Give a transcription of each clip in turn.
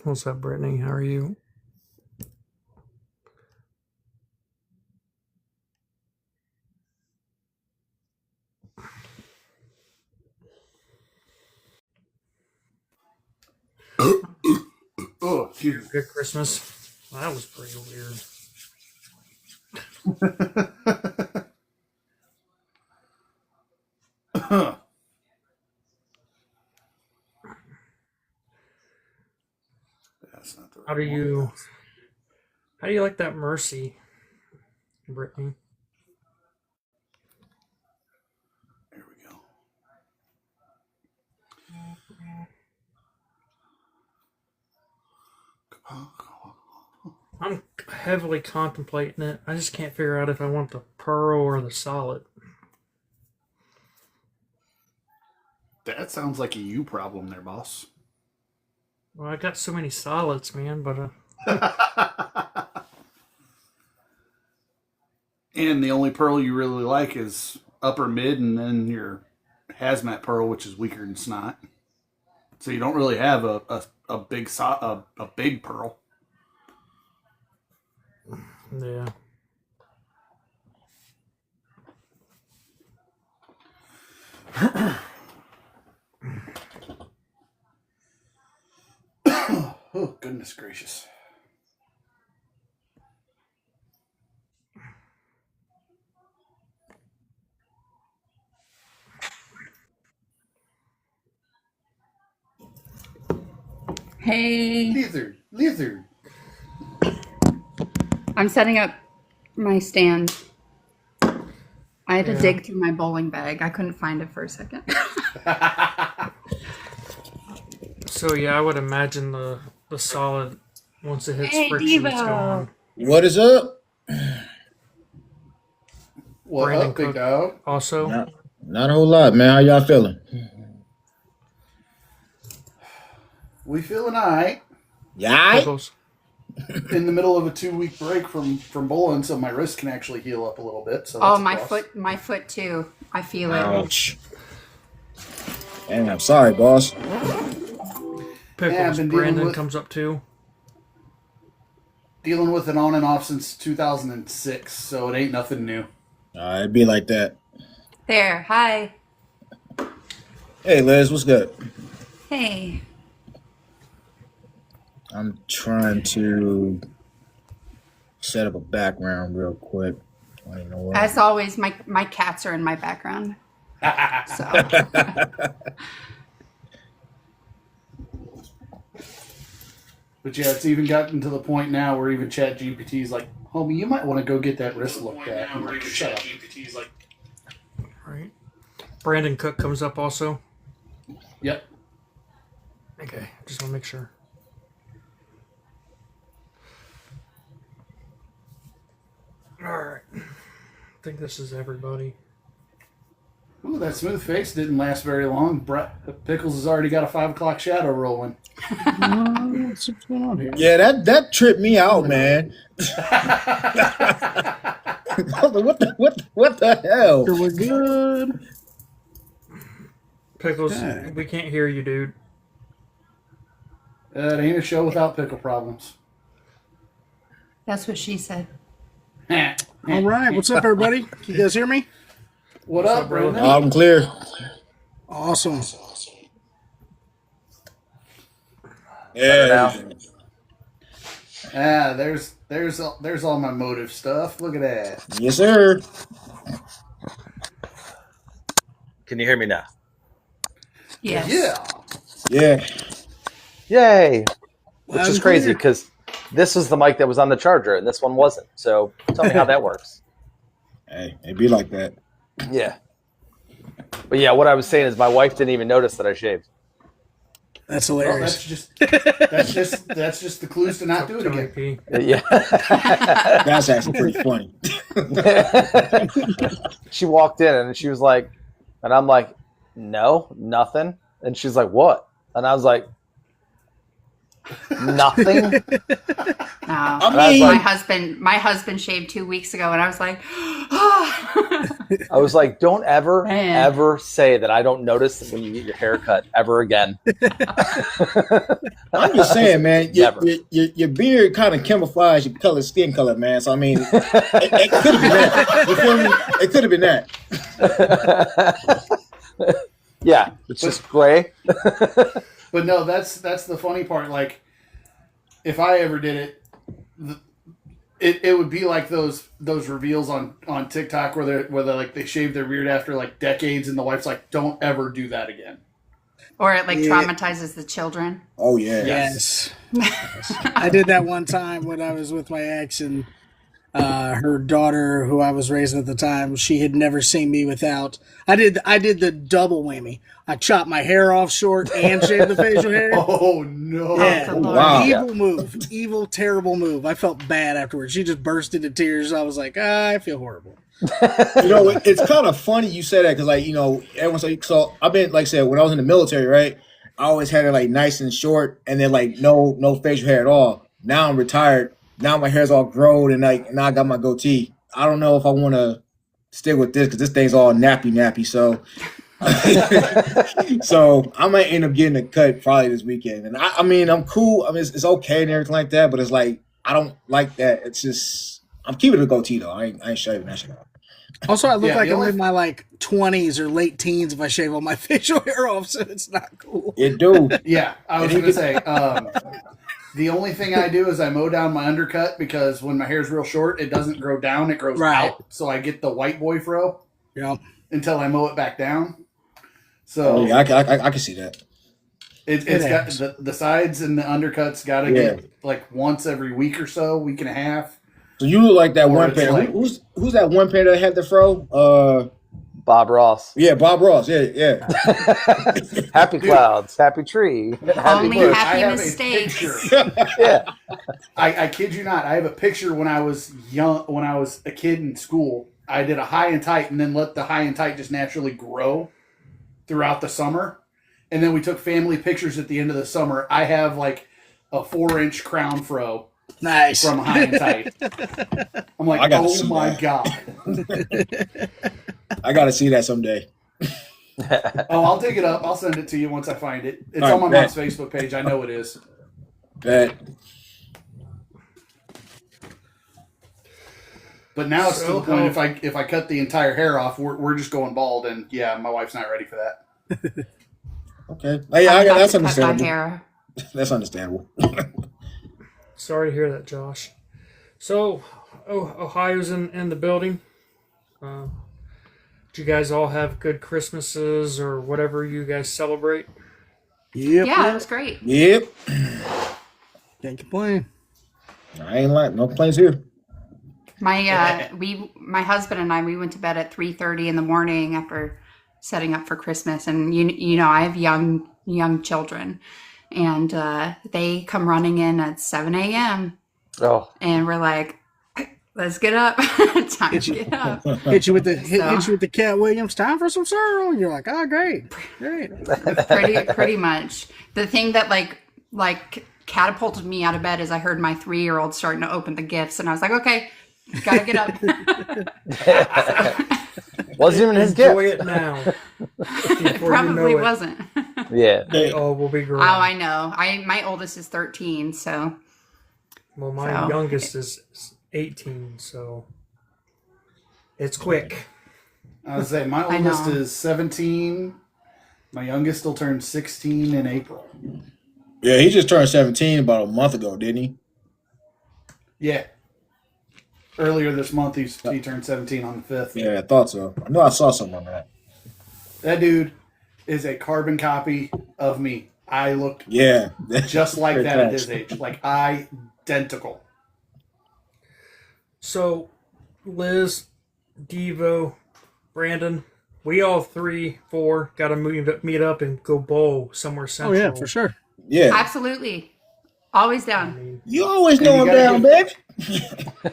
What's up, Brittany? How are you? Oh, excuse me. Good Christmas. Well, that was pretty weird. That's not the right How do one. you like that Mercy, Brittany? There we go. I'm heavily contemplating it. I just can't figure out if I want the pearl or the solid. That sounds like a you problem there, boss. Well, I got so many solids, man, but And the only pearl you really like is upper mid, and then your hazmat pearl, which is weaker than snot. So you don't really have a big pearl. yeah. Oh, goodness gracious. Hey, Lizard. I'm setting up my stand. I had to Yeah. dig through my bowling bag. I couldn't find it for a second. So yeah, I would imagine the solid once it hits Hey, friction, it's Devo. gone. What is up? What Brandon up, big Cook. dog? Also, Not a whole lot, man. How y'all feeling? We feeling all right. Yeah. Pickles. In the middle of a 2-week break from bowling, so my wrist can actually heal up a little bit. So Oh, that's a plus. my foot too. I feel it. Ouch. Dang, I'm sorry, boss. Pickles. been dealing Brandon with- comes up too. Dealing with it on and off since 2006, so it ain't nothing new. It'd be like that. There. Hi. Hey, Liz, what's good? Hey. I'm trying to set up a background real quick. I don't know what. As always, my cats are in my background. So But yeah, it's even gotten to the point now where even Chat GPT's like, homie, you might want to go get that wrist looked at. I'm like, shut up. Right. Brandon Cook comes up also. Yep. Okay, just want to make sure. All right. I think this is everybody. Ooh, that smooth face didn't last very long. Pickles has already got a 5 o'clock shadow rolling. What's going on here? Yeah, that tripped me out, man. what the hell? We're good. Pickles, Okay. we can't hear you, dude. It ain't a show without pickle problems. that's what she said. All right. What's up, everybody? Can you guys hear me? What What's up, up, brother? Brandon? I'm clear. Awesome. Yeah. There's all my motive stuff. Look at that. Yes, sir. Can you hear me now? Yes. Yeah. Yeah. Yay! Which Loud is and crazy clear. because this was the mic that was on the charger and this one wasn't. So tell me how that works. Hey, it'd be like that. Yeah. But yeah, what I was saying is my wife didn't even notice that I shaved. That's Well, hilarious. that's just the clues to not do it Johnny again. P. Yeah. That's actually pretty funny. She walked in and she was like, and I'm like, no, nothing. And she's like, what? And I was like, nothing. No. I mean, My husband shaved 2 weeks ago, and I was like, oh. I was like, don't ever, Man. ever say that I don't notice when you get your hair cut ever again. I'm just saying, man. Never. Your beard kind of camouflage your color, skin color, man. So I mean, it could have been that. You feel me? It could have been that. Yeah, it's just gray. But no, that's the funny part. Like, if I ever did it would be like those reveals on TikTok where they shave their beard after like decades, and the wife's like, "Don't ever do that again." Or it like traumatizes the children. Oh yeah. Yes. I did that one time when I was with my ex, and her daughter, who I was raising at the time, she had never seen me without. I did the double whammy. I chopped my hair off short and shaved the facial hair. Oh no! Yeah. Oh, wow. Evil move. Evil, terrible move. I felt bad afterwards. She just burst into tears. I was like, I feel horrible. You know, it's kind of funny you say that because, like, you know, everyone's like, so I've been, like I said, when I was in the military, right? I always had it like nice and short, and then like no facial hair at all. Now I'm retired. Now my hair's all grown, and like now I got my goatee. I don't know if I want to stick with this because this thing's all nappy. So, so I might end up getting a cut probably this weekend. And I mean, I'm cool. I mean, it's okay and everything like that, but it's like I don't like that. It's just I'm keeping the goatee though. I ain't shaving that shit off. Also, I look Yeah, like the I'm only- in my like 20s or late teens if I shave all my facial hair off, so it's not cool. It do. Yeah, I was going to say, the only thing I do is I mow down my undercut because when my hair's real short, it doesn't grow down, it grows Right. out. So I get the white boy fro Yeah. until I mow it back down. So Yeah, I can see that. it's It got happens. the sides and the undercuts got to get like once every week or so, week and a half. So you look like that Or one it's pair. like- Who's that one pair that had the fro? Bob Ross. Yeah, Bob Ross. Yeah. Happy clouds, happy tree, happy Only bush. happy I have mistakes. a picture. Yeah. I kid you not. I have a picture when I was young, when I was a kid in school. I did a high and tight and then let the high and tight just naturally grow throughout the summer. And then we took family pictures at the end of the summer. I have like a 4-inch crown fro Nice. from high and tight. I'm like, I gotta oh see my that. God. I got to see that someday. Oh, I'll dig it up. I'll send it to you once I find it. It's All on my right, mom's Facebook page. I know it is. Bet. But now it's to So, the point if I cut the entire hair off, we're just going bald, and yeah, my wife's not ready for that. Okay. Hey, I'm about that's to cut my understandable. hair. That's understandable. Sorry to hear that, Josh. So, Ohio's in the building. Do you guys all have good Christmases or whatever you guys celebrate? Yep. Yeah, it was great. Yep. Can't complain. I ain't like no complaints here. My husband and I, we went to bed at 3:30 in the morning after setting up for Christmas, and you know I have young children, and they come running in at 7 a.m. Oh, and we're like, let's get up, time to get up. Hit you with the Cat Williams. Time for some sorrow. And you're like, oh, great. pretty much. The thing that like catapulted me out of bed is I heard my 3-year-old starting to open the gifts, and I was like, okay, gotta get up. wasn't even his Enjoy gift. it now. It Before probably you know it, wasn't. Yeah. they all will be Oh, grown. I know. My oldest is 13, so Well, my So- youngest is 18, so it's quick. I was say my I oldest know. is 17. My youngest will turn 16 in April. Yeah, he just turned 17 about a month ago, didn't he? Yeah. Earlier this month, he turned 17 on the 5th. Yeah, I thought so. I know I saw something on that. That dude is a carbon copy of me. I looked Yeah. just like Great that at catch. his age. Like, identical. So, Liz, Devo, Brandon, we all 3-4 got to meet up and go bowl somewhere Oh, central. yeah, for sure. Yeah. absolutely. Always I down. mean, You always And know you I'm gotta down, give- bitch.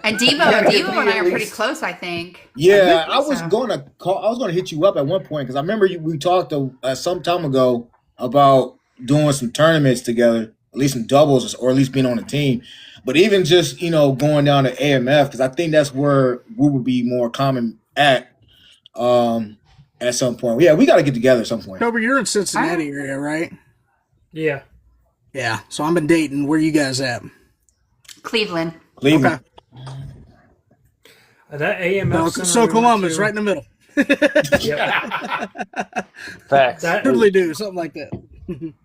And Devo give and me I at are pretty least- close, I think. Yeah, I I think was so. gonna call. I was gonna hit you up at one point because I remember we talked some time ago about doing some tournaments together, at least some doubles or at least being on a team. But even just going down to AMF because I think that's where we would be more common at. at some point. Yeah, we got to get together at some point. Toby, you're in Cincinnati area, right? Yeah. Yeah. So I'm in Dayton. Where you guys at? Cleveland. Cleveland. Okay. That AMF center So we went Columbus, to- right in the middle. Yeah. Facts. That Totally do something like that.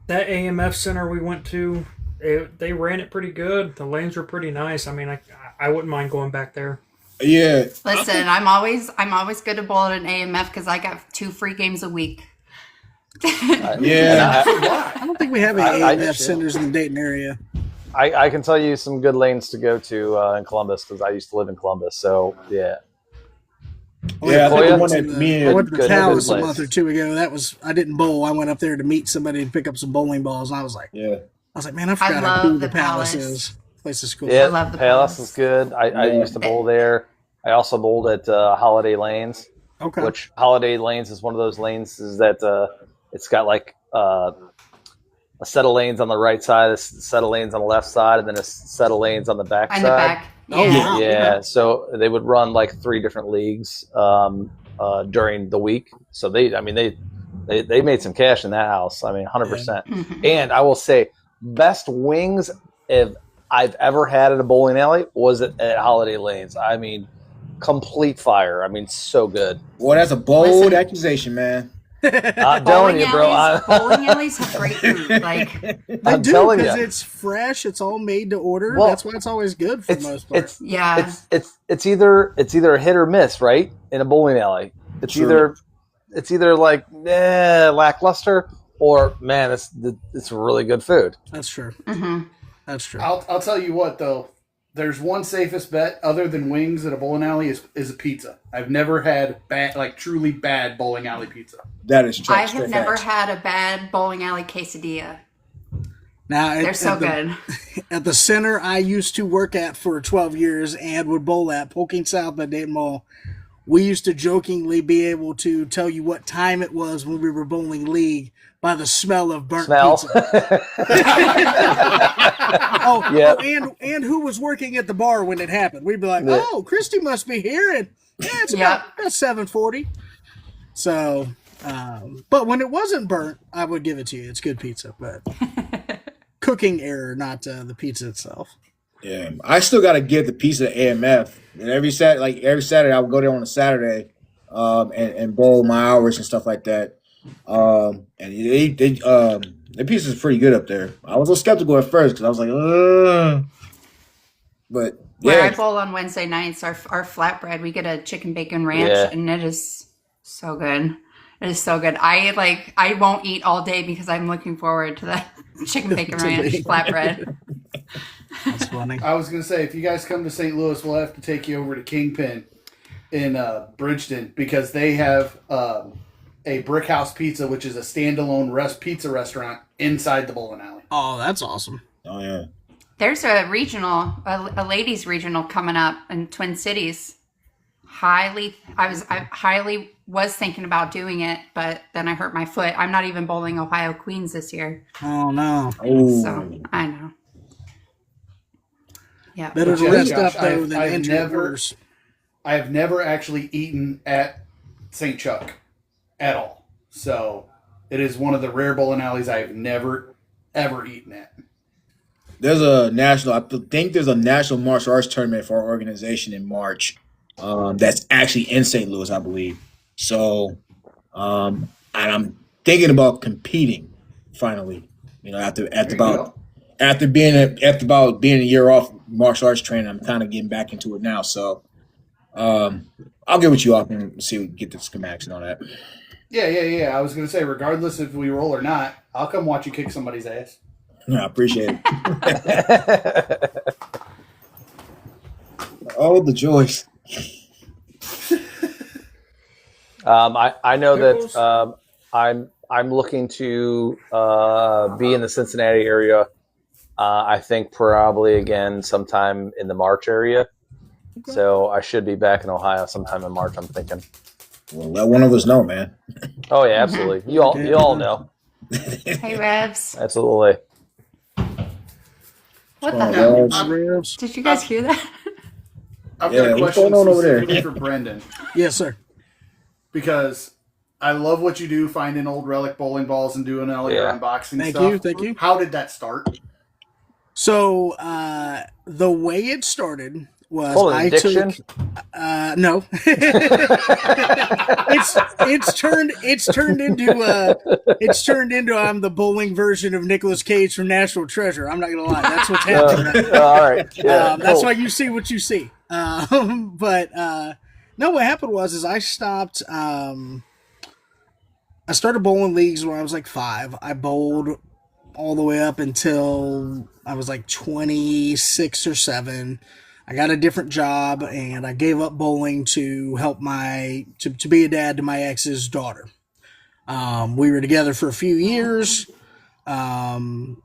that AMF center we went to, they ran it pretty good. The lanes were pretty nice. I mean, I wouldn't mind going back there. Yeah. Listen, I'm always good to bowl at an AMF because I got 2 free games a week. Yeah. I don't think we have any I- AMF centers in the Dayton area. I can tell you some good lanes to go to in Columbus because I used to live in Columbus. So yeah, Yeah, I think the one that I me went to the good Towers a place. month or 2 ago. I didn't bowl. I went up there to meet somebody and pick up some bowling balls. And I was like, yeah. man, I forgot how love cool the the Palace Palace. is. Place is cool. yeah, love the Palace Palace. is good. I used to bowl there. I also bowled at Holiday Lanes, Okay. which Holiday Lanes is one of those lanes is that it's got like a set of lanes on the right side, a set of lanes on the left side, and then a set of lanes on the back On side. the back. Oh, Yeah. wow. Yeah, so they would run like 3 different leagues during the week. So they made some cash in that house. I mean, 100%. Mhm. And I will say, best wings I've ever had at a bowling alley was at Holiday Lanes. I mean, complete fire. I mean, so good. Boy, that's a bold Listen. accusation, man. I'm telling Bowling you, bro. bowling alleys have great food. Like, They I'm do telling because you. it's fresh. It's all made to order. Well, That's why it's always good for the most part. yeah. It's either a hit or miss, right? In a bowling alley, it's True. either like lackluster or man, it's really good food. That's true. hmm That's true. I'll tell you what though. There's one safest bet other than wings at a bowling alley is a pizza. I've never had truly bad bowling alley pizza. That is true. I have never had a bad bowling alley quesadilla. Now They're so good. At the center I used to work at for 12 years and would bowl at Poking South by Dayton Mall, we used to jokingly be able to tell you what time it was when we were bowling league by the smell of burnt pizza. Yep. And who was working at the bar when it happened? We'd be like, Yeah. "Oh, Christy must be here," and it's about 7:40. So, but when it wasn't burnt, I would give it to you. It's good pizza, but cooking error, not the pizza itself. Yeah, I still got to give the pizza to AMF. And every Saturday, I would go there on a Saturday, and bowl my hours and stuff like that. And the pizza is pretty good up there. I was a little skeptical at first because I was like, ugh. But Where I yeah, bowl on Wednesday nights, our flatbread, we get a chicken bacon ranch, Yeah. and it is so good. It is so good. I won't eat all day because I'm looking forward to that chicken bacon ranch flatbread. That's funny. I was gonna say if you guys come to St. Louis, we'll have to take you over to Kingpin in Bridgeton because they have a Brick House Pizza, which is a standalone pizza restaurant inside the bowling alley. Oh, that's awesome. oh yeah, There's a regional, a ladies regional coming up in Twin Cities. I highly was thinking about doing it, but then I hurt my foot. I'm not even bowling Ohio Queens this year, Oh no. oh, so I know. Yeah. Better to Yeah, rest Josh, up though I've than injured never- worse. I have never actually eaten at St. Chuck at all. So it is one of the rare bowling alleys I have never, ever eaten at. there's a national. I think there's a national martial arts tournament for our organization in March. That's actually in St. Louis, I believe. So, and I'm thinking about competing finally. You know, after being a year off martial arts training, I'm kind of getting back into it now. So, I'll get with you off and see if we can get the schematics and all that. Yeah. I was going to say, regardless if we roll or not, I'll come watch you kick somebody's ass. Yeah, I appreciate it. Oh, the joys. I know Pickles? that I'm looking to be in the Cincinnati area. I think probably again sometime in the March area. So I should be back in Ohio sometime in March. I'm thinking. Well, let one of us know, man. Oh yeah, absolutely. You all know. Hey, Revs. Absolutely. What the Oh, hell? well, Ribs. Did you guys hear that? I've Yeah, got a what's question going on over there? specifically for Brendan. Yes, sir. because I love what you do, finding old relic bowling balls and doing all your unboxing Thank stuff. Thank you. How did that start? So the way it started was I addiction? took no. it's turned into I'm the bowling version of Nicolas Cage from National Treasure. I'm not gonna lie, that's what's happening. All right. Yeah, That's cool. why you see what you see. But no, what happened was I stopped. I started bowling leagues when I was like 5. I bowled all the way up until I was like 26 or 7. I got a different job and I gave up bowling to help to be a dad to my ex's daughter. We were together for a few years. And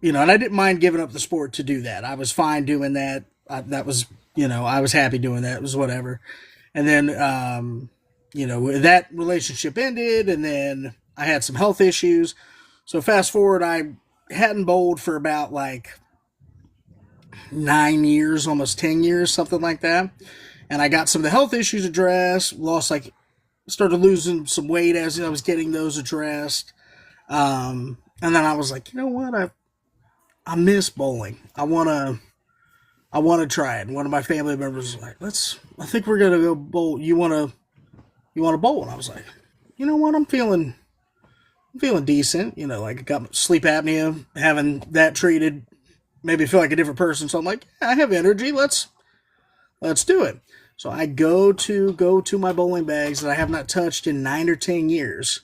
I didn't mind giving up the sport to do that. I was fine doing that. That was, I was happy doing that. It was whatever. And then, that relationship ended and then I had some health issues. So fast forward, I hadn't bowled for about like 9 years, almost 10 years, something like that. And I got some of the health issues addressed, started losing some weight as I was getting those addressed. And then I was like, you know what? I miss bowling. I want to try it. And one of my family members was like, I think we're going to go bowl. You want to bowl? And I was like, you know what? I'm feeling decent. I got sleep apnea, having that treated, maybe feel like a different person. So I'm like, yeah, I have energy. Let's do it. So I go to my bowling bags that I have not touched in 9 or 10 years.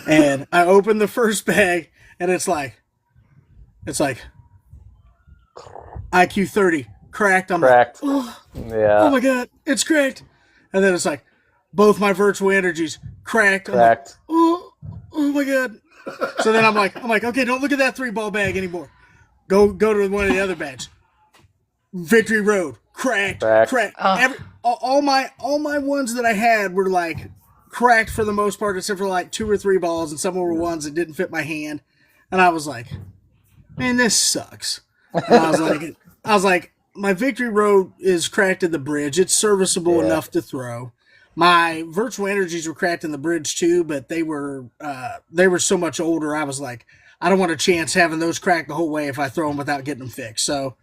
And I open the first bag and it's like IQ 30 cracked. I'm Cracked. like, oh Yeah. my God, it's cracked. And then it's like both my virtual energies cracked. I'm like, Cracked. oh my God. So then I'm like, okay, don't look at that 3-ball bag anymore. Go to one of the other bags. Victory Road, cracked. All my ones that I had were like cracked for the most part, except for like 2 or 3 balls, and some were ones that didn't fit my hand. And I was like, man, this sucks. And I was like, my Victory Road is cracked in the bridge. It's serviceable enough to throw. My virtual energies were cracked in the bridge too, but they were so much older. I was like, I don't want a chance having those cracked the whole way if I throw them without getting them fixed. So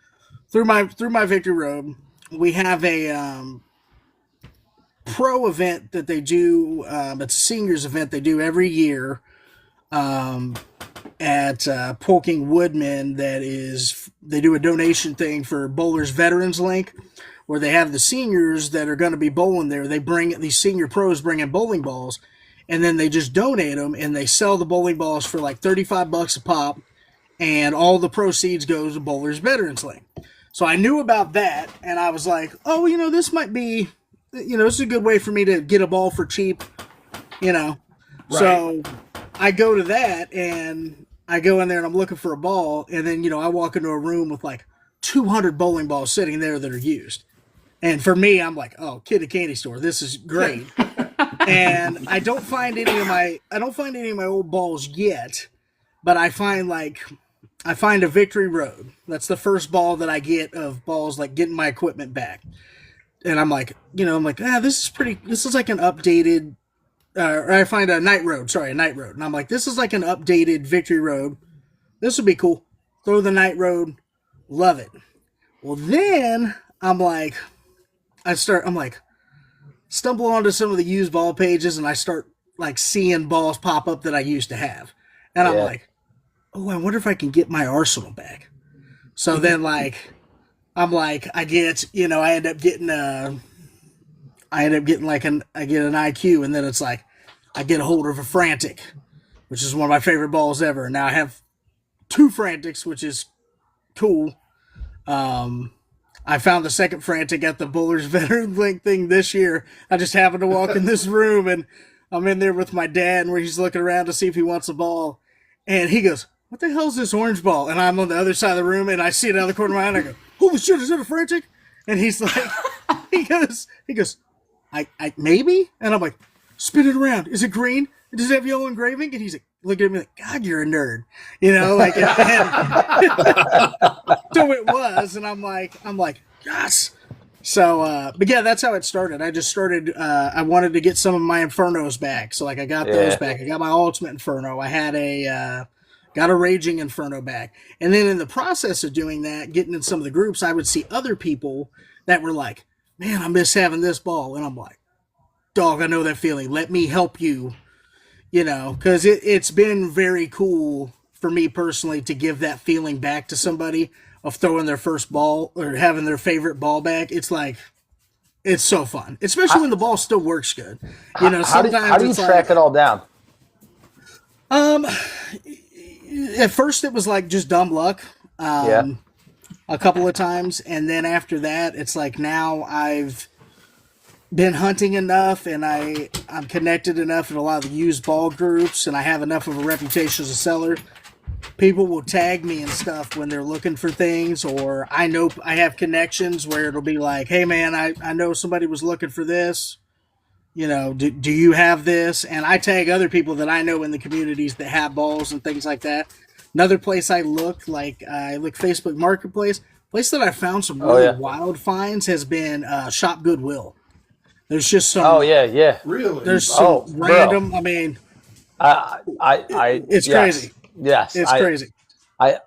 through my Victory Road, we have a pro event that they do. It's a seniors event they do every year at Polking Woodman. They do a donation thing for Bowlers Veterans Link, where they have the seniors that are going to be bowling there. These senior pros bring in bowling balls, and then they just donate them, and they sell the bowling balls for like $35 a pop, and all the proceeds goes to Bowlers Veterans Link. So I knew about that, and I was like, oh, this might be, this is a good way for me to get a ball for cheap, Right. So I go to that, and I go in there, and I'm looking for a ball, and then, I walk into a room with like 200 bowling balls sitting there that are used. And for me, I'm like, oh, kid at candy store, this is great. And I don't find any of my old balls yet, but I find a Victory Road. That's the first ball that I get of balls, like getting my equipment back. And I'm like, this is like an updated, or I find a Night Road. And I'm like, this is like an updated Victory Road. This would be cool. Throw the Night Road. Love it. Well, then I'm like, stumble onto some of the used ball pages, and I start like seeing balls pop up that I used to have. And I'm like, oh, I wonder if I can get my Arsenal back. So then I get an IQ, and then it's like, I get a hold of a Frantic, which is one of my favorite balls ever. And now I have 2 Frantics, which is cool. I found the second Frantic at the Bowlers Veteran Link thing this year. I just happened to walk in this room, and I'm in there with my dad, where he's looking around to see if he wants a ball. And he goes, what the hell's this orange ball? And I'm on the other side of the room, and I see it out of the corner of my eye, and I go, holy shit, is that a Frantic? And he's like, he goes, I maybe? And I'm like, spin it around. Is it green? Does it have yellow engraving? And he's like, looking at me like, God, you're a nerd. So it was, and I'm like, yes. So, but yeah, that's how it started. I just started. I wanted to get some of my Infernos back, so like I got those back. I got my Ultimate Inferno. I had got a Raging Inferno back, and then in the process of doing that, getting in some of the groups, I would see other people that were like, "Man, I miss having this ball," and I'm like, "Dog, I know that feeling. Let me help you." Because it's been very cool for me personally to give that feeling back to somebody of throwing their first ball or having their favorite ball back. It's like, it's so fun, especially when the ball still works good. Sometimes how do you track it all down? At first it was like just dumb luck. A couple of times. And then after that, it's like now I've been hunting enough and I'm connected enough in a lot of the used ball groups and I have enough of a reputation as a seller. People will tag me and stuff when they're looking for things, or I know I have connections where it'll be like, hey man, I know somebody was looking for this. Do you have this? And I tag other people that I know in the communities that have balls and things like that. Another place I look Facebook Marketplace. Place that I found some really wild finds has been Shop Goodwill. There's just some. Oh yeah. Really? There's some random. Bro. I mean, it's crazy. Yes, it's crazy. I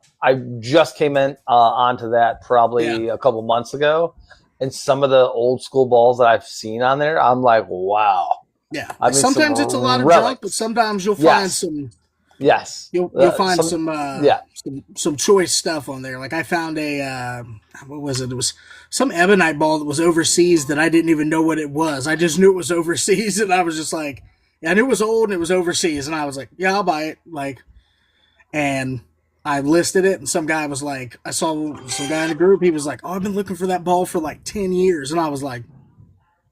just came in onto that probably a couple months ago, and some of the old school balls that I've seen on there, I'm like, wow. Yeah. Sometimes it's a lot of junk, but sometimes you'll find some. Yes. You'll find some choice stuff on there. Like I found a what was it? It was some ebonite ball that was overseas that I didn't even know what it was. I just knew it was overseas, and I was just like, I knew it was old and it was overseas, and I was like, yeah, I'll buy it. And I listed it, and some guy was like, I saw some guy in the group. He was like, oh, I've been looking for that ball for like 10 years, and I was like,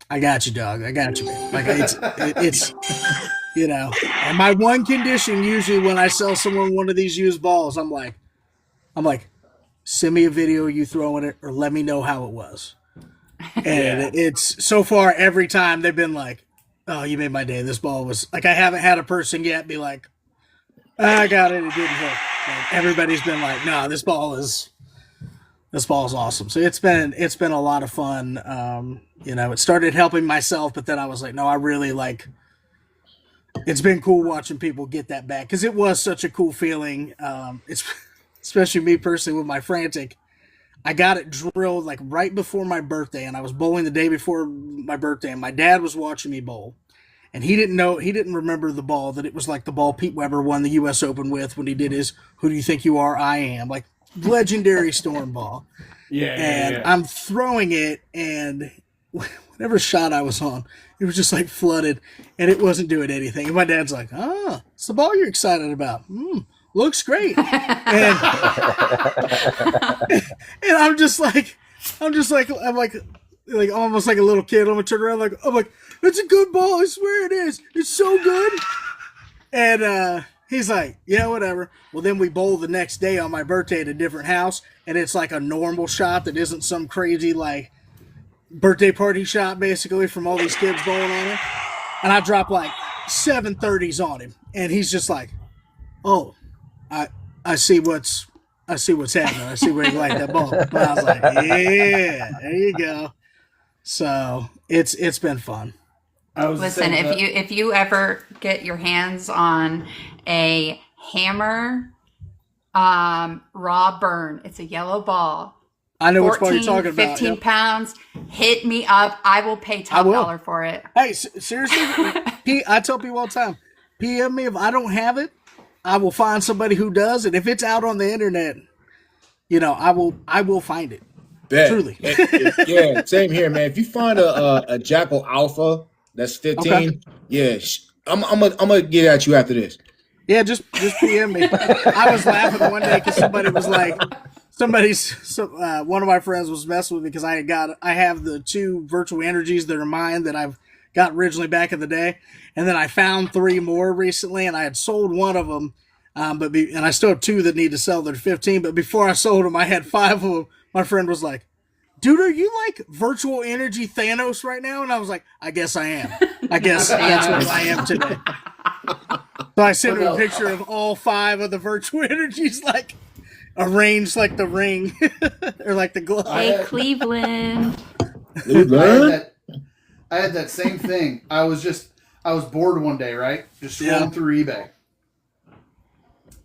I got you, dog. I got you, man. Like it's. And my one condition usually when I sell someone one of these used balls, I'm like, send me a video of you throwing it or let me know how it was. And it's so far every time they've been like, oh, you made my day. This ball was like, I haven't had a person yet be like, I got it. It didn't hit. Like, everybody's been like, no, this ball is awesome. So it's been a lot of fun. It started helping myself, but then I was like, no, I really like. It's been cool watching people get that back because it was such a cool feeling. It's especially me personally with my Frantic. I got it drilled like right before my birthday, and I was bowling the day before my birthday, and my dad was watching me bowl, and he didn't remember the ball, that it was like the ball Pete Weber won the U.S. Open with when he did his "Who Do You Think You Are? I Am," like legendary storm ball. And I'm throwing it, and whatever shot I was on, it was just like flooded, and it wasn't doing anything. And my dad's like, it's the ball you're excited about. Looks great. And I'm like almost like a little kid. I'm gonna turn around I'm like, it's a good ball. I swear it is. It's so good. And he's like, yeah, whatever. Well, then we bowl the next day on my birthday at a different house, and it's like a normal shot that isn't some crazy like birthday party shot basically from all these kids bowling on it. And I drop like 730s on him, and he's just like, oh, I see what's happening. I see where you like that ball. And I was like, yeah, there you go. So it's been fun. Listen, if you ever get your hands on a hammer raw burn, it's a yellow ball. I know which ball you're talking 15 about. 15 pounds. Hit me up. I will pay top dollar for it. Hey, seriously, I tell people all the time, PM me if I don't have it. I will find somebody who does, and if it's out on the internet, I will find it. Bet. Truly. Yeah, same here, man. If you find a Jackal Alpha that's 15, I'm gonna get at you after this. Yeah, just PM me. I was laughing one day because somebody was like, one of my friends was messing with me because I have the 2 virtual energies that are mine that I've got originally back in the day, and then I found 3 more recently, and I had sold one of them, and I still have 2 that need to sell. They're 15, but before I sold them, I had 5 of them. My friend was like, dude, are you like virtual energy Thanos right now? And I was like, I guess I am. I guess that's what I am today. So I sent him a picture of all 5 of the virtual energies, like arranged like the ring or like the glove. Hey, Cleveland. I had that same thing. I was bored one day, right? Just scrolling through eBay.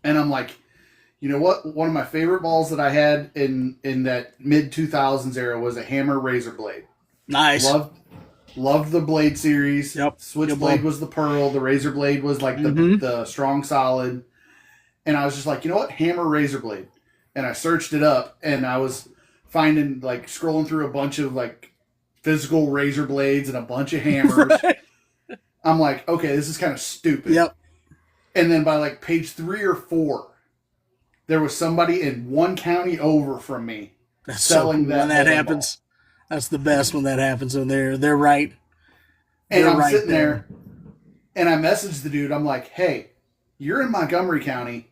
And I'm like, you know what? One of my favorite balls that I had in that mid 2000s era was a Hammer Razor Blade. Nice. Loved the Blade series. Yep. Switchblade was the Pearl. The Razor Blade was like the Strong Solid. And I was just like, you know what? Hammer Razor Blade. And I searched it up, and I was finding, like, scrolling through a bunch of, like, physical razor blades and a bunch of hammers. Right. I'm like, okay, this is kind of stupid. Yep. And then by, like, page 3 or 4, there was somebody in one county over from me selling that. When that happens, that's the best when that happens. When they're right. And I'm sitting there, and I messaged the dude. I'm like, hey, you're in Montgomery County.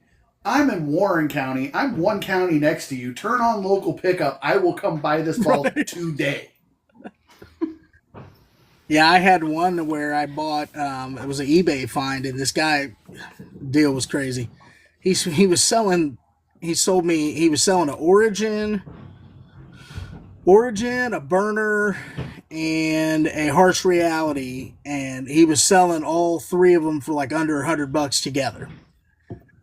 I'm in Warren County. I'm one county next to you. Turn on local pickup. I will come buy this ball today. Yeah, I had one where I bought, it was an eBay find, and this guy, deal was crazy. He sold me an Origin, a Burner, and a Harsh Reality, and he was selling all three of them for like under $100 together.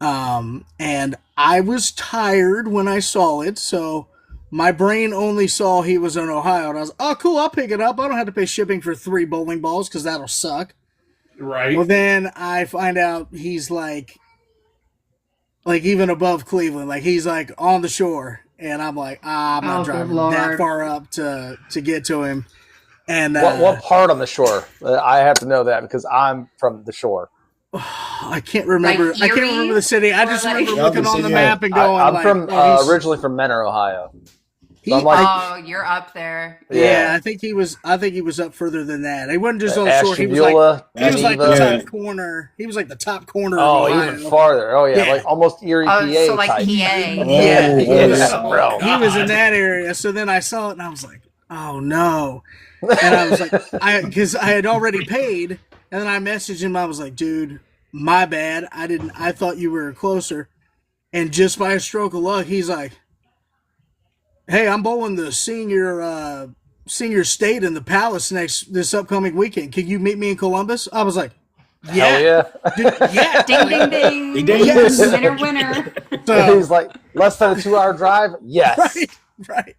And I was tired when I saw it, so my brain only saw he was in Ohio, and I was, oh, cool, I'll pick it up. I don't have to pay shipping for 3 bowling balls, because that'll suck. Right. Well, then I find out he's like even above Cleveland, like he's like on the shore, and I'm like, I'm not driving that far up to get to him. And what part on the shore? I have to know that because I'm from the shore. I can't remember. Like I can't remember the city. I just remember looking on the map and going. I'm from originally from Menor, Ohio. So I'm like, you're up there. Yeah, I think he was up further than that. He wasn't just on the shore. He was like the top corner. He was like the top corner. Oh, even farther. Oh yeah, like almost Erie, PA. So like type. PA. Yeah, bro. He was in that area. So then I saw it and I was like, oh no. And I was like, because I had already paid. And then I messaged him. I was like, dude, my bad. I thought you were closer. And just by a stroke of luck, he's like, hey, I'm bowling the senior state in the Palace this upcoming weekend. Can you meet me in Columbus? I was like, yeah. Hell yeah. Dude, yeah. Ding, ding, ding. Yes. Winner. So, he's like, less than a 2-hour drive? Yes. Right.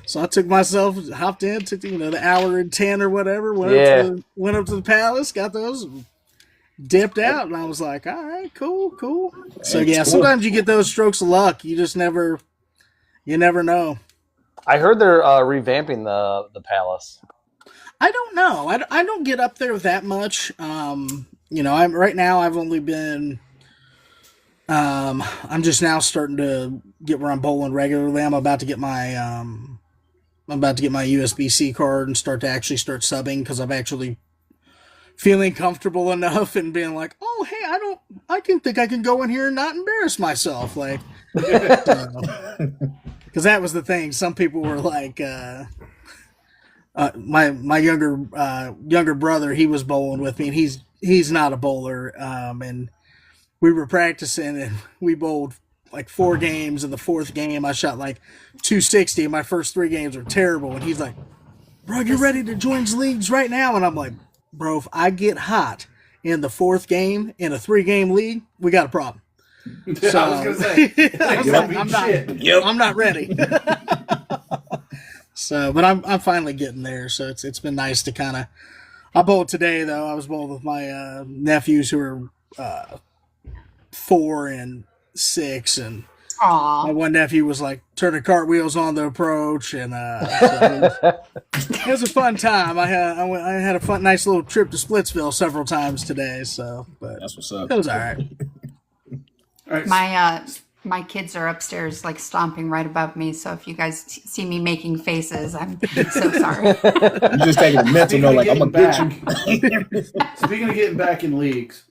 So I took myself, hopped in, took the hour and 10 or whatever, went up to the Palace, got those, dipped out, and I was like, all right, cool. So yeah, sometimes you get those strokes of luck. You just never know. I heard they're revamping the Palace. I don't know. I don't get up there that much. I'm right now. I've only been. I'm just now starting to get where I'm bowling regularly. I'm about to get my USB-C card and start subbing because I'm actually feeling comfortable enough and being like, oh hey, I can go in here and not embarrass myself, like. Because that was the thing. Some people were like, my younger brother, he was bowling with me, and he's not a bowler. And we were practicing, and we bowled like 4 games. In the 4th game, I shot like 260, and my first 3 games were terrible. And he's like, bro, you're ready to join leagues right now? And I'm like, bro, if I get hot in the 4th game in a 3-game league, we got a problem. So, I was going to say, I'm not ready. So, but I'm finally getting there. So it's been nice to kind of. I bowled today though. I was bowling with my nephews who are 4 and 6, and my one nephew was like turning cartwheels on the approach, and so it was a fun time. I had a nice little trip to Splitsville several times today. So, but that's what's up. It was all right. All right. My kids are upstairs, like stomping right above me. So if you guys see me making faces, I'm so sorry. I'm just taking a mental note, like I'm gonna get you. Speaking of getting back in leagues,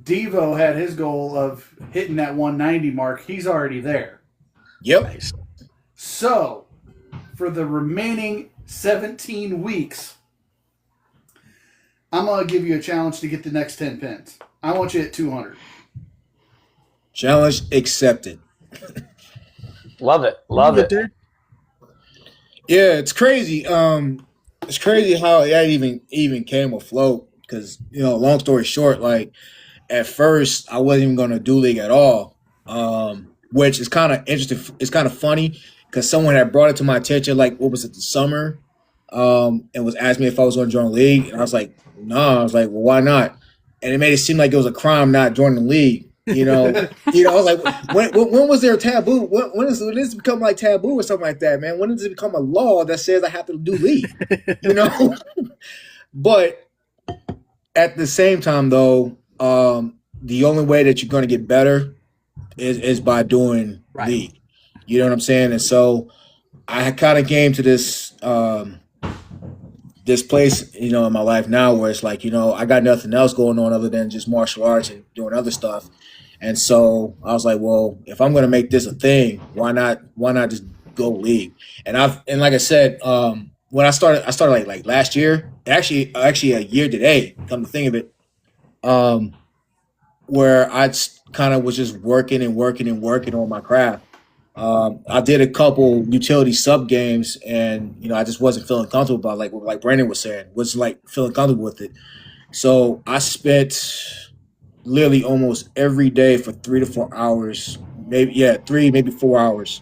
Devo had his goal of hitting that 190 mark. He's already there. Yep. So, for the remaining 17 weeks, I'm gonna give you a challenge to get the next 10 pins. I want you at 200. Challenge accepted. Love it. Yeah, it's crazy. It's crazy how that even came afloat. Because long story short, like at first I wasn't even gonna do league at all. Which is kind of interesting. It's kind of funny because someone had brought it to my attention, like what was it, the summer, and was asking me if I was going to join the league, and I was like, no. I was like, well, why not? And it made it seem like it was a crime not joining the league. I was like, when was there a taboo? When does this become like taboo or something like that, man? When does it become a law that says I have to do league? But at the same time, though, the only way that you're going to get better is by doing league. You know what I'm saying? And so I kind of came to this this place, in my life now where it's like, I got nothing else going on other than just martial arts and doing other stuff. And so I was like, well, if I'm going to make this a thing, why not just go league? And like I said, when I started like last year, actually a year today, come to think of it, where I kind of was just working on my craft. I did a couple utility sub games, and I just wasn't feeling comfortable about like Brandon was saying, wasn't like feeling comfortable with it. So I spent literally almost every day for 3 to 4 hours, maybe 4 hours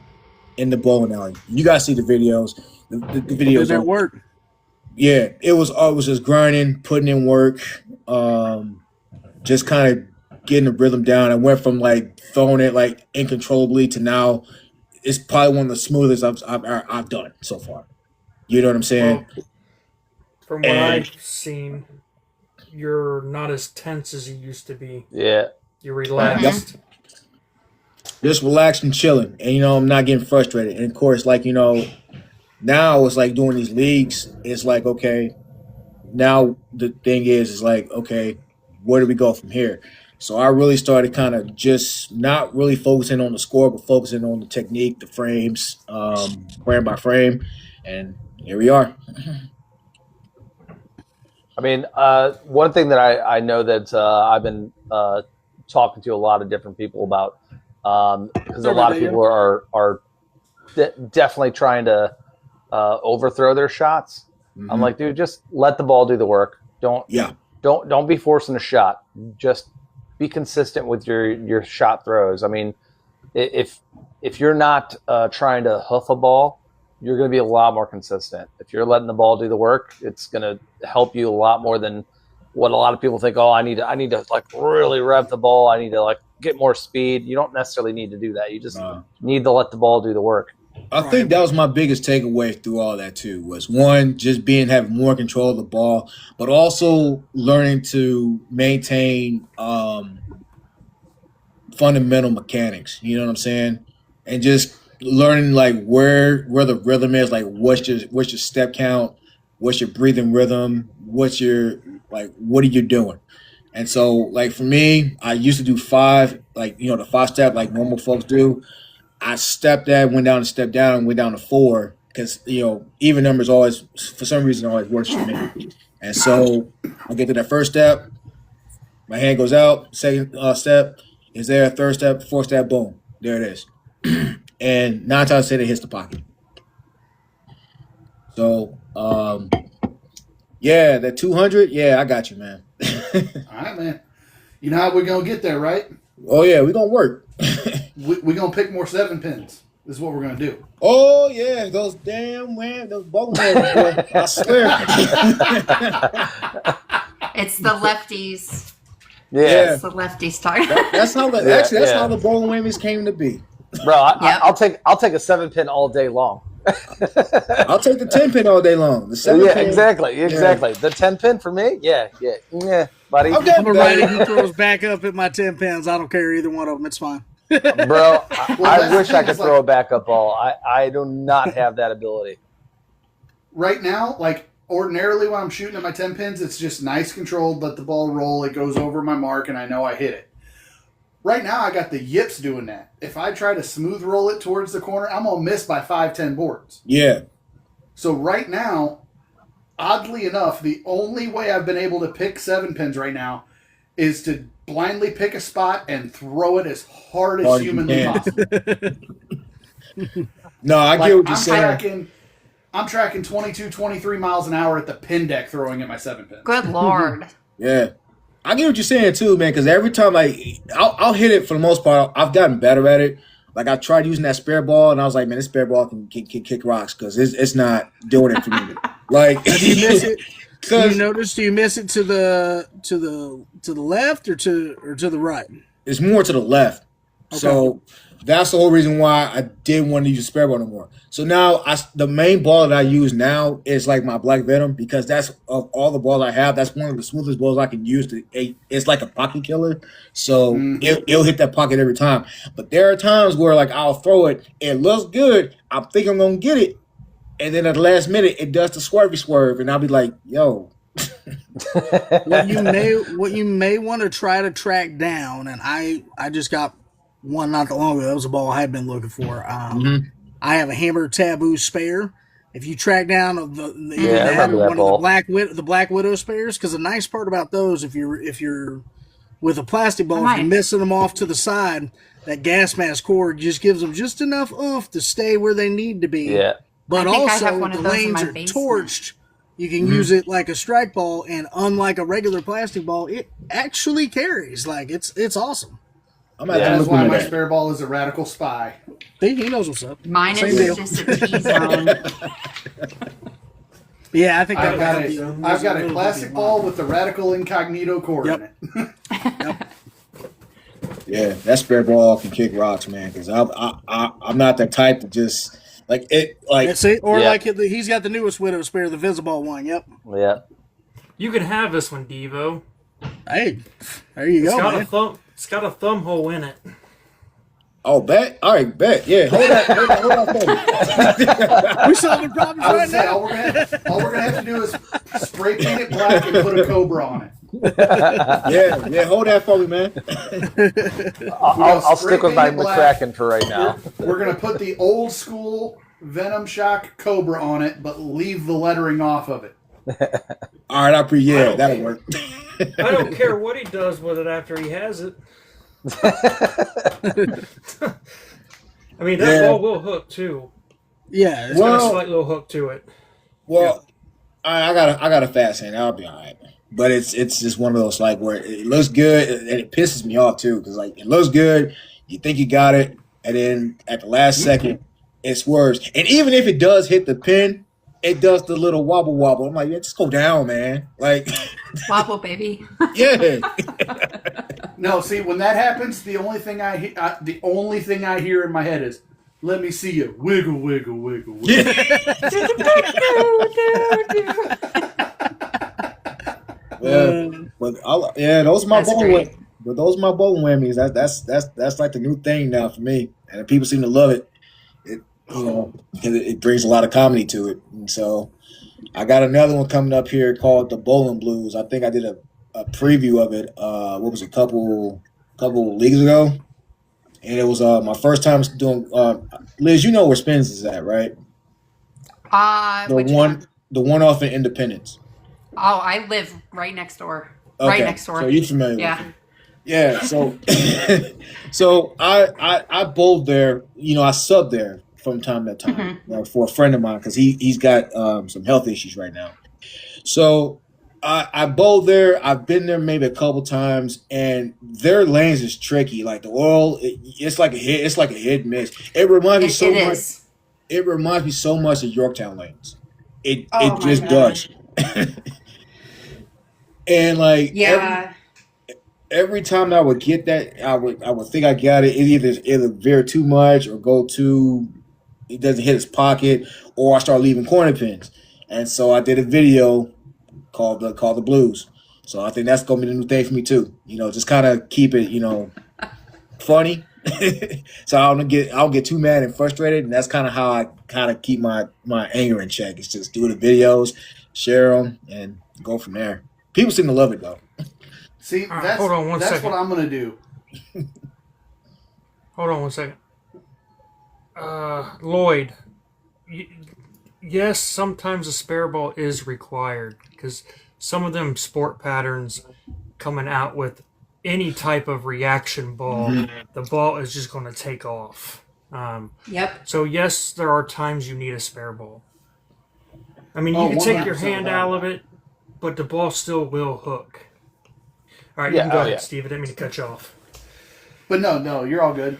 in the bowling alley. You guys see the videos. The videos Does that work? Yeah, it was just grinding, putting in work, just kind of getting the rhythm down. I went from like throwing it like uncontrollably to now it's probably one of the smoothest I've done so far. You know what I'm saying? Well, from what I've seen, you're not as tense as you used to be. Yeah. You're relaxed. Just relaxed and chilling. And, I'm not getting frustrated. And, of course, like, now it's like doing these leagues. It's like, okay, now the thing is like, okay, where do we go from here? So I really started kind of just not really focusing on the score, but focusing on the technique, the frames, frame by frame. And here we are. I mean, one thing that I know that I've been talking to a lot of different people about, because a lot of people are definitely trying to overthrow their shots. Mm-hmm. I'm like, dude, just let the ball do the work. Don't be forcing a shot. Just be consistent with your shot throws. I mean, if you're not trying to hoof a ball, you're going to be a lot more consistent. If you're letting the ball do the work, it's going to help you a lot more than what a lot of people think. Oh, I need to like really rev the ball. I need to like get more speed. You don't necessarily need to do that. You just need to let the ball do the work. I think that was my biggest takeaway through all that too, was one, just having more control of the ball, but also learning to maintain fundamental mechanics. You know what I'm saying? And just learning like where the rhythm is, like what's your step count, what's your breathing rhythm, what are you doing? And so like for me, I used to do 5, like the 5-step like normal folks do. I stepped that, went down to step down, and went down to 4 because even numbers always for some reason always works for me. And so I get to that first step, my hand goes out, second step is there, third step, fourth step, boom, there it is. And 9 times out of 10 it hits the pocket. So that 200, I got you, man. All right, man. You know how we're gonna get there, right? Oh yeah, we're gonna work. We're gonna pick more 7 pins. This is what we're gonna do. Oh yeah, those bowling pins, boy. I swear. It's the lefties. Yeah. It's the lefties talking. That's how how the bowling whammies came to be. Bro, I'll take a 7-pin all day long. I'll take the 10-pin all day long. The 7-pin, exactly. The 10-pin for me, yeah, buddy. I'm a righty who throws back up at my 10 pins. I don't care either one of them. It's fine. Bro, I wish I could throw a backup ball. I do not have that ability. Right now, like ordinarily when I'm shooting at my 10 pins, it's just nice controlled, let the ball roll, it goes over my mark, and I know I hit it. Right now, I got the yips doing that. If I try to smooth roll it towards the corner, I'm going to miss by 5-10 boards. Yeah. So right now, oddly enough, the only way I've been able to pick 7 pins right now is to blindly pick a spot and throw it as hard as humanly possible. No, I get what you're saying. I'm tracking 22, 23 miles an hour at the pin deck throwing at my 7-pin. Good Lord. Yeah. I get what you're saying too, man. Because every time, like, I'll hit it for the most part. I've gotten better at it. Like I tried using that spare ball, and I was like, man, this spare ball can kick rocks because it's not doing it for me. Like, Do you miss it? Do you notice? Do you miss it to the left or to the right? it's more to the left. Okay. So that's the whole reason why I didn't want to use a spare ball no more. So now the main ball that I use now is like my Black Venom because that's of all the balls I have. That's one of the smoothest balls I can use. It's like a pocket killer. So it'll hit that pocket every time. But there are times where like I'll throw it. It looks good. I think I'm gonna get it, and then at the last minute it does the swerve, and I'll be like, yo. What you may want to try to track down, and I just got one not that long ago. That was a ball I had been looking for. I have a Hammer Taboo spare. If you track down I remember that one ball. of the Black Widow spares, because the nice part about those, if you're with a plastic ball, if you're missing them off to the side, that gas mask cord just gives them just enough oomph to stay where they need to be. Yeah. But I think I also, have one the of those in lanes my are basement. torched. You can use it like a strike ball, and unlike a regular plastic ball, it actually carries. Like it's awesome. I'm That's why my that. spare ball is a radical spy. He knows what's up. Mine Same is deal. just a T-zone. Yeah, I think I've that got a plastic ball with the radical incognito cord in it. Yeah, that spare ball can kick rocks, man. Because I'm not the type to just like it. Like That's it. Or Yeah. like he's got the newest Widow spare, the Visible one. Yep. Yeah. You can have this one, Devo. Hey, there you It's go, got man. a thumb. It's got a thumb hole in it. oh, bet. All right, bet. Yeah, hold that. We solving problems I right would say now. all we're gonna have to do is spray paint it black and put a Cobra on it. Yeah, hold that for me, man. I'll stick with my Spray painted black. McCracken for right now. We're gonna put the old school Venom Shock Cobra on it, but leave the lettering off of it. All right, that'll work. I don't care what he does with it after he has it. I mean, that ball will hook too. Yeah. It's got a slight little hook to it. Well, I got a fast hand. I'll be all right. But it's just one of those like where it looks good and it pisses me off too because like it looks good, you think you got it, and then at the last second it swerves. And even if it does hit the pin, it does the little wobble. I'm like, yeah, just go down, man. Like, Wobble, baby. yeah. No, see when that happens, the only thing I hear in my head is, "Let me see you wiggle, wiggle, wiggle, wiggle." But those are my That's bowling great. whammies. But those are my bowling whammies. That's like the new thing now for me, and people seem to love it. Because it brings a lot of comedy to it. And so I got another one coming up here called the Bowling Blues. I think I did a preview of it. What was it, couple leagues ago, and it was my first time doing. Liz, you know where Spins is at, right? Which one? The one off in Independence. Oh, I live right next door. Okay, Right next door. So you're familiar Yeah. with it. Yeah, so so I bowled there. I subbed there from time to time for a friend of mine because he's got some health issues right now. So I bowled there. I've been there maybe a couple times, and their lanes is tricky. Like the oil, it's like a hit. It's like a hit and miss. It reminds me so It much. is. It reminds me so much of Yorktown lanes. It Oh, my just God. does. And like Yeah. every time I would get that, I would think I got it. It either veer too much or go too. It doesn't hit his pocket, or I start leaving corner pins. And so I did a video called the Blues. So I think that's gonna be the new thing for me too. Just kind of keep it, funny. So I don't get too mad and frustrated. And that's kind of how I kind of keep my anger in check. It's just do the videos, share them, and go from there. People seem to love it though. See, All right, that's hold on one second. what I'm gonna do. Hold on one second. Lloyd, yes, sometimes a spare ball is required because some of them sport patterns coming out with any type of reaction ball, the ball is just going to take off. Yep. So yes, there are times you need a spare ball. I mean, you Oh, can take your 100% hand without out of a it, but the ball still will hook. All right, Yeah, you can go oh, ahead, yeah. Steve. I didn't mean to cut you off. But no, you're all good.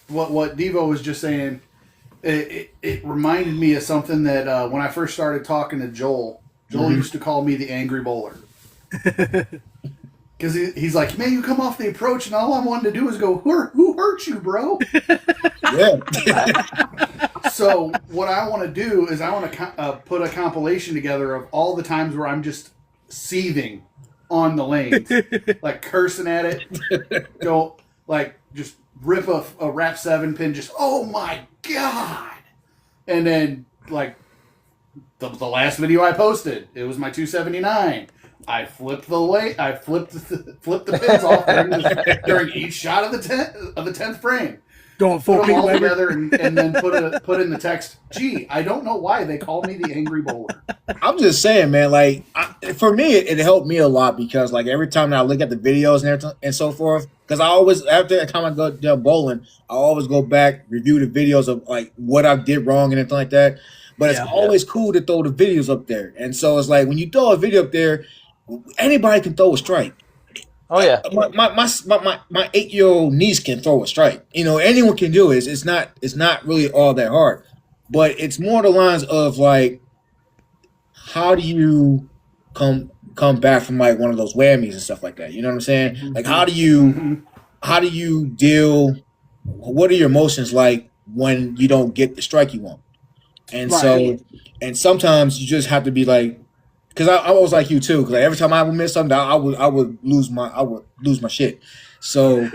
What Devo was just saying, it reminded me of something that when I first started talking to Joel, Joel used to call me the angry bowler. Because he's like, man, you come off the approach, and all I wanted to do is go, who hurt you, bro? Yeah. So what I want to do is I want to put a compilation together of all the times where I'm just seething on the lanes, like cursing at it, go like just rip a wrap 7 pin, just oh my god, and then like the last video I posted, it was my 279. I flipped the pins off during each shot of the 10th frame. Going full Put them Pete all Weber. together and then put in the text. Gee, I don't know why they call me the angry bowler. I'm just saying, man. Like for me, it helped me a lot because like every time I look at the videos and everything and so forth, because I always after the time I go down bowling, I always go back review the videos of like what I did wrong and everything like that. But it's always cool to throw the videos up there, and so it's like when you throw a video up there, anybody can throw a strike. Oh yeah. My 8-year-old niece can throw a strike. You know, anyone can do it. It's not really all that hard. But it's more the lines of like, how do you come back from like one of those whammies and stuff like that? You know what I'm saying? Like how do you deal? What are your emotions like when you don't get the strike you want? And so, and sometimes you just have to be like, because I was like you too. Because like every time I would miss something, I would lose my shit. So,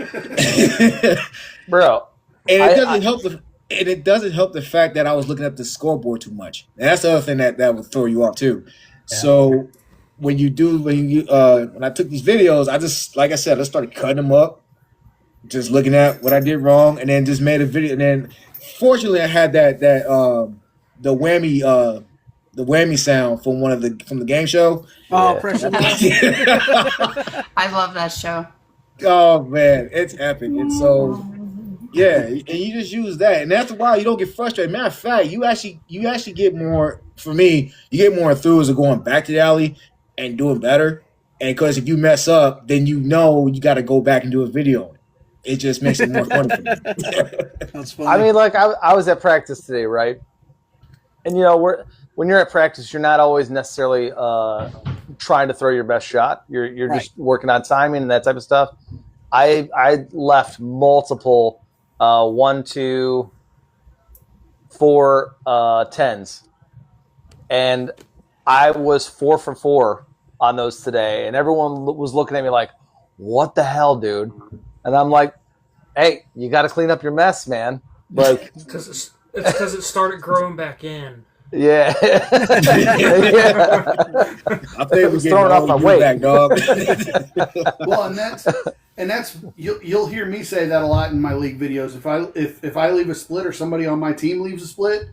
Bro. and it doesn't help the fact that I was looking at the scoreboard too much. And that's the other thing that would throw you off too. Yeah. So when I took these videos, I just like I said, I started cutting them up, just looking at what I did wrong, and then just made a video. And then fortunately, I had the whammy sound from from the game show. Oh, pressure. I love that show. Oh man, it's epic. And so yeah, and you just use that, and after a while you don't get frustrated. Matter of fact, you actually get more. For me, you get more enthused of going back to the alley and doing better. And because if you mess up, then you got to go back and do a video. It just makes it more fun for me. That's funny. I mean, like I was at practice today, right? And you know, when you're at practice, you're not always necessarily trying to throw your best shot. You're just working on timing and that type of stuff. I left multiple 1, 2, 4 10s, and I was 4 for 4 on those today, and everyone was looking at me like, "What the hell, dude?" And I'm like, "Hey, you got to clean up your mess, man." Like, It's because it started growing back in. yeah. I think we're throwing off my weight, back, dog. Well, and that's you'll hear me say that a lot in my league videos. If I leave a split or somebody on my team leaves a split,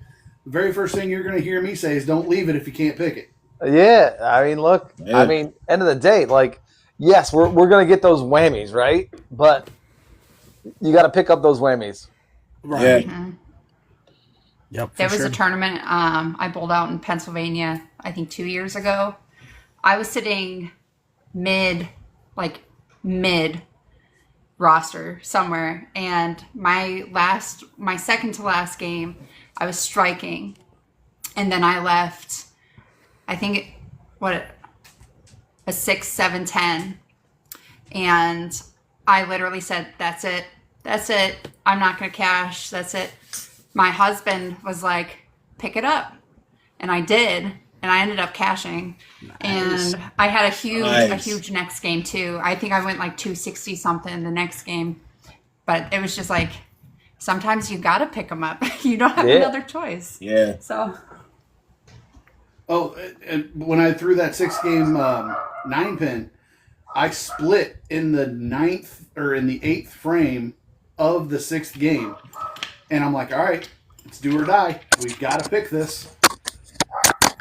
the very first thing you're going to hear me say is, "Don't leave it if you can't pick it." Yeah, I mean, look, Yeah. I mean, end of the day, like, yes, we're going to get those whammies, right? But you got to pick up those whammies. Right. Yeah. Mm-hmm. Yep. There was a tournament I bowled out in Pennsylvania, I think 2 years ago. I was sitting mid roster somewhere, and my second to last game, I was striking, and then I left, I think a 6, 7, 10, and I literally said, "That's it. I'm not going to cash. That's it." My husband was like, "Pick it up." And I did. And I ended up cashing. Nice. And I had a huge next game too. I think I went like 260 something the next game. But it was just like, sometimes you got to pick them up. You don't have another choice. Yeah. So. Oh, and when I threw that 6-game 9-pin, I split in the 8th frame of the 6th game. And I'm like, all right, it's do or die. We've got to pick this.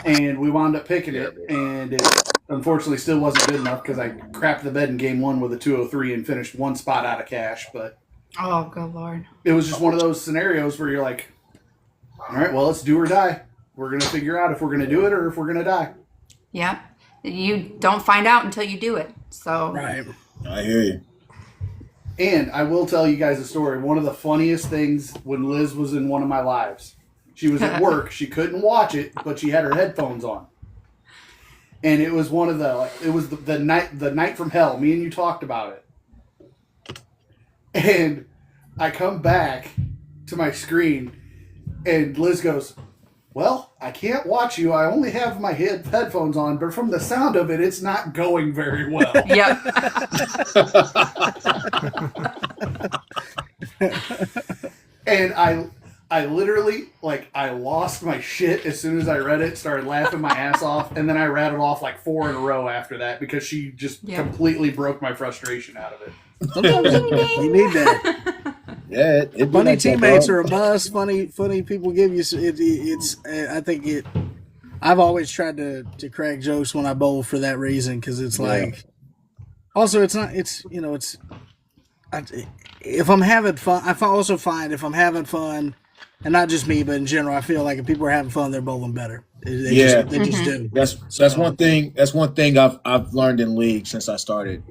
And we wound up picking it. And it unfortunately still wasn't good enough because I crapped the bed in game 1 with a 203 and finished 1 spot out of cash. But oh, good Lord. it was just one of those scenarios where you're like, all right, well, it's do or die. We're going to figure out if we're going to do it or if we're going to die. Yep. You don't find out until you do it. So Right. I hear you. And I will tell you guys a story. One of the funniest things when Liz was in one of my lives, she was at work. She couldn't watch it, but she had her headphones on. And it was one of the night from hell. Me and you talked about it. And I come back to my screen, and Liz goes, "Well, I can't watch you. I only have my headphones on, but from the sound of it, it's not going very well." yep. And I literally, I lost my shit as soon as I read it, started laughing my ass off, and then I rattled off 4 in a row after that because she just completely broke my frustration out of it. Sometimes you need that. Yeah, Funny teammates are a buzz. Funny people give you. I think it. I've always tried to crack jokes when I bowl for that reason because it's like. Also, it's not. It's It's. If I'm having fun, I also find if I'm having fun, and not just me, but in general, I feel like if people are having fun, they're bowling better. They just do. That's one thing. That's one thing I've learned in league since I started.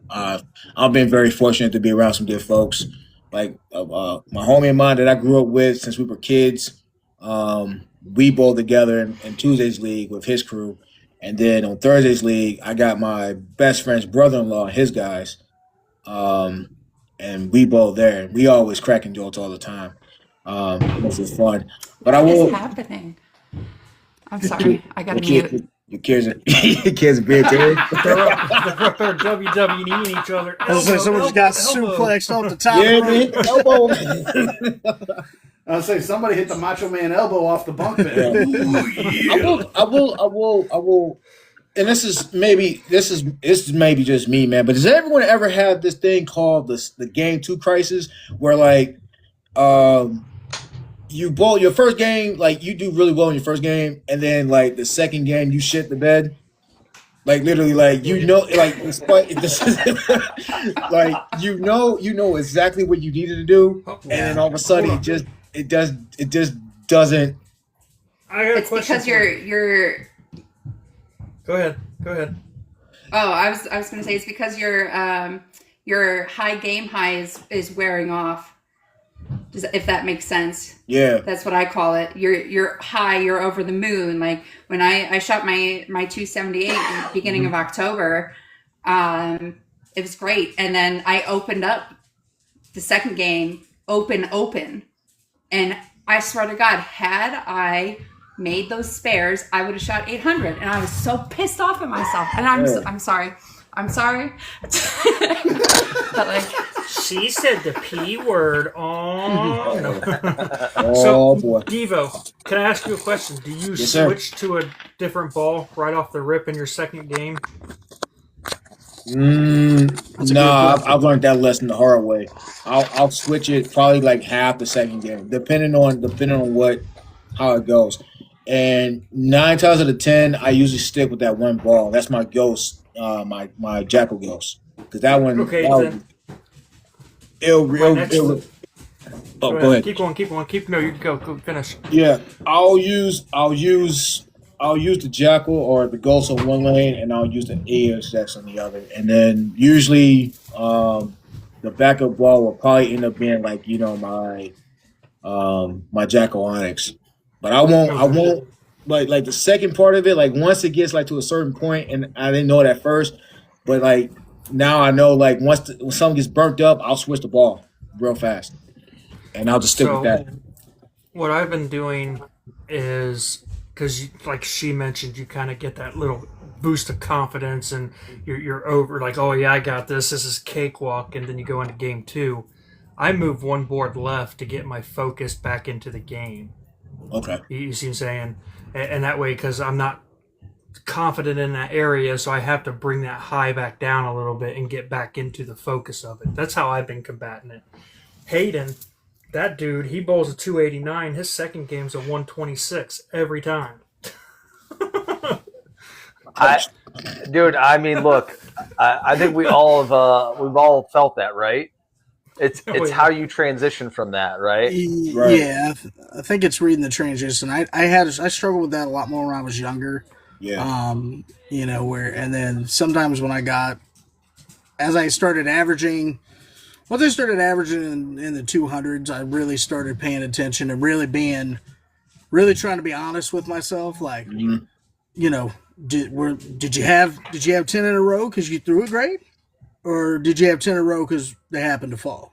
I've been very fortunate to be around some good folks. Like my homie of mine that I grew up with since we were kids. We bowled together in Tuesday's league with his crew, and then on Thursday's league, I got my best friend's brother-in-law and his guys. And we bowled there. We always cracking jokes all the time. This is fun. But I will. What is happening? I'm sorry. I got to mute. Your kids are being terrible. They're up there WWE each other. Someone just got suplexed off the top. Yeah, man. Elbow. I'll say somebody hit the Macho Man elbow off the bunk bed. Yeah. Ooh, yeah. I will. And this is maybe just me, man. But does everyone ever have this thing called the game 2 crisis, where you bowl your first game, you do really well in your first game, and then the second game you shit the bed, literally, you know exactly what you needed to do, and then all of a sudden it just doesn't. I got a It's question. because you're. Go ahead. Oh, I was going to say it's because your high game high is wearing off. If that makes sense. Yeah. That's what I call it. You're high, you're over the moon. Like when I shot my 278 in the beginning of October, it was great. And then I opened up the second game open. And I swear to God, had I made those spares, I would have shot 800. And I was so pissed off at myself. And I'm sorry. But she said the P word. Oh, no. Oh boy. Devo, can I ask you a question? Do you Yes, sir. switch to a different ball right off the rip in your second game? No, I've learned that lesson the hard way. I'll switch it probably half the second game, depending on how it goes. And 9 times out of 10, I usually stick with that one ball. That's my ghost, my Jackal ghost, because that one. Okay, then. Go ahead. Keep going. No, you go finish. Yeah, I'll use the Jackal or the Ghost on one lane, and I'll use the ASX on the other. And then usually the backup ball will probably end up being my Jackal Onyx. But I won't like the second part of it. Once it gets to a certain point, and I didn't know it at first, but now I know. When something gets burnt up, I'll switch the ball real fast, and I'll just stick with that. What I've been doing is because, she mentioned, you kind of get that little boost of confidence, and you're over oh yeah, I got this. This is cakewalk, and then you go into game 2. I move one board left to get my focus back into the game. Okay. You see what I'm saying? And that way, because I'm not confident in that area, so I have to bring that high back down a little bit and get back into the focus of it. That's how I've been combating it. Hayden, that dude, he bowls a 289. His second game's a 126 every time. Look, I think we've all felt that, right? It's how you transition from that, right? Right. Yeah, I think it's reading the transition. I struggled with that a lot more when I was younger. Yeah. And then sometimes when as I started averaging, once I started averaging in the 200s, I really started paying attention and really trying to be honest with myself. Like, Mhm. did you have 10 in a row because you threw it great, or did you have 10 in a row because they happened to fall?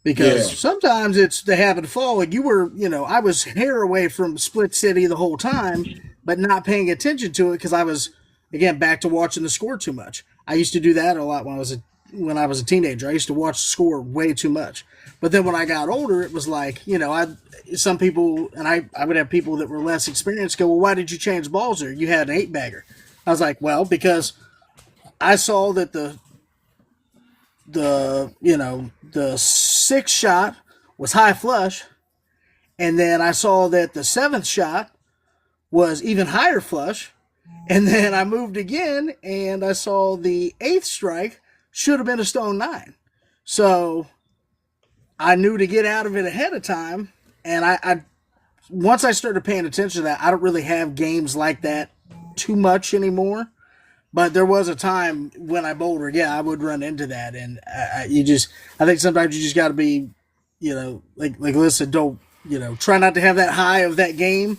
Because Yeah. sometimes they happen to fall. Like I was hair away from Split City the whole time, but not paying attention to it because I was, again, back to watching the score too much. I used to do that a lot when I was a teenager. I used to watch the score way too much. But then when I got older, it was like, some people, and I would have people that were less experienced go, well, why did you change balls there? You had an 8-bagger. I was like, well, because I saw that the 6th shot was high flush, and then I saw that the 7th shot was even higher flush, and then I moved again and I saw the 8th strike should have been a stone 9. So I knew to get out of it ahead of time, and I once I started paying attention to that, I don't really have games like that too much anymore. But there was a time when I bowled, I would run into that, and I think sometimes you just got to be, like listen, don't, try not to have that high of that game,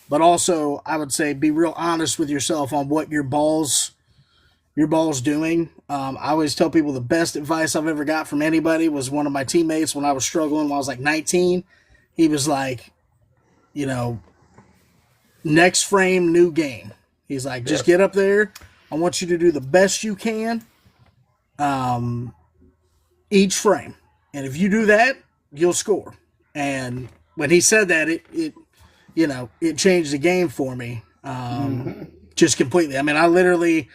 but also I would say be real honest with yourself on what your ball's doing. I always tell people the best advice I've ever got from anybody was one of my teammates when I was struggling when I was like 19. He was like, next frame, new game. He's like, just get up there. I want you to do the best you can each frame. And if you do that, you'll score. And when he said that, it changed the game for me just completely. I mean, I literally,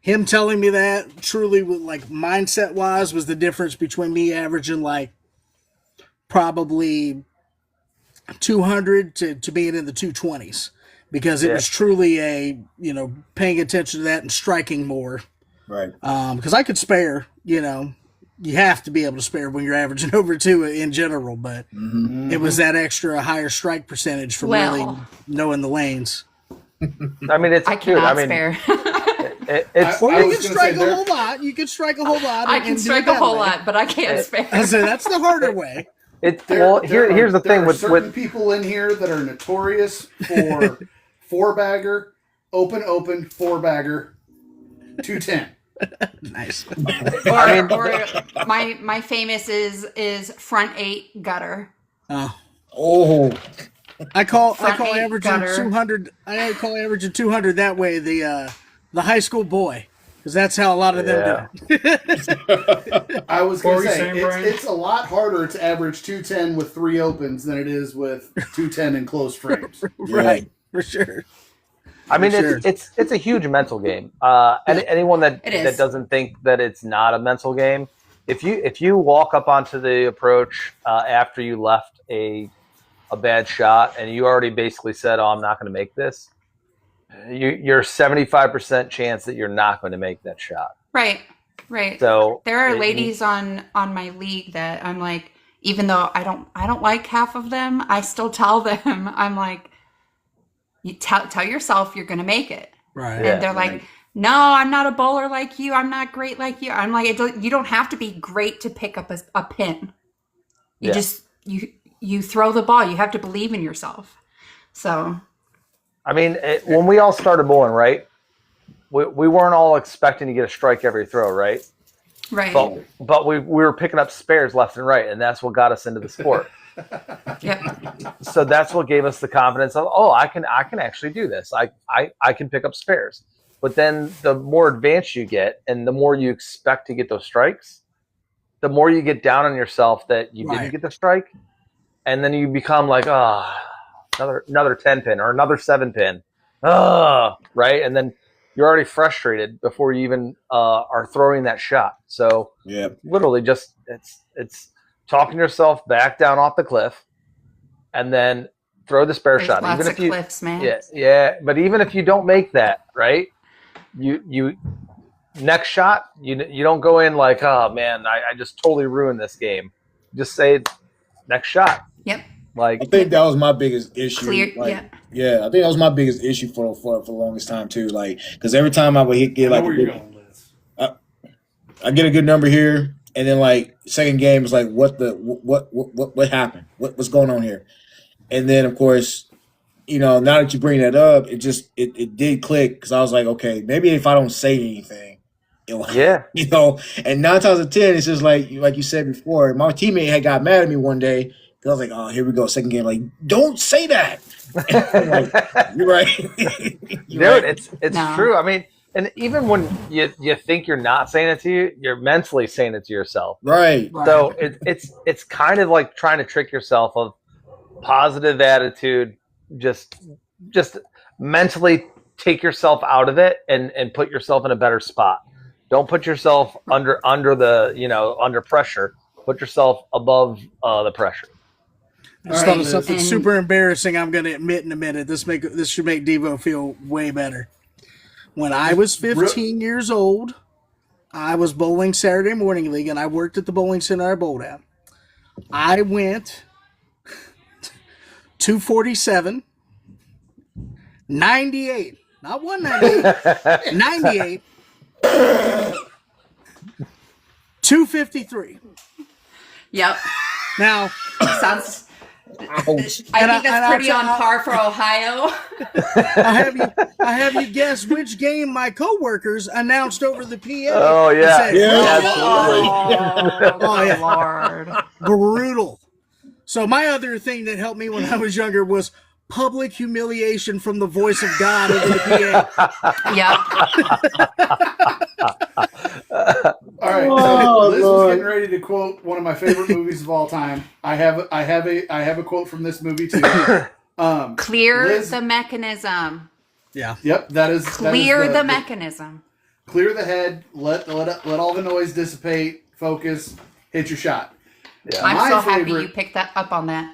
him telling me that truly, like mindset-wise, was the difference between me averaging like probably 200 to being in the 220s. Because it was truly paying attention to that and striking more. Right. Because I could spare, you have to be able to spare when you're averaging over 2 in general, but it was that extra higher strike percentage for really knowing the lanes. I mean, I cannot spare. Well, you can strike a whole lot. You can strike a whole lot. I can strike a whole lot, but I can't spare. So that's the harder way. Here's the thing with certain people in here that are notorious for 4-bagger, open, 4-bagger, 210. Nice. Or my famous is front 8 gutter. I call Front 8 averaging gutter. 200. I call averaging 200 that way. The high school boy, because that's how a lot of them do it. I was going to say, saying, Brian? it's a lot harder to average 210 with 3 opens than it is with 210 in closed frames. Right, for sure. I mean, Sure. it's a huge mental game. Anyone that doesn't think that it's not a mental game, if you walk up onto the approach after you left a bad shot and you already basically said, "Oh, I'm not going to make this," you're 75% chance that you're not going to make that shot. Right. So there are ladies on my league that I'm like, even though I don't like half of them, I still tell them, I'm like, you tell yourself you're going to make it. Right. And they're like, no, I'm not a bowler like you. I'm not great like you. I'm like, you don't have to be great to pick up a pin. You throw the ball. You have to believe in yourself. So, I mean, when we all started bowling, right? We weren't all expecting to get a strike every throw, right? right. But we were picking up spares left and right, and that's what got us into the sport. Yep. So that's what gave us the confidence of, I can actually do this. I can pick up spares. But then the more advanced you get and the more you expect to get those strikes, the more you get down on yourself that you didn't get the strike. And then you become like, another 10 pin or another 7 pin. Right? And then you're already frustrated before you even are throwing that shot. So literally just it's talking yourself back down off the cliff and then throw the spare shot. Lots even of if you cliffs, man. Yeah. But even if you don't make that, right? You next shot. You don't go in like, oh man, I just totally ruined this game. Just say next shot. Yep. Like I think that was my biggest issue. Clear. Like, yeah, I think that was my biggest issue for the longest time too. Like, because every time I would get I like know where you're going, Liz. I get a good number here, and then like second game is like, what happened? What's going on here? And then of course, now that you bring that up, it did click because I was like, okay, maybe if I don't say anything, yeah. And 9 times out of 10, it's just like you said before. My teammate had got mad at me one day because I was like, oh, here we go, second game. Like, don't say that. I'm like, you're right. Dude, right. it's true. I mean, and even when you think you're not saying it to you, you're mentally saying it to yourself. Right. So it's kind of like trying to trick yourself of positive attitude, just mentally take yourself out of it and put yourself in a better spot. Don't put yourself under the under pressure. Put yourself above the pressure. I just thought of something super embarrassing. I'm going to admit in a minute. This should make Devo feel way better. When I was 15 years old, I was bowling Saturday morning league, and I worked at the bowling center I bowled at. I went 247, 98, not 198, 98, 253. Yep. Now, Sounds. Ouch. I think that's pretty on par for Ohio. I have you guess which game my coworkers announced over the PA. Oh yeah, Said, absolutely. Oh, yeah. Lord. Brutal. So my other thing that helped me when I was younger was public humiliation from the voice of God over the PA. Yep. All right, so Liz was getting ready to quote one of my favorite movies of all time. I have a quote from this movie too. Clear Liz, the mechanism. Yeah. Yep, that is Clear the mechanism. Clear the head. Let all the noise dissipate. Focus. Hit your shot. Yeah. I'm My so happy favorite- you picked that up on that.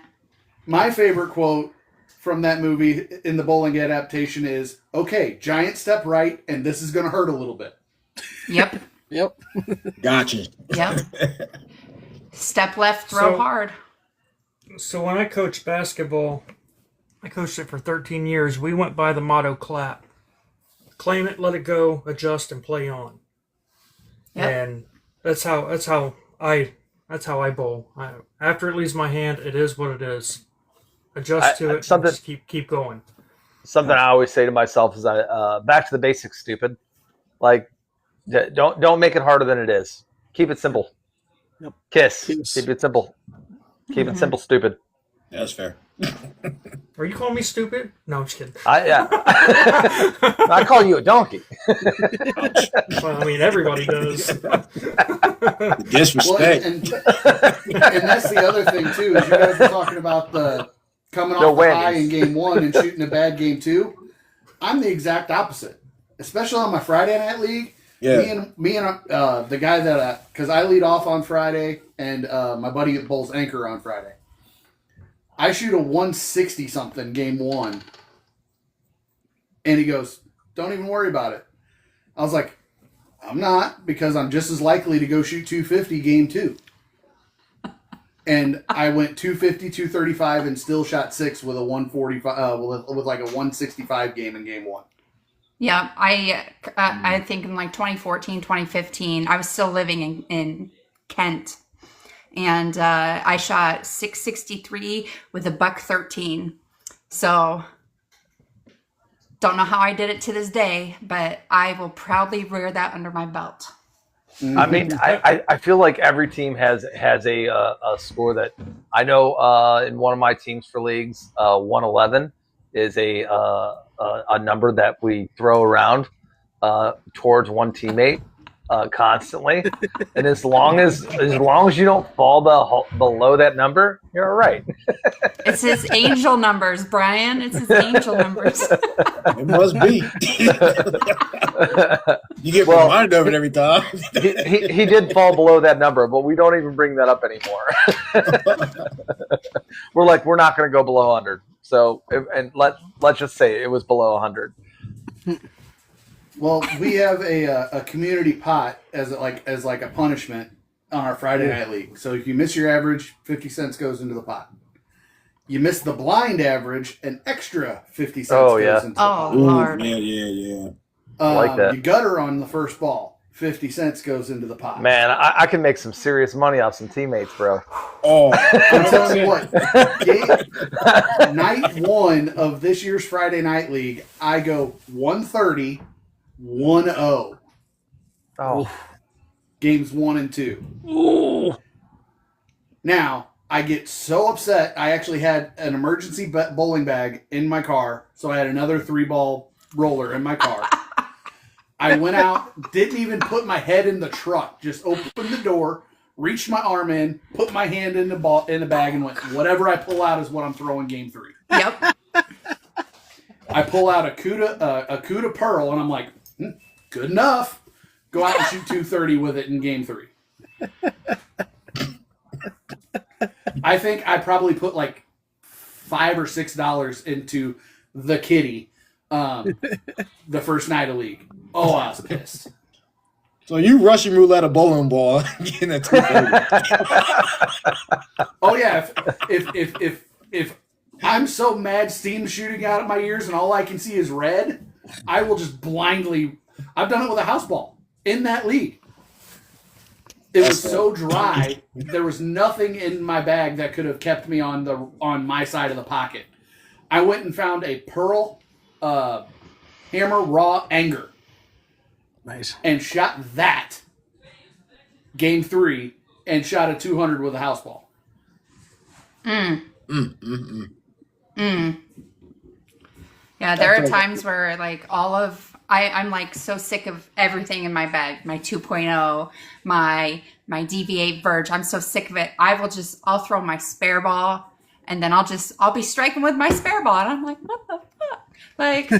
My favorite quote from that movie in the bowling adaptation is, "Okay, giant step right, and this is going to hurt a little bit." Yep. Yep. Gotcha. Yep. Step left, throw hard. So when I coached basketball, I coached it for 13 years. We went by the motto clap. Claim it, let it go, adjust, and play on. Yep. And that's how I bowl. After it leaves my hand, it is what it is. Adjust to it. And just keep going. Something I always say to myself is, back to the basics, stupid. Like, don't make it harder than it is. Keep it simple. Yep. Kiss. Peace. Keep it simple. Keep it simple, stupid. That's fair. Are you calling me stupid? No, I'm just kidding. I call you a donkey. Well, I mean, everybody does. Disrespect. And that's the other thing too. Is you guys were talking about the coming off the high in game one and shooting a bad game two. I'm the exact opposite, especially on my Friday night league. Yeah. Me and the guy that because I lead off on Friday and my buddy bowls anchor on Friday. I shoot a 160 something game one, and he goes, "Don't even worry about it." I was like, "I'm not, because I'm just as likely to go shoot 250 game two." And I went 250, 235, and still shot 6 with a 145 with like a 165 game in game one. Yeah, I think in like 2014, 2015, I was still living in Kent, and I shot 663 with a $113. So don't know how I did it to this day, but I will proudly wear that under my belt. I mean, I feel like every team has a score that I know. In one of my teams for leagues, 111 is a number that we throw around towards one teammate constantly, and as long as you don't fall below that number, you're all right. It's his angel numbers, Brian. It's his angel numbers. It must be. You get reminded of it every time. he did fall below that number, but we don't even bring that up anymore. We're not going to go below 100. So, and let's just say it was below 100. Well, we have a community pot as like a punishment on our Friday night league. So if you miss your average, 50 cents goes into the pot. You miss the blind average, an extra 50 cents goes into the pot. Lord. Yeah. I like that. You gutter on the first ball, 50 cents goes into the pot. Man, I can make some serious money off some teammates, bro. Oh, I'm telling you what, night one of this year's Friday night league, I go 130, 1-0. Oh, Games 1 and 2. ooh. Now, I get so upset. I actually had an emergency bowling bag in my car, so I had another 3-ball roller in my car. I went out, didn't even put my head in the truck, just opened the door, reached my arm in, put my hand in the bag, and went, whatever I pull out is what I'm throwing game 3. Yep. I pull out a Cuda Pearl, and I'm like, good enough. Go out and shoot 230 with it in game 3. I think I probably put like $5 or $6 into the kitty the first night of league. Oh, I was pissed. so you Russian roulette a bowling ball getting a 230. Oh yeah, if I'm so mad steam shooting out of my ears and all I can see is red, I will just blindly. I've done it with a house ball in that league. It was so dry, there was nothing in my bag that could have kept me on my side of the pocket. I went and found a Pearl Hammer Raw Anger. Nice. And shot that game 3 and shot a 200 with a house ball. Yeah, there are times where like I'm like so sick of everything in my bag. My 2.0, my DV8 Verge. I'm so sick of it. I'll throw my spare ball and then I'll be striking with my spare ball. And I'm like, what the fuck? Like,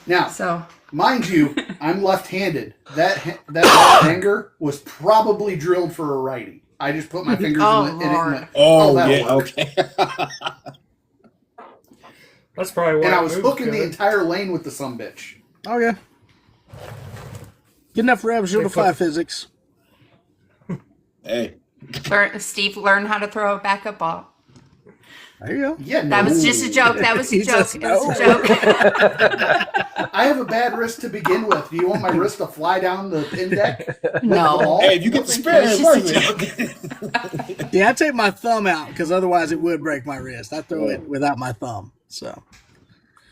Now, so mind you, I'm left-handed. That anger was probably drilled for a righty. I just put my fingers in it and went, that'll work. Okay. That's probably why. And I it was moves hooking the good. entire lane with the sumbitch. Oh yeah. Good enough for simplify physics. Hey. Steve learned how to throw a backup ball. There you go. Yeah, That was just a joke. That was a He joke. just It was a knows. joke. I have a bad wrist to begin with. Do you want my wrist to fly down the pin deck? No. Hey, if you get the spare, It's it's just worth it. Yeah, I take my thumb out because otherwise it would break my wrist. I throw it without my thumb. So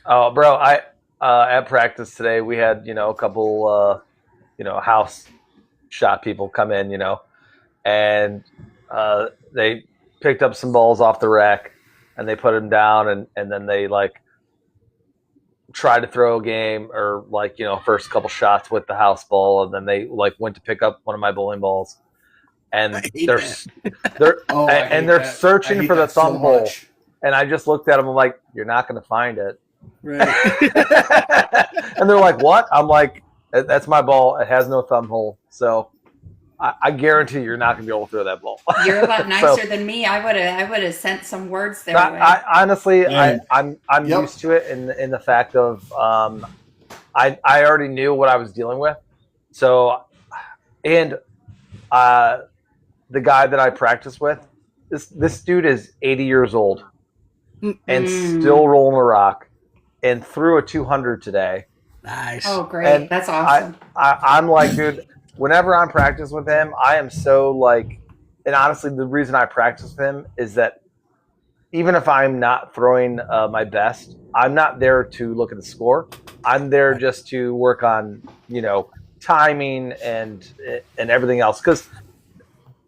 Oh, bro, I at practice today we had a couple house shot people come in, and they picked up some balls off the rack and they put them down and then they like tried to throw a game or first couple shots with the house ball and then they went to pick up one of my bowling balls and they're searching for the thumb hole. And I just looked at them. I'm like, you're not going to find it. right. And they're like, what? I'm like, that's my ball. It has no thumb hole. So I guarantee you're not going to be able to throw that ball. You're a lot nicer than me. I would have sent some words their way. I honestly, Yeah. I'm Yep. used to it in the fact of I already knew what I was dealing with. So, and the guy that I practice with, this dude is 80 years old and still rolling a rock and threw a 200 today. Nice. Oh, great. And That's awesome. I'm like, dude, whenever I'm practicing with him, I am so and honestly, the reason I practice with him is that even if I'm not throwing my best, I'm not there to look at the score. I'm there just to work on, timing and everything else. Because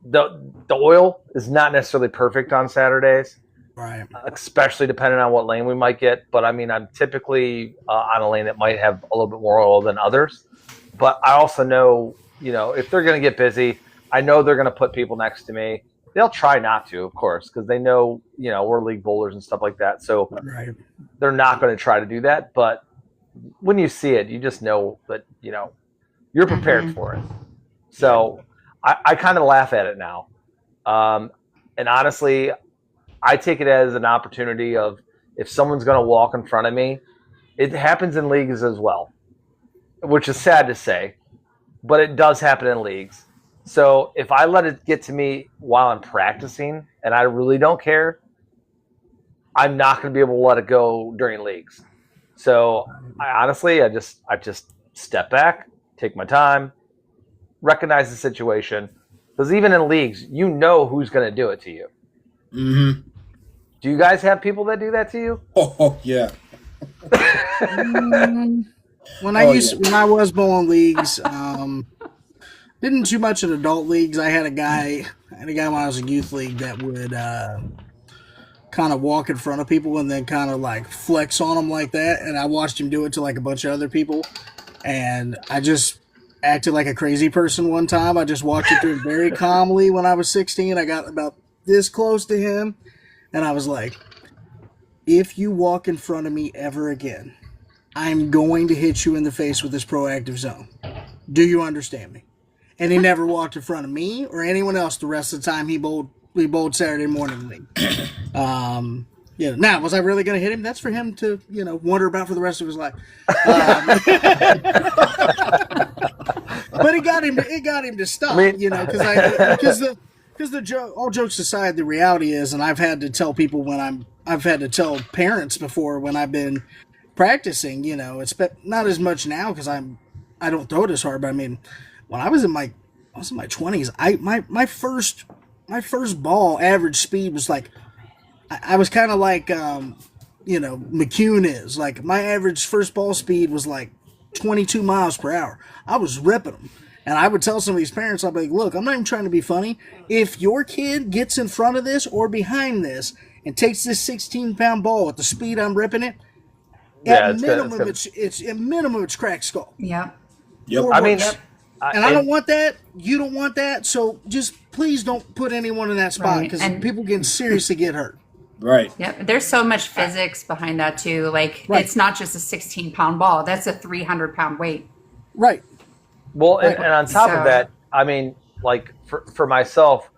the oil is not necessarily perfect on Saturdays. Right. Especially depending on what lane we might get. But I mean, I'm typically on a lane that might have a little bit more oil than others. But I also know, if they're going to get busy, I know they're going to put people next to me. They'll try not to, of course, because they know, we're league bowlers and stuff like that. So Right. they're not going to try to do that. But when you see it, you just know that, you're prepared for it. So I kind of laugh at it now. And honestly, I take it as an opportunity of if someone's going to walk in front of me, it happens in leagues as well. which is sad to say, but it does happen in leagues. So if I let it get to me while I'm practicing and I really don't care, I'm not going to be able to let it go during leagues. So I just step back, take my time, recognize the situation. Because even in leagues, you know who's going to do it to you. Mm-hmm. Do you guys have people that do that to you? Oh yeah. When I was bowling leagues, didn't too much in adult leagues. I had a guy when I was in youth league that would kind of walk in front of people and then kind of like flex on them like that. And I watched him do it to like a bunch of other people, and I just acted like a crazy person one time. I just walked it through very calmly. When I was 16, I got about this close to him, and I was like, "If you walk in front of me ever again, I'm going to hit you in the face with this proactive zone. Do you understand me?" And he never walked in front of me or anyone else the rest of the time we bowled Saturday morning league. Now, was I really going to hit him? That's for him to, wonder about for the rest of his life. But it got him to stop, because all jokes aside, the reality is, and I've had to tell people I've had to tell parents before when I've been practicing, it's not as much now because I don't throw it as hard, but I mean, when I was in my 20s, my first ball average speed was like, I was kind of like McCune is like, my average first ball speed was like 22 miles per hour. I was ripping them, and I would tell some of these parents, I'd be like, look, I'm not even trying to be funny. If your kid gets in front of this or behind this and takes this 16-pound ball at the speed I'm ripping it, at minimum it's cracked skull. Yeah. Yep. I mean, and I don't want that. You don't want that. So just please don't put anyone in that spot, because people can seriously get hurt. Right. Yep. There's so much physics behind that too. Like, it's not just a 16-pound ball. That's a 300-pound weight. Right. Well, and on top of that, I mean, like for myself,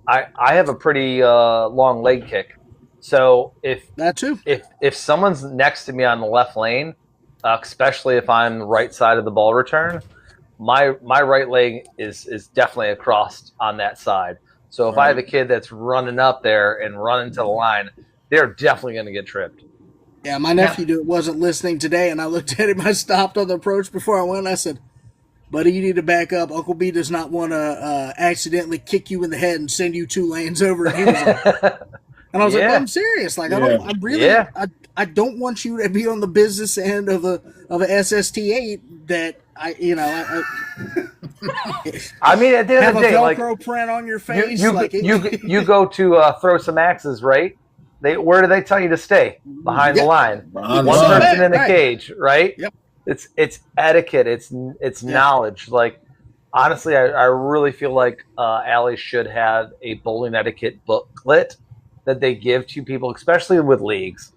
I have a pretty long leg kick. So if someone's next to me on the left lane, especially if I'm right side of the ball return, my right leg is definitely across on that side. So if I have a kid that's running up there and running to the line, they're definitely going to get tripped. Yeah, my nephew wasn't listening today, and I looked at him. I stopped on the approach before I went. I said, "Buddy, you need to back up. Uncle B does not want to accidentally kick you in the head and send you 2 lanes over." And he was like, and I was like, "I'm serious. Like, I don't want you to be on the business end of a SST8 that I mean, at the end of the day, have a Velcro print on your face. You go to throw some axes, right? Where do they tell you to stay? Behind the line. One person in the cage, right? Yep. It's etiquette. It's knowledge. Like, honestly, I really feel like Allie should have a bowling etiquette booklet that they give to people, especially with leagues.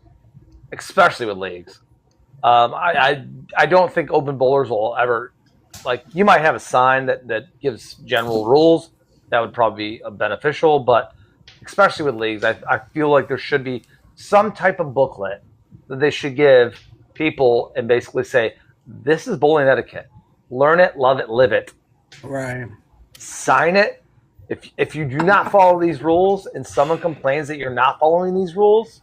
I don't think open bowlers will ever, like, you might have a sign that gives general rules. That would probably be beneficial, but especially with leagues, I feel like there should be some type of booklet that they should give people and basically say, this is bowling etiquette. Learn it, love it, live it. Right. Sign it. If you do not follow these rules and someone complains that you're not following these rules,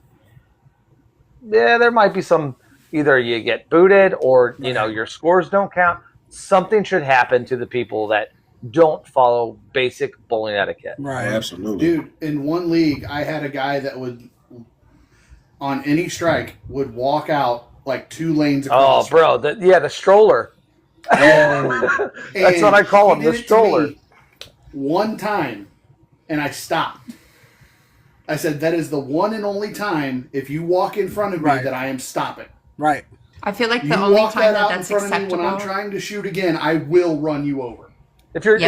yeah, there might be some, either you get booted or, your scores don't count. Something should happen to the people that don't follow basic bowling etiquette. Right. Absolutely. Dude, in one league, I had a guy that would, on any strike, would walk out like 2 lanes across. Oh, bro. The stroller. That's what I call him, the stroller. One time, and I stopped. I said, that is the one and only time, if you walk in front of me, that I am stopping. Right. I feel like You the only walk time that out that's in front of me acceptable. when I'm trying to shoot again, I will run you over. If you're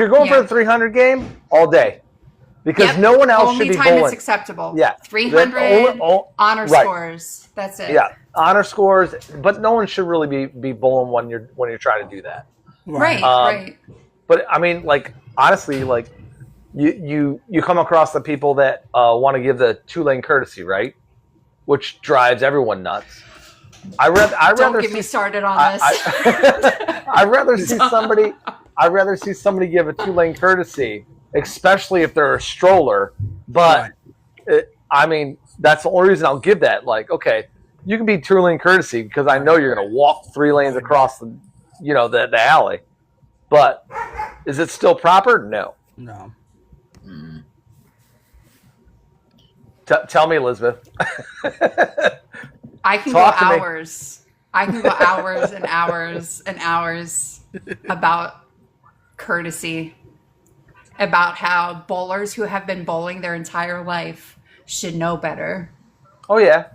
going for the 300 game, all day, because no one else should be bowling. Only time it's acceptable. Yeah, 300 honor scores. That's it. Yeah, honor scores, but no one should really be bowling when you're trying to do that. Right. Right. But I mean, like, honestly, like, you come across the people that want to give the 2-lane courtesy, right? Which drives everyone nuts. I'd Don't rather get me see started on this. I'd rather see somebody. I'd rather see somebody give a 2-lane courtesy, especially if they're a stroller. But I mean, that's the only reason I'll give that. Like, okay, you can be 2-lane courtesy because I know you're going to walk 3 lanes across the alley. But is it still proper? No. No. Tell me, Elizabeth. I can Talk go to me. hours. I can go hours and hours and hours about courtesy, about how bowlers who have been bowling their entire life should know better. Oh yeah.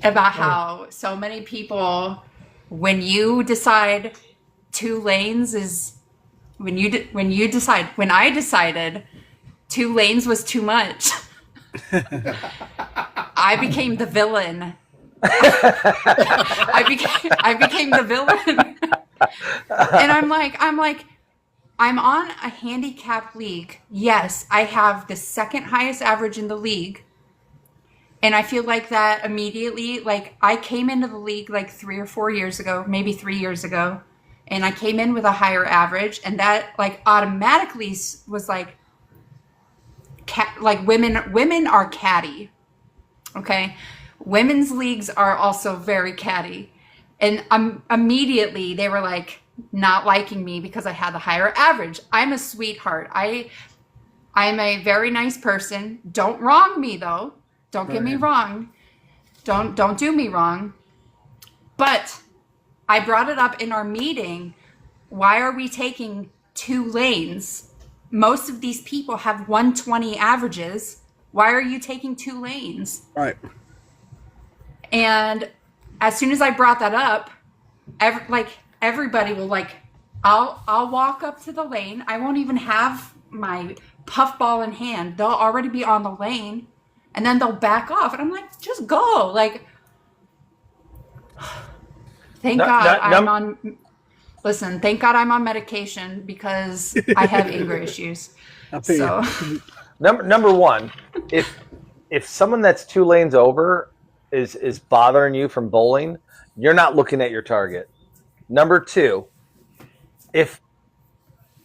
About how so many people, when you decide 2 lanes is when I decided 2 lanes was too much. I became the villain. I became the villain. And I'm on a handicap league. Yes, I have the second highest average in the league. And I feel like that immediately, like I came into the league like 3 or 4 years ago, maybe 3 years ago. And I came in with a higher average, and that like automatically was like women are catty. Okay. Women's leagues are also very catty. And immediately they were like not liking me because I had the higher average. I'm a sweetheart. I'm a very nice person. Don't wrong me though. Don't get me wrong. Don't do me wrong. But I brought it up in our meeting. Why are we taking 2 lanes? Most of these people have 120 averages. Why are you taking 2 lanes? Right. And as soon as I brought that up, everybody will like, I'll walk up to the lane. I won't even have my puff ball in hand. They'll already be on the lane, and then they'll back off. And I'm like, just go. Like, thank God I'm on medication because I have anger issues. So Number one, if someone that's 2 lanes over is bothering you from bowling, you're not looking at your target. Number 2, if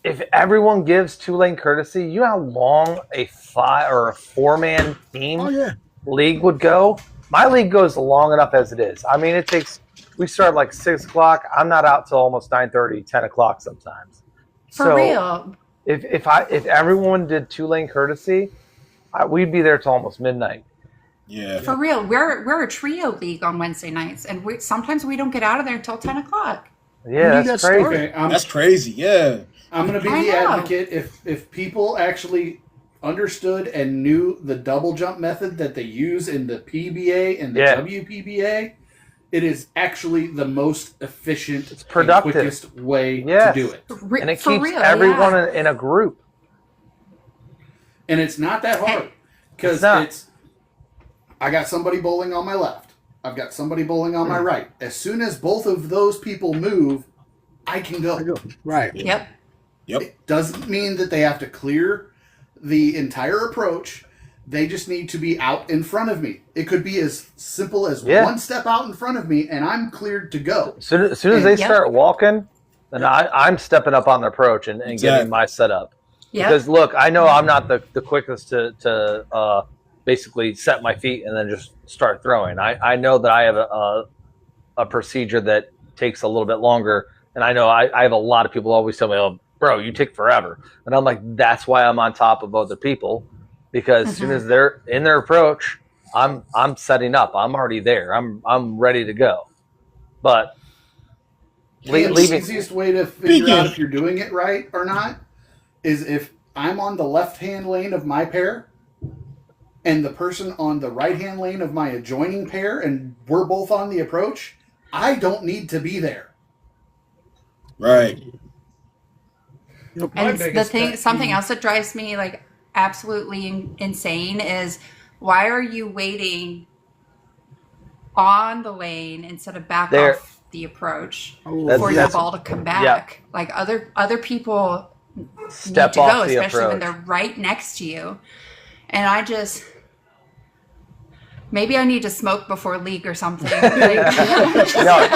everyone gives 2-lane courtesy, you know how long a 5 or a 4-man team league would go? My league goes long enough as it is. I mean, we start like 6 o'clock. I'm not out till almost 9:30, 10 o'clock sometimes. For real. If everyone did 2-lane courtesy, we'd be there till almost midnight. Yeah. For real. We're a trio league on Wednesday nights, and sometimes we don't get out of there until 10 o'clock. Yeah, that's crazy. Okay, That's crazy. Yeah. I'm going to be the advocate. If people actually understood and knew the double jump method that they use in the PBA and the WPBA, it is actually the most efficient, it's productive, and quickest way to do it. And it keeps everyone in a group. And it's not that hard. Because I got somebody bowling on my left. I've got somebody bowling on my right. As soon as both of those people move, I can go. Right. Yep. It doesn't mean that they have to clear the entire approach. They just need to be out in front of me. It could be as simple as 1 step out in front of me, and I'm cleared to go. As soon as they start walking, then I'm stepping up on the approach and getting my setup. Yep. Because, look, I know I'm not the quickest to basically set my feet and then just start throwing. I know that I have a procedure that takes a little bit longer, and I know I have a lot of people always tell me, oh, bro, you take forever. And I'm like, that's why I'm on top of other people. Because as soon as they're in their approach, I'm setting up. I'm already there. I'm ready to go. But the easiest way to figure out if you're doing it right or not is if I'm on the left-hand lane of my pair and the person on the right-hand lane of my adjoining pair, and we're both on the approach, I don't need to be there. Right. And the thing, something else that drives me like absolutely insane is, why are you waiting on the lane instead of back off the approach for your ball to come back? Yeah. Like other people step need to go, especially approach when they're right next to you. And I just, Maybe I need to smoke before league or something. Like, No,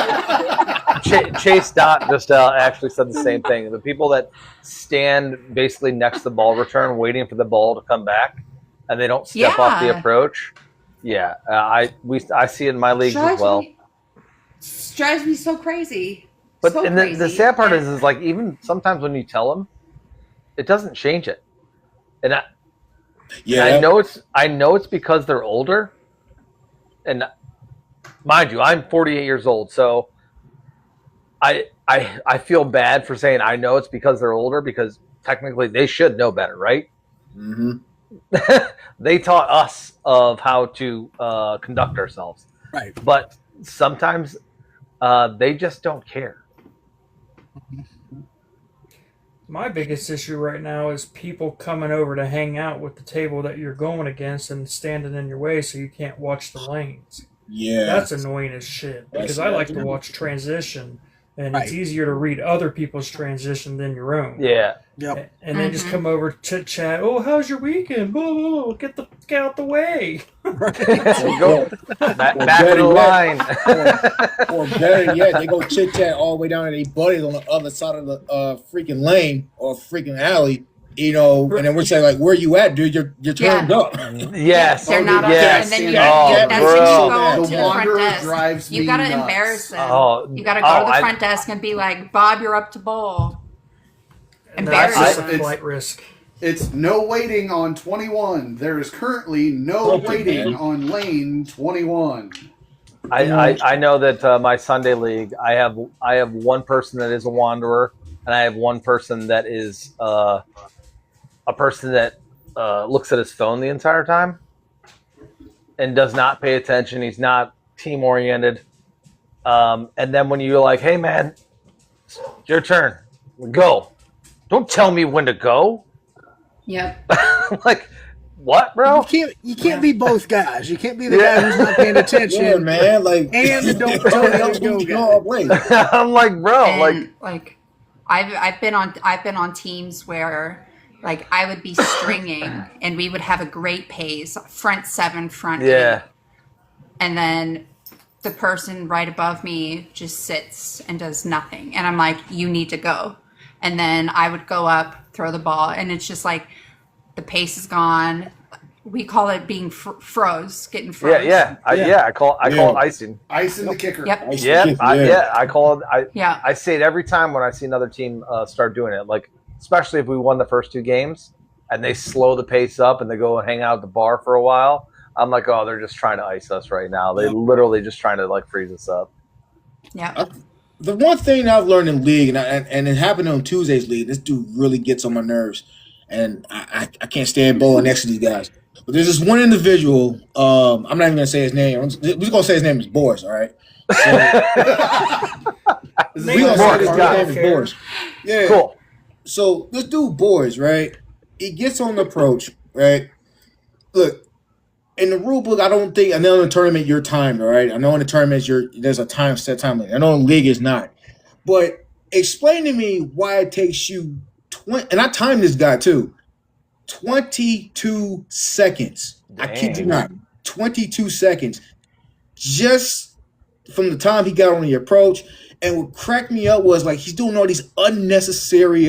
Chase Dot just actually said the same thing. The people that stand basically next to the ball return, waiting for the ball to come back, and they don't step off the Yeah. approach. Yeah, I see it in my leagues as well. Drives me so crazy. But So and crazy. the sad part is like even sometimes when you tell them, it doesn't change it. And I know it's because they're older. And mind you, I'm 48 years old, so I feel bad for saying I know it's because they're older, because technically they should know better, right? Mm-hmm. They taught us of how to conduct ourselves, Right. but sometimes they just don't care. My biggest issue right now is people coming over to hang out with the table that you're going against and standing in your way so you can't watch the lanes. Yeah. That's annoying as shit, because I like to watch transition, and it's Right. easier to read other people's transition than your own. Yeah. Yep. And then just come over, chit chat. Oh, how's your weekend? Blah, blah, blah. Get out the way. Go back of the line. Or better yet, they go chit chat all the way down to their buddies on the other side of the freaking lane or freaking alley, you know, and then we're saying like, "Where you at, dude? You're turned up." Yes. They're not up yes. there, and then Oh, that's when you bro. go The to the front Wanderer desk. drives You me gotta nuts. embarrass them. Oh, You gotta go to the I- front desk and be like, "Bob, you're up to bowl." And Embarrass that's just them. a flight risk. It's no waiting on 21. There is currently no Okay, waiting man. on lane 21. I know that my Sunday league, I have one person that is a wanderer, and I have one person that is a person that looks at his phone the entire time and does not pay attention. He's not team oriented. And then when you're like, "Hey man, it's your turn, go," don't tell me when to go. Yep. Like, what, bro? You can't be both guys. You can't be the guy who's not paying attention. Yeah, man. Like, And don't tell me how to go, guy. I'm like, bro, And, like I've been on teams where like I would be stringing and we would have a great pace, front 7, front 8. yeah. And then the person right above me just sits and does nothing. And I'm like, "You need to go." And then I would go up, throw the ball, and it's just like the pace is gone. We call it being froze, getting froze. Yeah. I call it icing. Icing the kicker. Yep. Yeah, I call it. Yeah. I say it every time when I see another team start doing it. Like, especially if we won the first 2 games and they slow the pace up and they go and hang out at the bar for a while. I'm like, oh, they're just trying to ice us right now. They literally just trying to like freeze us up. Yeah. the one thing I've learned in league, and it happened on Tuesday's league, this dude really gets on my nerves, and I can't stand bowling next to these guys. But there's this one individual. I'm not even gonna say his name. We're just gonna say his name is Boris. All right. So, we gonna say his name is Boris. Yeah. Cool. So this dude Boris, right? He gets on the approach, right? Look, in the rule book, I know in the tournament you're timed, all right? I know in the tournaments there's a set time limit. I know in the league is not. But explain to me why it takes you 20, and I timed this guy too, 22 seconds. Dang. I kid you not. 22 seconds. Just from the time he got on the approach. And what cracked me up was like he's doing all these unnecessary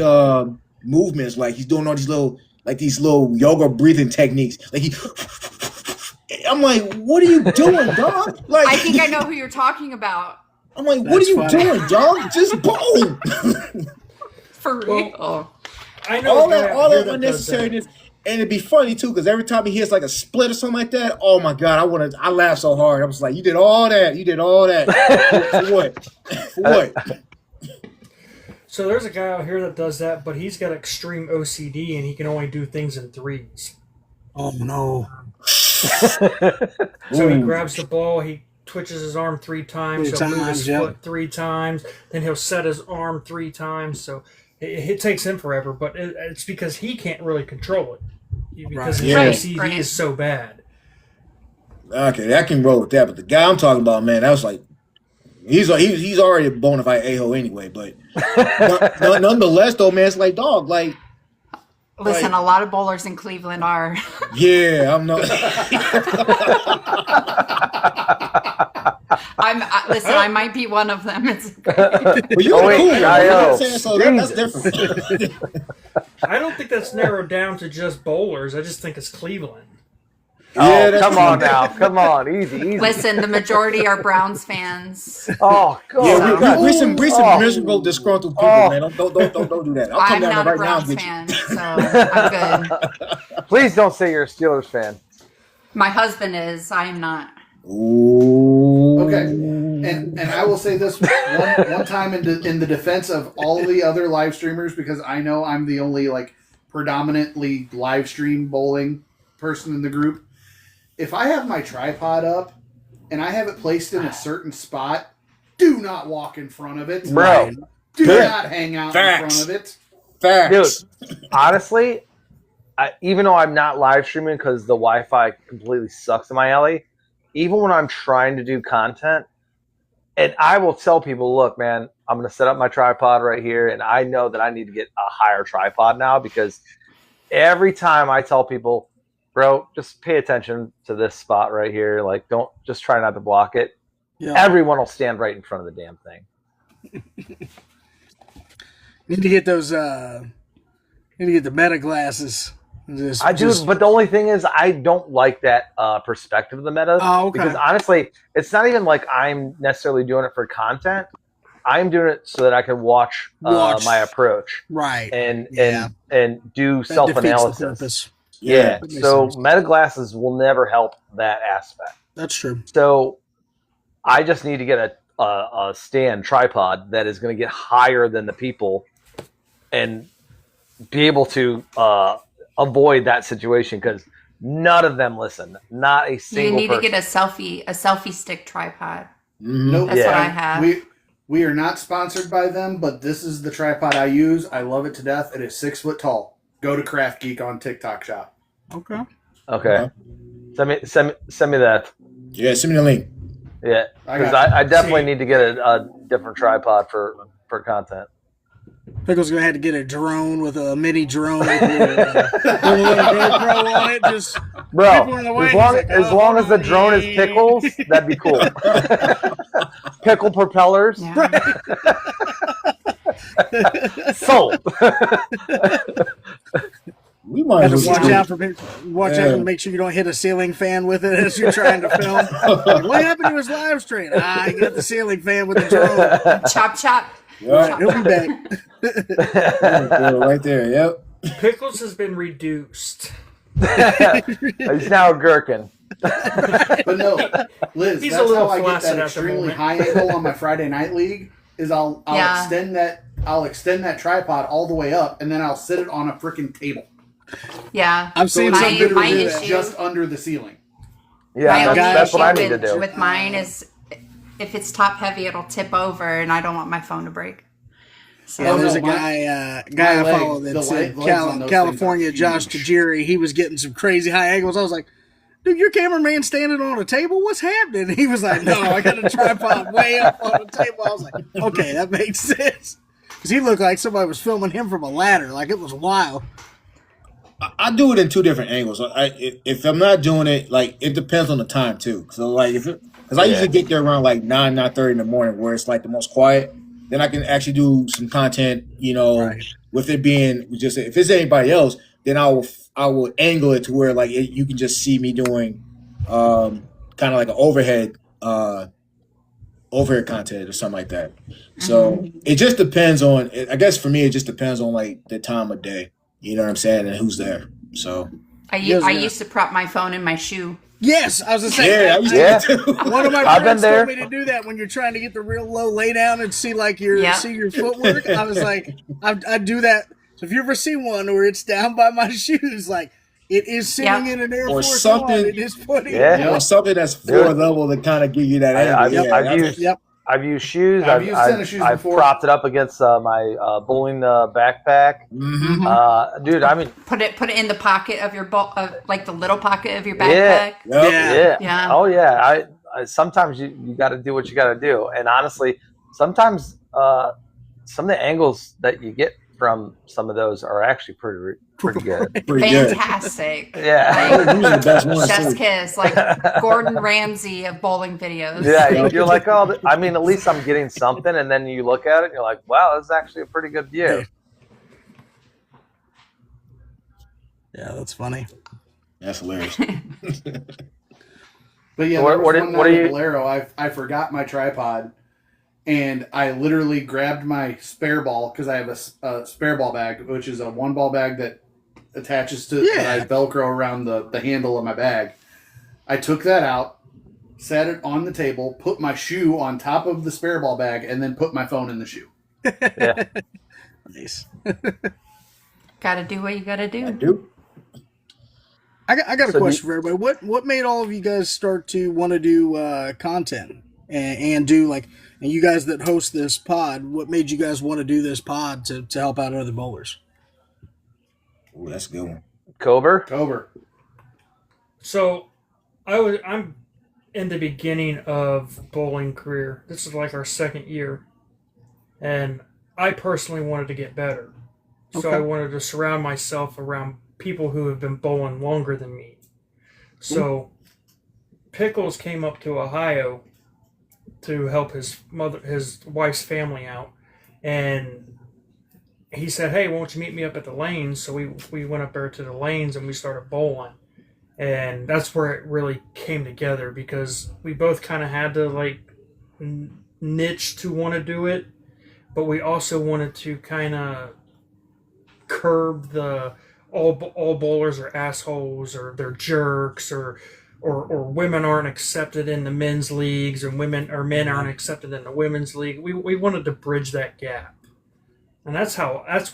movements, like he's doing all these little yoga breathing techniques. Like I'm like, what are you doing, dog? Like I think I know who you're talking about. I'm like, what That's are you funny. doing, dog? Just bowl. For real. I know all a guy that out here that does unnecessariness. And it'd be funny too, because every time he hits like a split or something like that, oh my god, I laugh so hard. I was like, you did all that. For what? For what? So there's a guy out here that does that, but he's got extreme OCD and he can only do things in threes. Oh no! So he grabs the ball, he twitches his arm 3 times, he'll move his yeah. foot 3 times, then he'll set his arm 3 times. So it takes him forever, but it's because he can't really control it because his Right. OCD Right. is so bad. Okay, I can roll with that. But the guy I'm talking about, man, that was like he's already a bona fide a-hole anyway. But nonetheless, though, man, it's like dog, like Listen, a lot of bowlers in Cleveland are. Yeah, I'm not. Listen, I might be one of them. It's But you're Oh, wait, cool. You know what I I'm saying? So that's different. I don't think that's narrowed down to just bowlers. I just think it's Cleveland. Oh, that's come true. on now. Come on. Easy. Listen, the majority are Browns fans. Oh, God. Yeah, we some Oh. miserable, disgruntled people, Oh. man. Don't do that. I'll I'm come down not there a right now and Browns get you. fan, so I'm good. Please don't say you're a Steelers fan. My husband is. I am not. Ooh. Okay, and I will say this one time in the defense of all the other live streamers, because I know I'm the only like predominantly live stream bowling person in the group. If I have my tripod up and I have it placed in a certain spot, do not walk in front of it. Bro. Do Good. not hang out in Facts. front of it. Facts. Dude, honestly, even though I'm not live streaming because the Wi-Fi completely sucks in my alley, even when I'm trying to do content, and I will tell people, look, man, I'm going to set up my tripod right here, and I know that I need to get a higher tripod now because every time I tell people, bro, just pay attention to this spot right here. Like, don't just try not to block it. Yeah. Everyone will stand right in front of the damn thing. Need to get those. Need to get the meta glasses. I do, but the only thing is, I don't like that perspective of the meta. Oh, okay. Because honestly, it's not even like I'm necessarily doing it for content. I'm doing it so that I can watch. My approach, right, and Yeah. and do That defeats the self-analysis. purpose. Yeah, that makes so sense. meta glasses will never help that aspect. That's true. So I just need to get a stand tripod that is going to get higher than the people, and be able to avoid that situation because none of them listen. Not a You single. need to person. get a selfie stick tripod. Nope. That's Yeah. what I have. We are not sponsored by them, but this is the tripod I use. I love it to death. It is 6 foot tall. Go to Craft Geek on TikTok shop. Okay. Okay, send me that. Yeah, send me the link. Yeah, I because got you. I definitely See. need to get a different tripod for content. Pickle's gonna have to get a drone with a mini drone with a little GoPro on it. Just Bro, people in the way, as he's long, like, as "Oh, long as the yeah." drone is pickles, that'd be cool. Pickle propellers, Yeah. sold. We might Have as to well watch out for watch out Yeah. and make sure you don't hit a ceiling fan with it as you're trying to film. Like, what happened to his live stream? He got the ceiling fan with the drone. Chop chop. Yeah, He'll be back. right there. Yep. Pickles has been reduced. He's now a gherkin. But no, Liz, He's a that's little how I get flaccid that at the extremely moment. high angle on my Friday Night League. Is I'll Yeah. extend that tripod all the way up, and then I'll sit it on a freaking table. Yeah. I've seen it's some my literally videos. issue- just under the ceiling. My Yeah, only that's what I issue need to do. with mine is if it's top heavy, it'll tip over, and I don't want my phone to break. So Yeah, Oh, there's no, a my- guy my I leg- follow the that's leg- in legs on those California, things are Josh huge. Tajiri. He was getting some crazy high angles. I was like, dude, your cameraman standing on a table? What's happening? He was like, no, I got a tripod way up on the table. I was like, okay, that makes sense. Because he looked like somebody was filming him from a ladder. Like, it was wild. I do it in two different angles. If I'm not doing it, like it depends on the time too. So like because I usually get there around like 9:30 in the morning, where it's like the most quiet. Then I can actually do some content. Right. With it being just if it's anybody else, then I will angle it to where like you can just see me doing kind of like an overhead content or something like that. So it just depends on. I guess for me, it just depends on like the time of day. You know what I'm saying, and who's there. So I used to prop my phone in my shoe. Yes, I was going to say. yeah, I used to Yeah. do that too. One of my I've been friends there. told me to do that when you're trying to get the real low lay down and see like Yeah. see your footwork. I was like, I do that. So if you ever see one where it's down by my shoes, like it is sitting Yeah. in an Air Or Force something- One, it is putting. Yeah. Or something that's floor level to kind of give you that angle. I've used shoes. I've used tennis shoes I've before. propped it up against my bowling backpack. Mm-hmm. Dude, I mean, Put it in the pocket of your like the little pocket of your Yeah. backpack. Yeah. yeah. Oh yeah. I sometimes you got to do what you got to do, and honestly, sometimes some of the angles that you get from some of those are actually pretty good. Pretty good. Fantastic. Yeah. Like, Usually the best ones, chef's too. kiss, like Gordon Ramsay of bowling videos. Yeah, you're like, oh, I mean, at least I'm getting something, and then you look at it, and you're like, wow, this is actually a pretty good view. Yeah, that's funny. That's hilarious. But yeah, What- there was what are- one what night are at you- Bolero, I forgot my tripod, and I literally grabbed my spare ball because I have a spare ball bag, which is a 1-ball bag that attaches to that I Velcro around the handle of my bag. I took that out, sat it on the table, put my shoe on top of the spare ball bag, and then put my phone in the shoe. Yeah. Nice. Gotta do what you gotta do. I do. I got a So question for everybody. What made all of you guys start to want to do content and do like, and you guys that host this pod, what made you guys want to do this pod to help out other bowlers? Ooh, that's a good one. Cober? So, I'm in the beginning of bowling career. This is like our second year, and I personally wanted to get better. So Okay. I wanted to surround myself around people who have been bowling longer than me. So Pickles came up to Ohio to help his wife's family out, and he said, "Hey, won't you meet me up at the lanes?" So we went up there to the lanes and we started bowling, and that's where it really came together because we both kind of had to like niche to want to do it, but we also wanted to kind of curb the all bowlers are assholes or they're jerks or women aren't accepted in the men's leagues and men aren't accepted in the women's league. We wanted to bridge that gap, and that's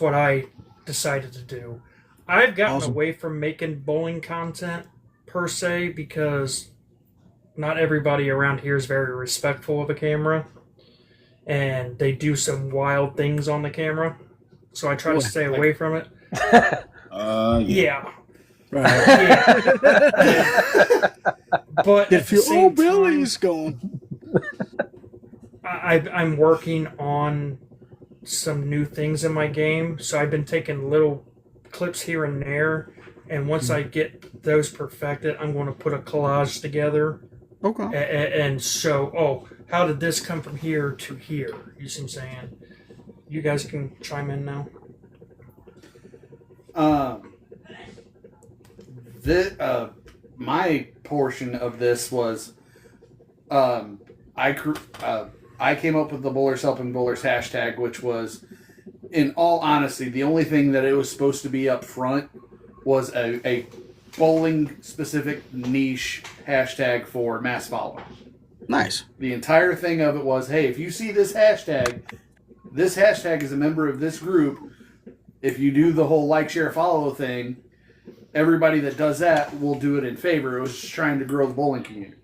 what I decided to do. I've gotten away from making bowling content per se because not everybody around here is very respectful of a camera, and they do some wild things on the camera. So I try to stay away from it. Yeah. Right. Yeah. But If you Billy's going. I'm working on some new things in my game, so I've been taking little clips here and there, and once I get those perfected, I'm going to put a collage together Okay. and show, how did this come from here to here? You see what I'm saying? You guys can chime in now. My portion of this was, I came up with the Bowlers Helping Bowlers hashtag, which was, in all honesty, the only thing that it was supposed to be up front was a bowling specific niche hashtag for mass following. Nice. The entire thing of it was, hey, if you see this hashtag is a member of this group. If you do the whole like, share, follow thing, everybody that does that will do it in favor. It was just trying to grow the bowling community.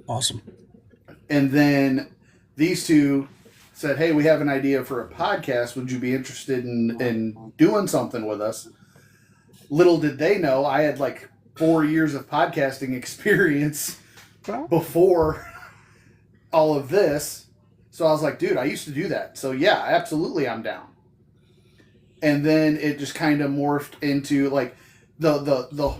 Awesome. And then these two said, hey, we have an idea for a podcast. Would you be interested in doing something with us? Little did they know, I had like 4 years of podcasting experience before all of this. So I was like, dude, I used to do that. So yeah, absolutely, I'm down. And then it just kind of morphed into like the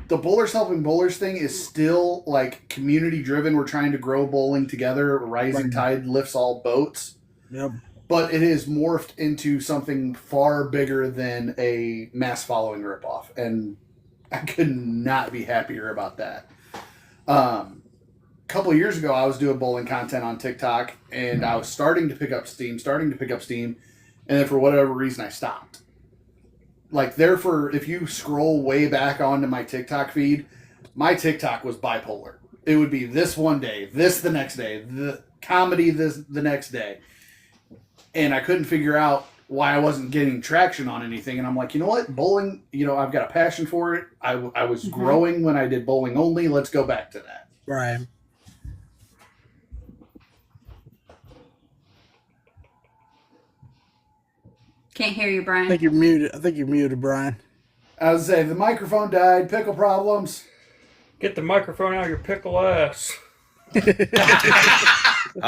Bowlers Helping Bowlers thing is still like community driven. We're trying to grow bowling together. Rising tide lifts all boats. Yep. But it has morphed into something far bigger than a mass following ripoff. And I could not be happier about that. A couple of years ago, I was doing bowling content on TikTok, and I was starting to pick up steam. And then for whatever reason, I stopped. Like, therefore, if you scroll way back onto my TikTok feed, my TikTok was bipolar. It would be this one day, this the next day, the comedy this the next day. And I couldn't figure out why I wasn't getting traction on anything. And I'm like, you know what? Bowling, I've got a passion for it. I was growing when I did bowling only. Let's go back to that. Right. Can't hear you, I Brian. think you're muted, Brian. I was saying, the microphone died, pickle problems. Get the microphone out of your pickle ass. All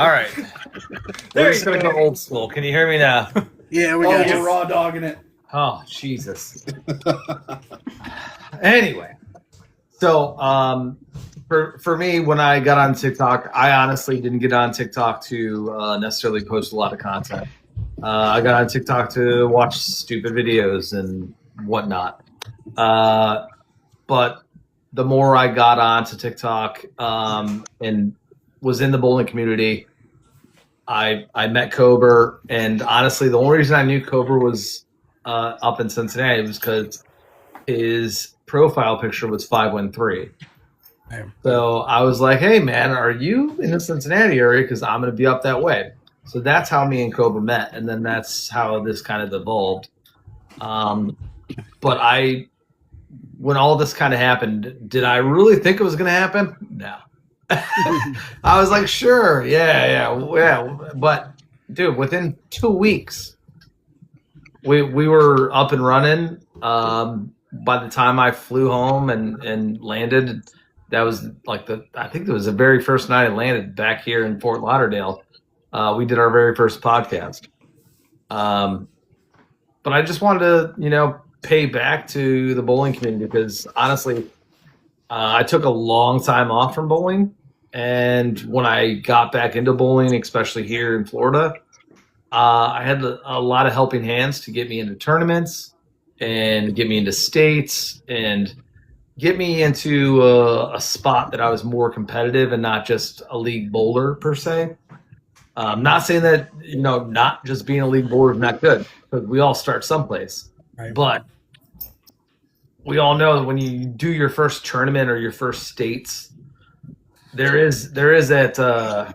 right. There We're you just going to go. go old school. Can you hear me now? Yeah, we Oh, got we're you. raw dogging it. Oh, Jesus. Anyway, so for me, when I got on TikTok, I honestly didn't get on TikTok to necessarily post a lot of content. I got on TikTok to watch stupid videos and whatnot. But the more I got onto TikTok and was in the bowling community, I met Cobra, and honestly, the only reason I knew Cobra was up in Cincinnati was because his profile picture was 513. So I was like, "Hey, man, are you in the Cincinnati area? Because I'm going to be up that way." So that's how me and Cobra met, and then that's how this kind of evolved. But when all this kind of happened, did I really think it was going to happen? No. I was like, sure, yeah. But dude, within 2 weeks, we were up and running. By the time I flew home and landed, that was like I think it was the very first night I landed back here in Fort Lauderdale. We did our very first podcast. But I just wanted to, pay back to the bowling community because honestly, I took a long time off from bowling. And when I got back into bowling, especially here in Florida, I had a lot of helping hands to get me into tournaments and get me into states and get me into a spot that I was more competitive and not just a league bowler per se. Not saying that, not just being a league bowler is not good, because we all start someplace. Right. But we all know that when you do your first tournament or your first states, there is that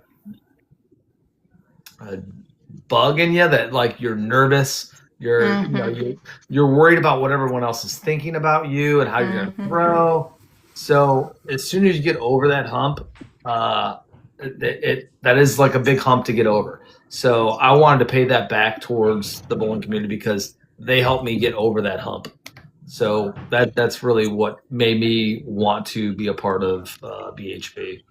bug in you that like you're nervous, you're you're worried about what everyone else is thinking about you and how you're going to throw. So as soon as you get over that hump, that is like a big hump to get over. So I wanted to pay that back towards the bowling community because they helped me get over that hump. So that's really what made me want to be a part of BHB.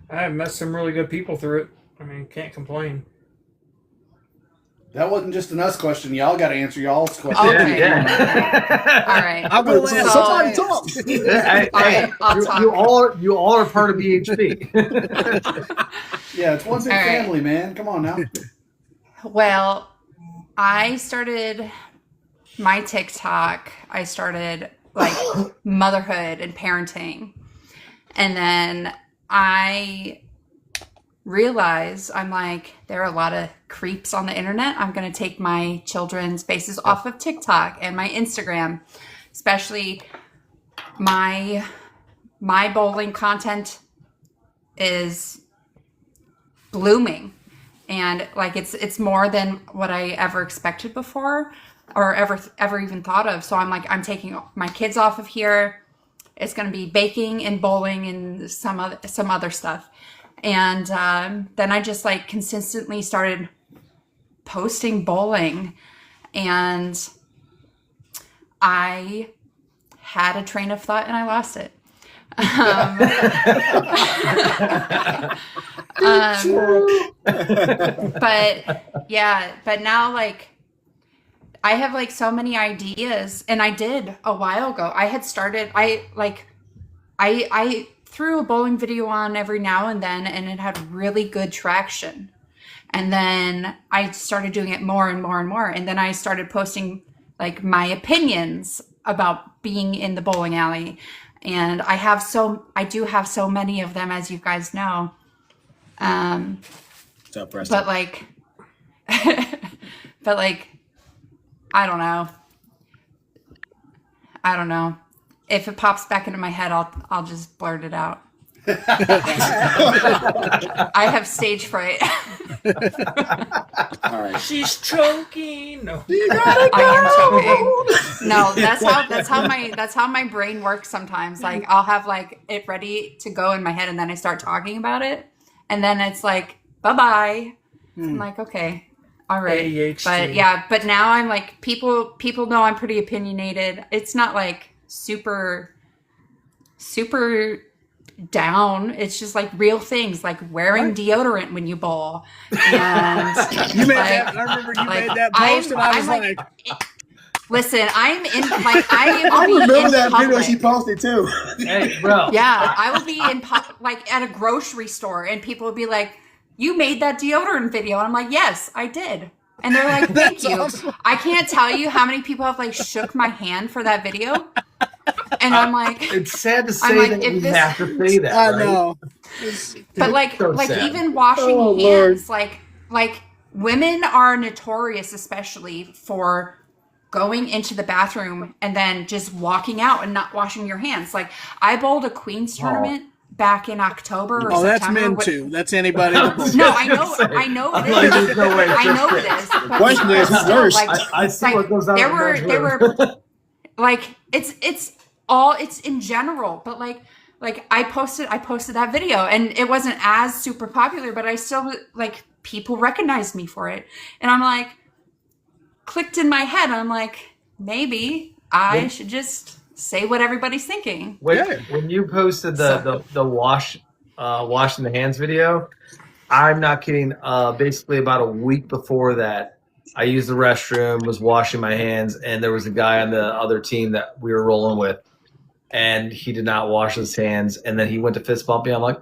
I've met some really good people through it. I mean, can't complain. That wasn't just an us question. Y'all got to answer y'all's question. Okay. Yeah. All right. I will So- somebody talk. Hey, All right, I'll talk. you all are part of BHB. Yeah, it's one big All right. family, man. Come on now. Well, I started my TikTok. I started like motherhood and parenting. And then I realized I'm like, there are a lot of creeps on the internet. I'm going to take my children's faces off of TikTok and my Instagram, especially my bowling content is blooming. And like it's more than what I ever expected before or ever even thought of. So I'm like, I'm taking my kids off of here. It's going to be baking and bowling and some other stuff. And then I just like consistently started posting bowling, and I had a train of thought and I lost it. But now like I have like so many ideas, and I did a while ago. I had started, I threw a bowling video on every now and then, and it had really good traction. And then I started doing it more and more and more. And then I started posting like my opinions about being in the bowling alley. And I do have so many of them, as you guys know. But like, I don't know. If it pops back into my head, I'll just blurt it out. I have stage fright. All right. She's choking. No. I am choking. No, that's how my brain works sometimes. Like I'll have like it ready to go in my head, and then I start talking about it, and then it's like bye. I'm like, okay, all right. ADHD. But now I'm like people know I'm pretty opinionated. It's not like super down. It's just like real things, like wearing deodorant when you bowl. And You made like, that. I remember you like, made that post, and I was I'm like, listen, I'm in like I I will be remember in that video public. she posted too. Hey, bro. Yeah, I will be in like at a grocery store, and people will be like, "You made that deodorant video," and I'm like, "Yes, I did." And they're like, "Thank That's you." awesome. I can't tell you how many people have like shook my hand for that video, and I'm like, It's sad to I'm say like, that if we this- have to say that, I right? know. but like So like sad. even washing Oh, hands, like women are notorious, especially for going into the bathroom and then just walking out and not washing your hands. Like I bowled a Queens tournament back in October or Oh, that's September. men too. That's anybody. That No, I know I'm it like, is. there's no way. I know it is. The question is, who's still, worse? like, I see like, what goes on. there in were men's there room. were like it's in general, but like I posted that video, and it wasn't as super popular, but I still like people recognized me for it, and I'm like clicked in my head. I'm like, maybe I should just say what everybody's thinking. When you posted the washing the hands video, I'm not kidding. Basically, about a week before that, I used the restroom, was washing my hands, and there was a guy on the other team that we were rolling with, and he did not wash his hands, and then he went to fist bump me. I'm like,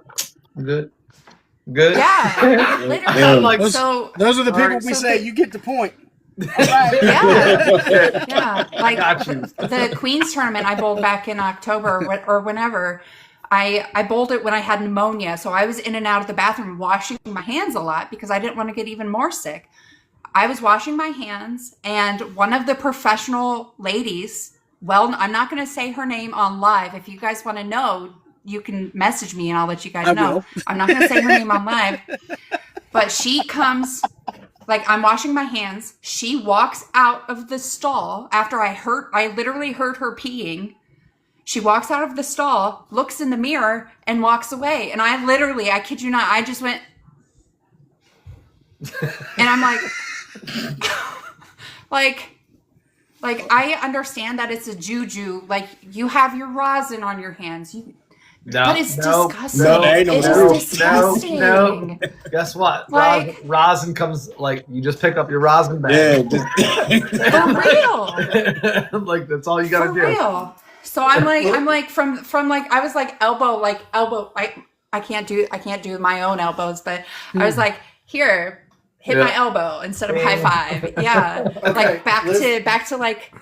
I'm good. Yeah, literally. I'm like, So those are the people we so say. the- You get the point. All right. yeah, like got you. the Queens tournament I bowled back in October or whenever. I bowled it when I had pneumonia, so I was in and out of the bathroom washing my hands a lot because I didn't want to get even more sick. I was washing my hands, and one of the professional ladies, well, I'm not going to say her name on live. If you guys want to know, you can message me and I'll let you guys I know. will. I'm not going to say her name on live, but she comes, like I'm washing my hands. She walks out of the stall after I literally heard her peeing. She walks out of the stall, looks in the mirror, and walks away. And I kid you not, I just went, and I'm like, like I understand that it's a juju. Like you have your rosin on your hands, but it's disgusting. no, ain't no It truth. is disgusting. No. Guess what? Like- rosin comes like you just pick up your rosin bag. Yeah, For real. Like that's all you gotta For do. real. So I'm like from like I was like elbow. I can't do my own elbows, but I was like, here, hit my elbow instead of high five. Yeah. Like back to like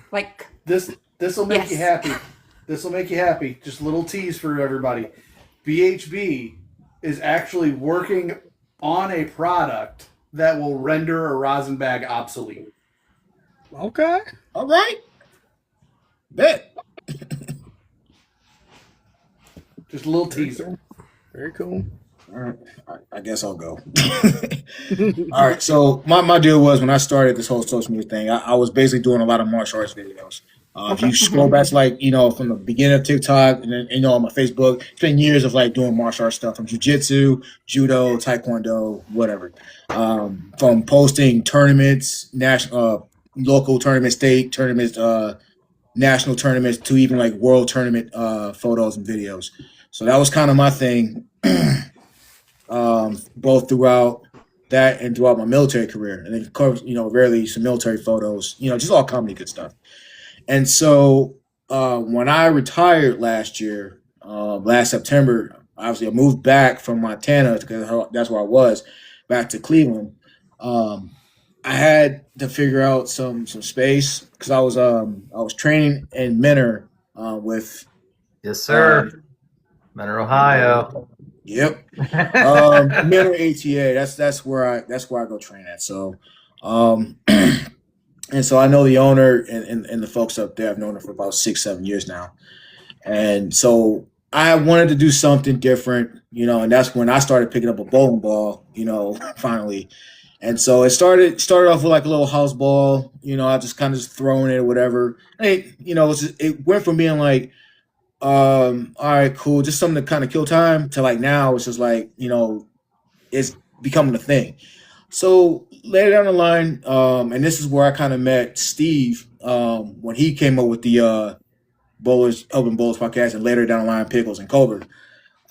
This will make Yes. you happy. This will make you happy. Just a little tease for everybody. BHB is actually working on a product that will render a rosin bag obsolete. Okay. all right. Bet. Just a little teaser. Very cool. All right, I guess I'll go. All right, so my deal was when I started this whole social media thing, I was basically doing a lot of martial arts videos. If you scroll back, like from the beginning of TikTok and then on my Facebook, it's been years of like doing martial arts stuff from jiu-jitsu, judo, taekwondo, whatever. From posting tournaments, national, local tournaments, state tournaments, national tournaments, to even like world tournament photos and videos. So that was kind of my thing. Both throughout that and throughout my military career, and then of course, rarely some military photos, just all comedy, good stuff. And so when I retired last year, last September, obviously I moved back from Montana because that's where I was, back to Cleveland. I had to figure out some space because I was training in Menor with Yes, sir. Menor, Ohio. Yep. Menor ATA. That's where I go train at. So, and so I know the owner and the folks up there. I've known her for about 6-7 years now, and so I wanted to do something different, and that's when I started picking up a bowling ball, finally. And so it started off with like a little house ball, I just kind of just throwing it or whatever. It went from being like, all right, cool, just something to kind of kill time, to like now it's just like, it's becoming a thing. So later down the line, and this is where I kind of met Steve, when he came up with the Open Bowlers podcast, and later down the line, Pickles and Colbert.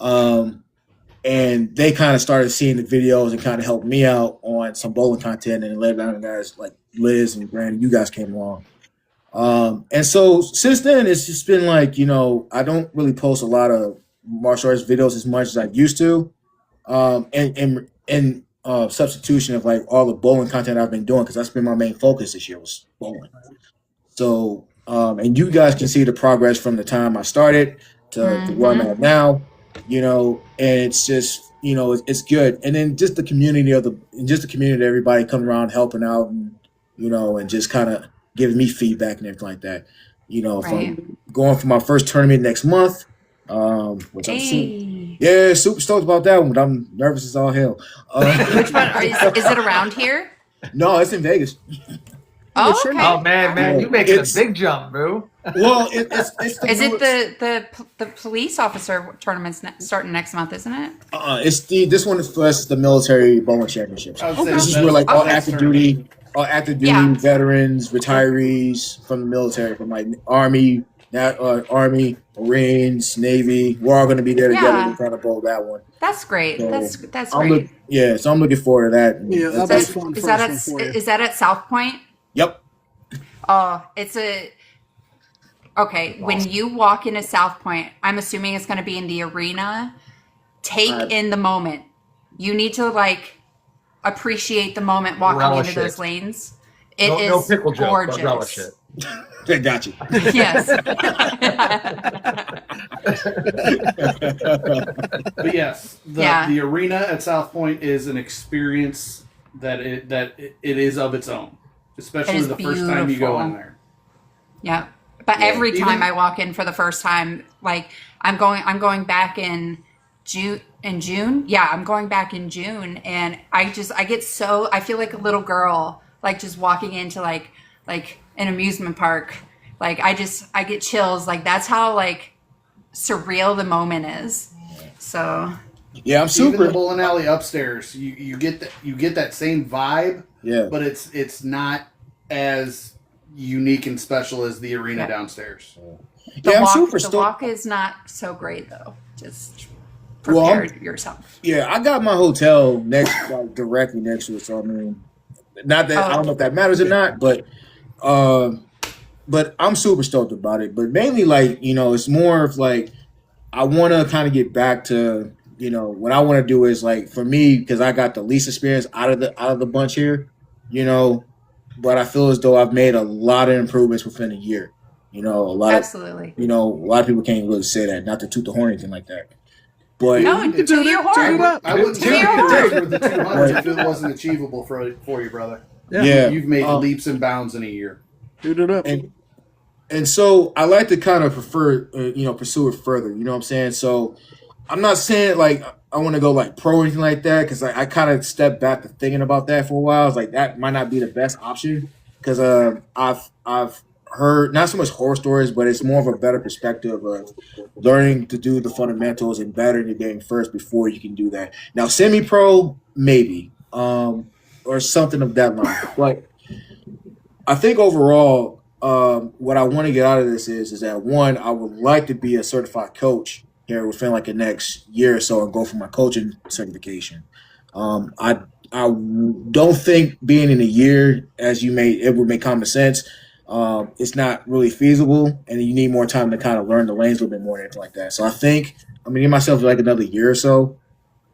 And they kind of started seeing the videos and kind of helped me out on some bowling content, and later on guys like Liz and Brandon, you guys came along. And so since then, it's just been like, I don't really post a lot of martial arts videos as much as I used to. And substitution of like all the bowling content I've been doing, because that's been my main focus this year was bowling. So, and you guys can see the progress from the time I started to where I'm at now, and it's just, it's good. And then just the community everybody coming around helping out and, and just kind of giving me feedback and everything like that. If I'm going for my first tournament next month, which I'm super stoked about that one, but I'm nervous as all hell. Which one? Is it around here? No, it's in Vegas. Oh, okay. Oh man, you making a big jump, bro. Well, it's Is it the police officer tournament's starting next month, isn't it? This one is for us. It's the military bowling championships. This is where like all active duty veterans, retirees from the military, from like Army, Marines, Navy. We're all going to be there together to kind of bowl that one. That's great. So that's great. So I'm looking forward to that. Yeah, that's fun. Is that at South Point? Yep. Oh, okay. When you walk into South Point, I'm assuming it's going to be in the arena. Take in the moment. You need to appreciate the moment walking into those lanes. It is no pickle gorgeous. Joke, but relish it. They got you. Yes. But yes, the arena at South Point is an experience that it is of its own, especially the first time you go in there. Yeah, but every time I walk in for the first time, I'm going back in June. Yeah, I'm going back in June, and I feel like a little girl, just walking into like an amusement park. I get chills. That's how surreal the moment is. So yeah, I'm super. Even the bowling alley upstairs, you get that same vibe. Yeah, but it's not as unique and special as the arena downstairs. The walk is not so great though. Just prepare yourself. Yeah, I got my hotel directly next to it. So I mean, not that I don't know if that matters or not, but I'm super stoked about it. But mainly, it's more of I want to kind of get back to, what I want to do is for me, because I got the least experience out of the bunch here, but I feel as though I've made a lot of improvements within a year. Absolutely. A lot of people can't really say that, not to toot the horn or anything like that. But to your horn. I wouldn't toot your horn for the 200 if it wasn't achievable for you, brother. Yeah. You've made leaps and bounds in a year. Toot it up. And so I like to kind of pursue it further. You know what I'm saying? So I'm not saying I want to go pro or anything like that, because I kind of stepped back to thinking about that for a while. I was like, that might not be the best option, because I've heard not so much horror stories, but it's more of a better perspective of learning to do the fundamentals and bettering your game first before you can do that. Now, semi-pro, maybe, or something of that line. But I think overall, what I want to get out of this is that, one, I would like to be a certified coach here within the next year or so and go for my coaching certification. I don't think being in a year, it would make common sense. It's not really feasible, and you need more time to kind of learn the lanes a little bit more and everything like that. So I think I'm gonna give myself another year or so,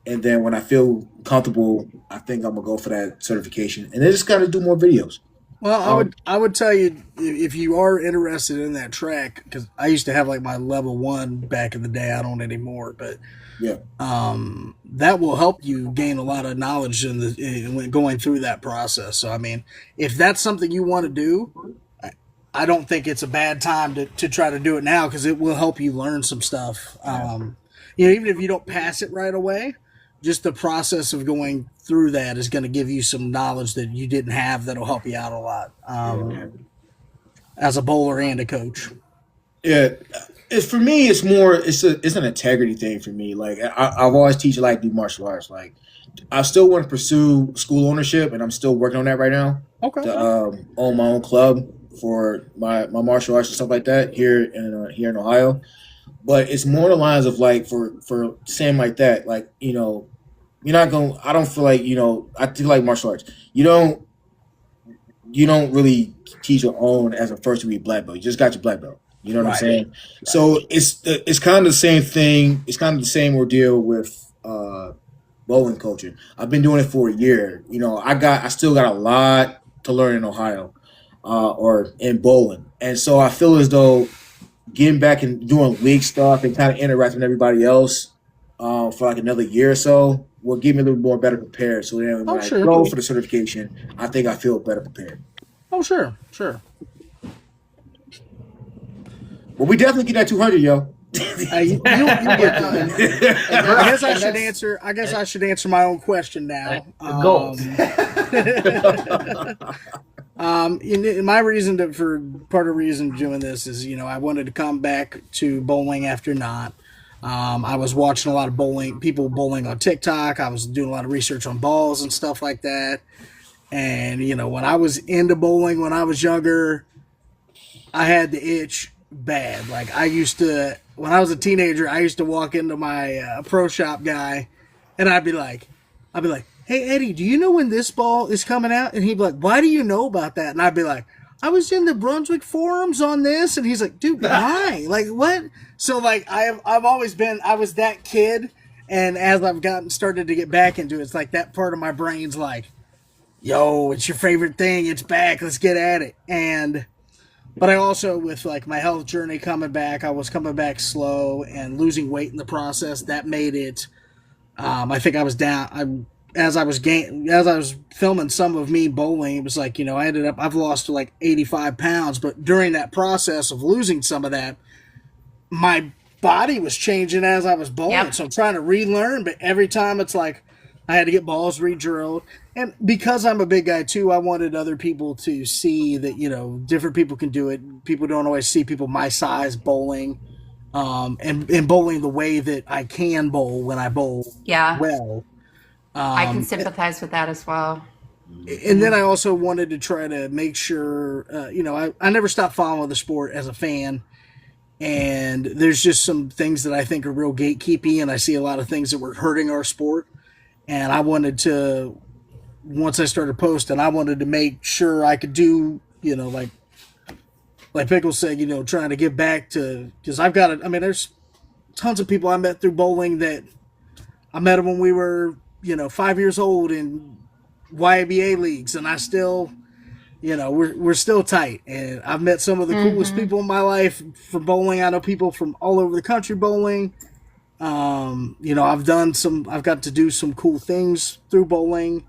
and then when I feel comfortable, I think I'm gonna go for that certification, and then just kind of do more videos. Well, I would tell you, if you are interested in that track, because I used to have my level 1 back in the day. I don't anymore, but yeah, that will help you gain a lot of knowledge when going through that process. So I mean, if that's something you want to do, I don't think it's a bad time to try to do it now, because it will help you learn some stuff. Even if you don't pass it right away, just the process of going through that is going to give you some knowledge that you didn't have that'll help you out a lot as a bowler and a coach. Yeah, for me, it's more it's an integrity thing for me. I've always teach do martial arts. I still want to pursue school ownership, and I'm still working on that right now. Okay. To own my own club for my martial arts and stuff like that here in Ohio. but it's more the lines of like for Sam like that, like you're not going. I don't feel like I feel like martial arts. You don't really teach your own as a first degree black belt. You just got your black belt. You know what I'm Right. saying? So it's kind of the same thing. It's kind of the same ordeal with bowling coaching. I've been doing it for a year. I still got a lot to learn in Ohio, or in bowling, and so I feel as though getting back and doing league stuff and kind of interacting with everybody else for like another year or so will give me a little more better prepared. So then when I sure. go for the certification, I think I feel better prepared. Oh, sure. Well, we definitely get that 200, yo. You get that. I guess I should that's- answer. I guess I should answer my own question now. Gold. My reason for part of the reason doing this is I wanted to come back to bowling after not. I was watching a lot of people bowling on TikTok. I was doing a lot of research on balls and stuff like that. And when I was into bowling when I was younger, I had the itch bad. Like when I was a teenager, I used to walk into my pro shop guy, and I'd be like, "Hey Eddie, do you know when this ball is coming out?" And he'd be like, "Why do you know about that?" And I'd be like, "I was in the Brunswick forums on this." And he's like, "Dude, why? Like what?" So like I've always been, I was that kid, and as I've started to get back into it, it's like that part of my brain's like, "Yo, it's your favorite thing. It's back. Let's get at it." But I also, with like my health journey coming back, I was coming back slow and losing weight in the process. That made it. I think I was down. As I was filming some of me bowling, it was like I've lost like 85 pounds. But during that process of losing some of that, my body was changing as I was bowling. Yep. So I'm trying to relearn. But every time it's like I had to get balls re-drilled. And because I'm a big guy too, I wanted other people to see that, different people can do it. People don't always see people my size bowling, and bowling the way that I can bowl when I bowl Yeah. well. I can sympathize with that as well. And then I also wanted to try to make sure, I never stopped following the sport as a fan. And there's just some things that I think are real gatekeepy, and I see a lot of things that were hurting our sport. And I wanted to, once I started posting, I wanted to make sure I could do, like Pickles said, trying to give back to, because there's tons of people I met through bowling that I met them when we were, 5 years old in YABA leagues, and I still, we're still tight. And I've met some of the coolest people in my life from bowling. I know people from all over the country bowling. I've got to do some cool things through bowling.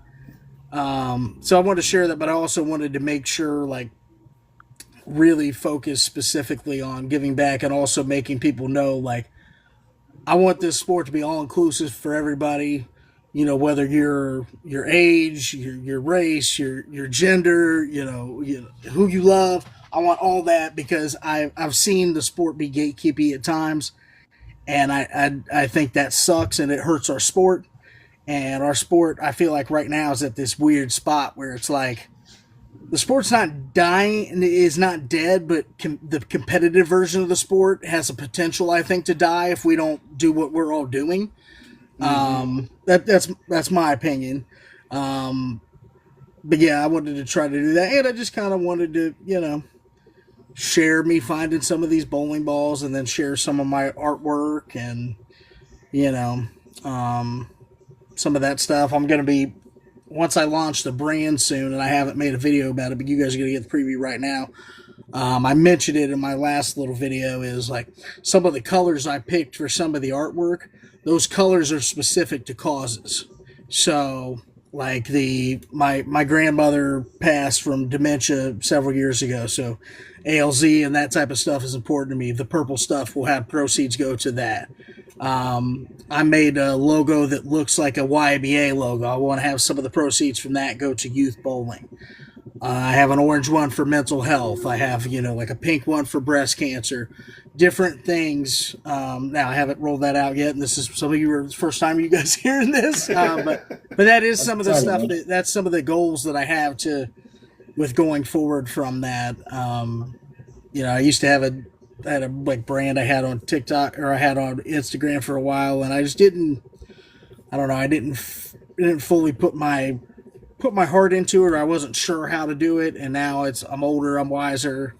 So I wanted to share that, but I also wanted to make sure, like, really focus specifically on giving back and also making people know, like, I want this sport to be all inclusive for everybody. Whether your age, your race, your gender, who you love. I want all that because I've seen the sport be gatekeepy at times, and I think that sucks and it hurts our sport. And our sport, I feel like right now is at this weird spot where it's like the sport's not dying, is not dead, but the competitive version of the sport has a potential, I think, to die if we don't do what we're all doing. That's my opinion. But yeah, I wanted to try to do that, and I just kind of wanted to, share me finding some of these bowling balls, and then share some of my artwork, and some of that stuff. I'm gonna be, once I launch the brand soon, and I haven't made a video about it, but you guys are gonna get the preview right now. I mentioned it in my last little video, is like some of the colors I picked for some of the artwork. Those colors are specific to causes. So, like my grandmother passed from dementia several years ago, so ALZ and that type of stuff is important to me. The purple stuff will have proceeds go to that. I made a logo that looks like a YBA logo. I want to have some of the proceeds from that go to youth bowling. I have an orange one for mental health. I have, like a pink one for breast cancer. Different things. Now, I haven't rolled that out yet, and this is some of you are the first time you guys hearing this. But that is some of the stuff that's some of the goals that I have with going forward from that. I used to have like brand I had on TikTok or I had on Instagram for a while, and I just didn't. I don't know. I didn't fully put my heart into it, or I wasn't sure how to do it. And now I'm older, I'm wiser,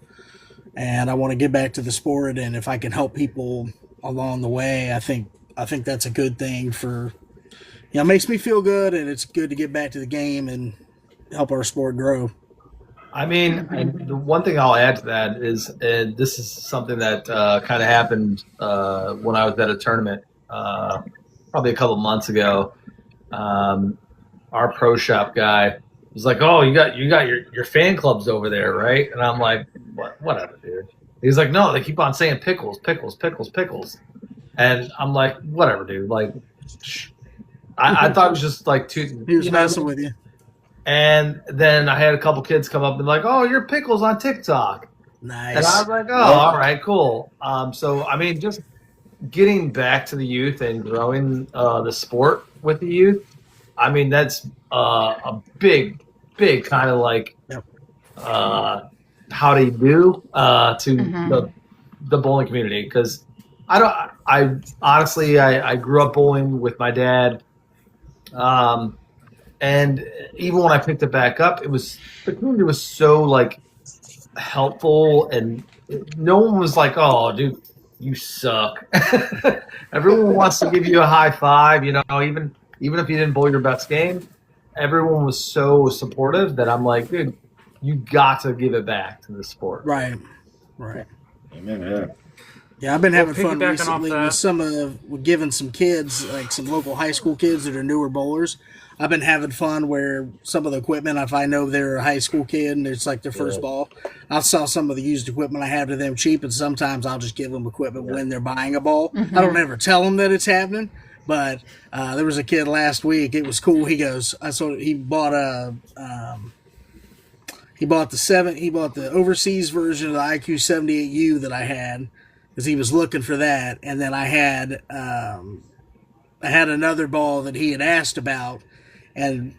and I want to get back to the sport. And if I can help people along the way, I think that's a good thing for. It makes me feel good, and it's good to get back to the game and help our sport grow. I mean, and the one thing I'll add to that is, and this is something that kind of happened when I was at a tournament probably a couple months ago. Our pro shop guy was like, "Oh, you got your fan clubs over there, right?" And I'm like, Whatever, dude." He's like, "No, they keep on saying pickles, pickles, pickles, pickles," and I'm like, "Whatever, dude." Like, I thought it was just like too. He was messing with you. And then I had a couple kids come up and like, "Oh, you're pickles on TikTok." Nice. And I was like, "Oh, all right, cool." So I mean, just getting back to the youth and growing the sport with the youth. I mean, that's a big kind of like how do you do to the bowling community, because I honestly I grew up bowling with my dad. And even when I picked it back up, the community was so like helpful, and no one was like, "Oh, dude, you suck." Everyone wants to give you a high five, even if you didn't bowl your best game. Everyone was so supportive that I'm like, dude, you got to give it back to the sport. Right. Amen. Yeah, I've been having fun piggybacking recently off that. with giving some kids, like some local high school kids that are newer bowlers. I've been having fun where some of the equipment, if I know they're a high school kid and it's like their first ball, I'll sell some of the used equipment I have to them cheap, and sometimes I'll just give them equipment when they're buying a ball. I don't ever tell them that it's happening, but there was a kid last week. It was cool. He goes, he bought the overseas version of the IQ 78U that I had, because he was looking for that, and then I had another ball that he had asked about, and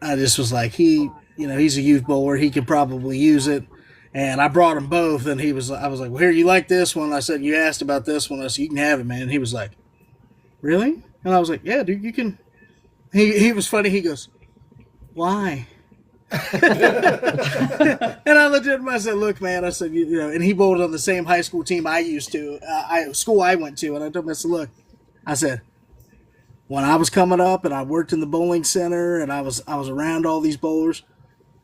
I just was like, he's a youth bowler, he could probably use it, and I brought him both, and I was like, "Well, here, you like this one?" I said, "You asked about this one." I said, "You can have it, man." And he was like, "Really?" And I was like, "Yeah, dude, you can." He was funny. He goes, "Why?" And I looked at him. I said, "Look, man," I said, and he bowled on the same high school team I used to, school I went to. And I told him, I said, "Look," I said, "when I was coming up and I worked in the bowling center and I was around all these bowlers,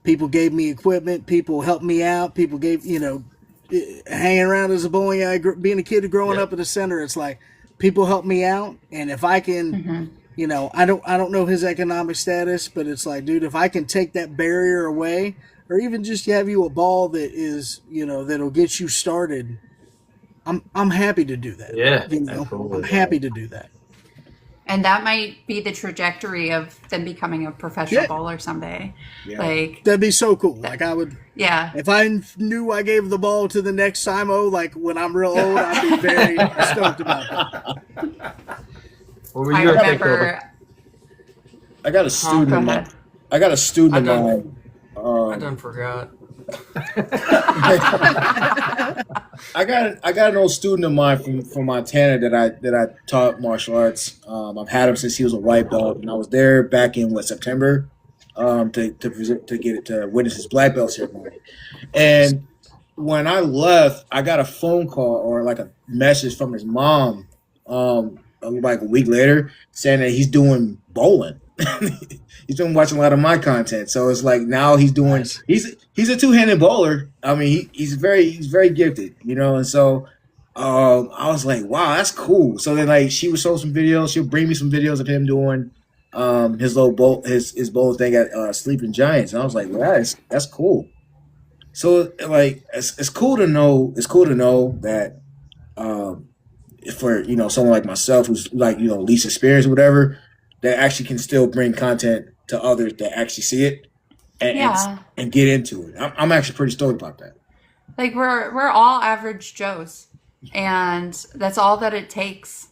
people gave me equipment, people helped me out, people gave, hanging around as a bowling guy, being a kid growing up in the center, it's like people help me out, and if I can." I don't know his economic status, but it's like, dude, if I can take that barrier away, or even just have you a ball that is, that'll get you started, I'm happy to do that. Yeah, I'm happy to do that. And that might be the trajectory of them becoming a professional bowler someday. Yeah. Like, that'd be so cool. Like, I would, yeah. if I knew I gave the ball to the next Simo, like when I'm real old, I'd be very stoked about that. What were you I gonna think, Cobra? remember. I got a student. Go of mine. ahead. I got a student of done- mine. I done forgot. I got an old student of mine from Montana that I taught martial arts. I've had him since he was a white belt, and I was there back in September, to witness his black belt ceremony. And when I left, I got a phone call or like a message from his mom, like a week later, saying that he's doing bowling. He's been watching a lot of my content, so it's like now he's doing. Nice. He's a two-handed bowler. I mean, he's very gifted, And so I was like, wow, that's cool. So then, like, she would show some videos. She'll bring me some videos of him doing his little bowl, his bowl thing at Sleeping Giants, and I was like, well, that's cool. So like, it's cool to know. It's cool to know that for someone like myself who's like least experienced or whatever, that actually can still bring content to others that actually see it and get into it. I'm actually pretty stoked about that. Like, we're all average Joes, and that's all that it takes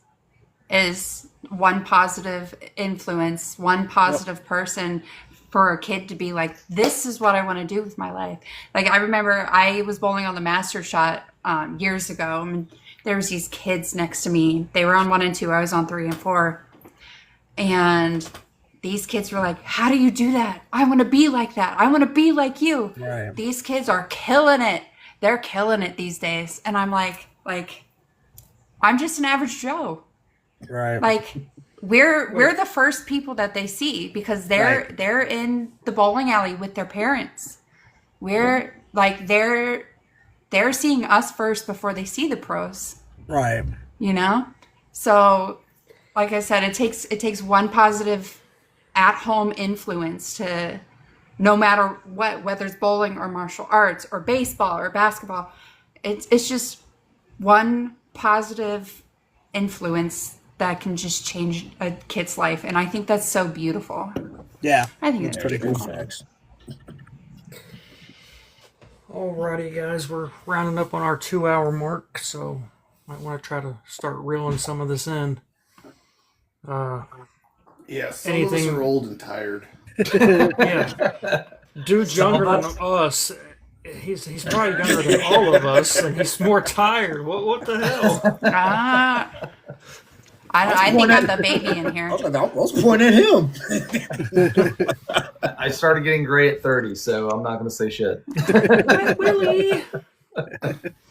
is one positive influence, one positive person for a kid to be like, this is what I want to do with my life. Like, I remember I was bowling on the Master Shot years ago. And there was these kids next to me. They were on 1 and 2. I was on 3 and 4. And these kids were like, how do you do that? I want to be like that. I want to be like you. Right. These kids are killing it. They're killing it these days. And I'm like, I'm just an average Joe. Right. Like, we're the first people that they see because they're in the bowling alley with their parents. We're like, they're seeing us first before they see the pros. Right. You know? So, like I said, it takes one positive at-home influence to, no matter what, whether it's bowling or martial arts or baseball or basketball, it's just one positive influence that can just change a kid's life. And I think that's so beautiful. Yeah. I think it's pretty cool. Facts. Alrighty, guys, we're rounding up on our 2-hour mark, so might want to try to start reeling some of this in. Yeah, some Anything- of us are old and tired. Yeah, dude's younger than us. He's probably younger than all of us, and he's more tired. What the hell? I think I'm the baby in here. I was pointing at him. I started getting gray at 30, so I'm not going to say shit. Willie.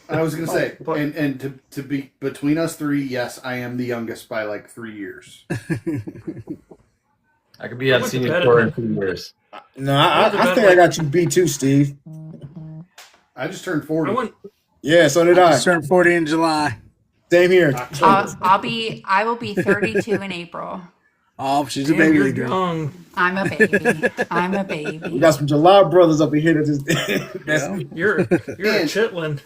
I was gonna say, but- and to be between us three, yes, I am the youngest by like 3 years. I could be at went to senior bed tour at- in 2 years. No, I think I got you beat too, Steve. I just turned 40. I went. Yeah, so did I. Just turned 40 in July. Same here. I will be 32 in April. Oh, she's a Damn, baby you're girl. young. I'm a baby. I'm a We baby. got some July brothers up in here that just. You're a And- chitlin.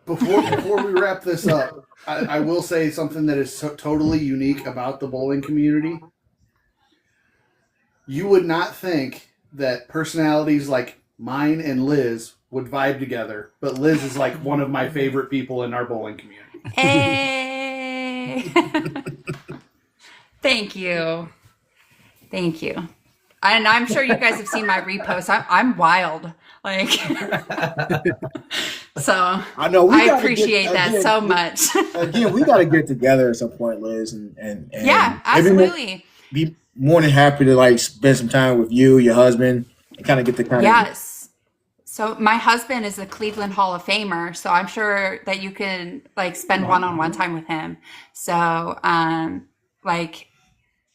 Before we wrap this up, I will say something that is totally unique about the bowling community. You would not think that personalities like mine and Liz would vibe together, but Liz is like one of my favorite people in our bowling community. Hey. Thank you. And I'm sure you guys have seen my reposts. I'm wild. Like, so I know. I appreciate that so much. Again, we got to get together at some point, Liz, and Yeah, maybe absolutely. be more than happy to like spend some time with you, your husband, and kind of get the kind of Yes. So my husband is a Cleveland Hall of Famer, so I'm sure that you can like spend one-on-one time with him. So, like,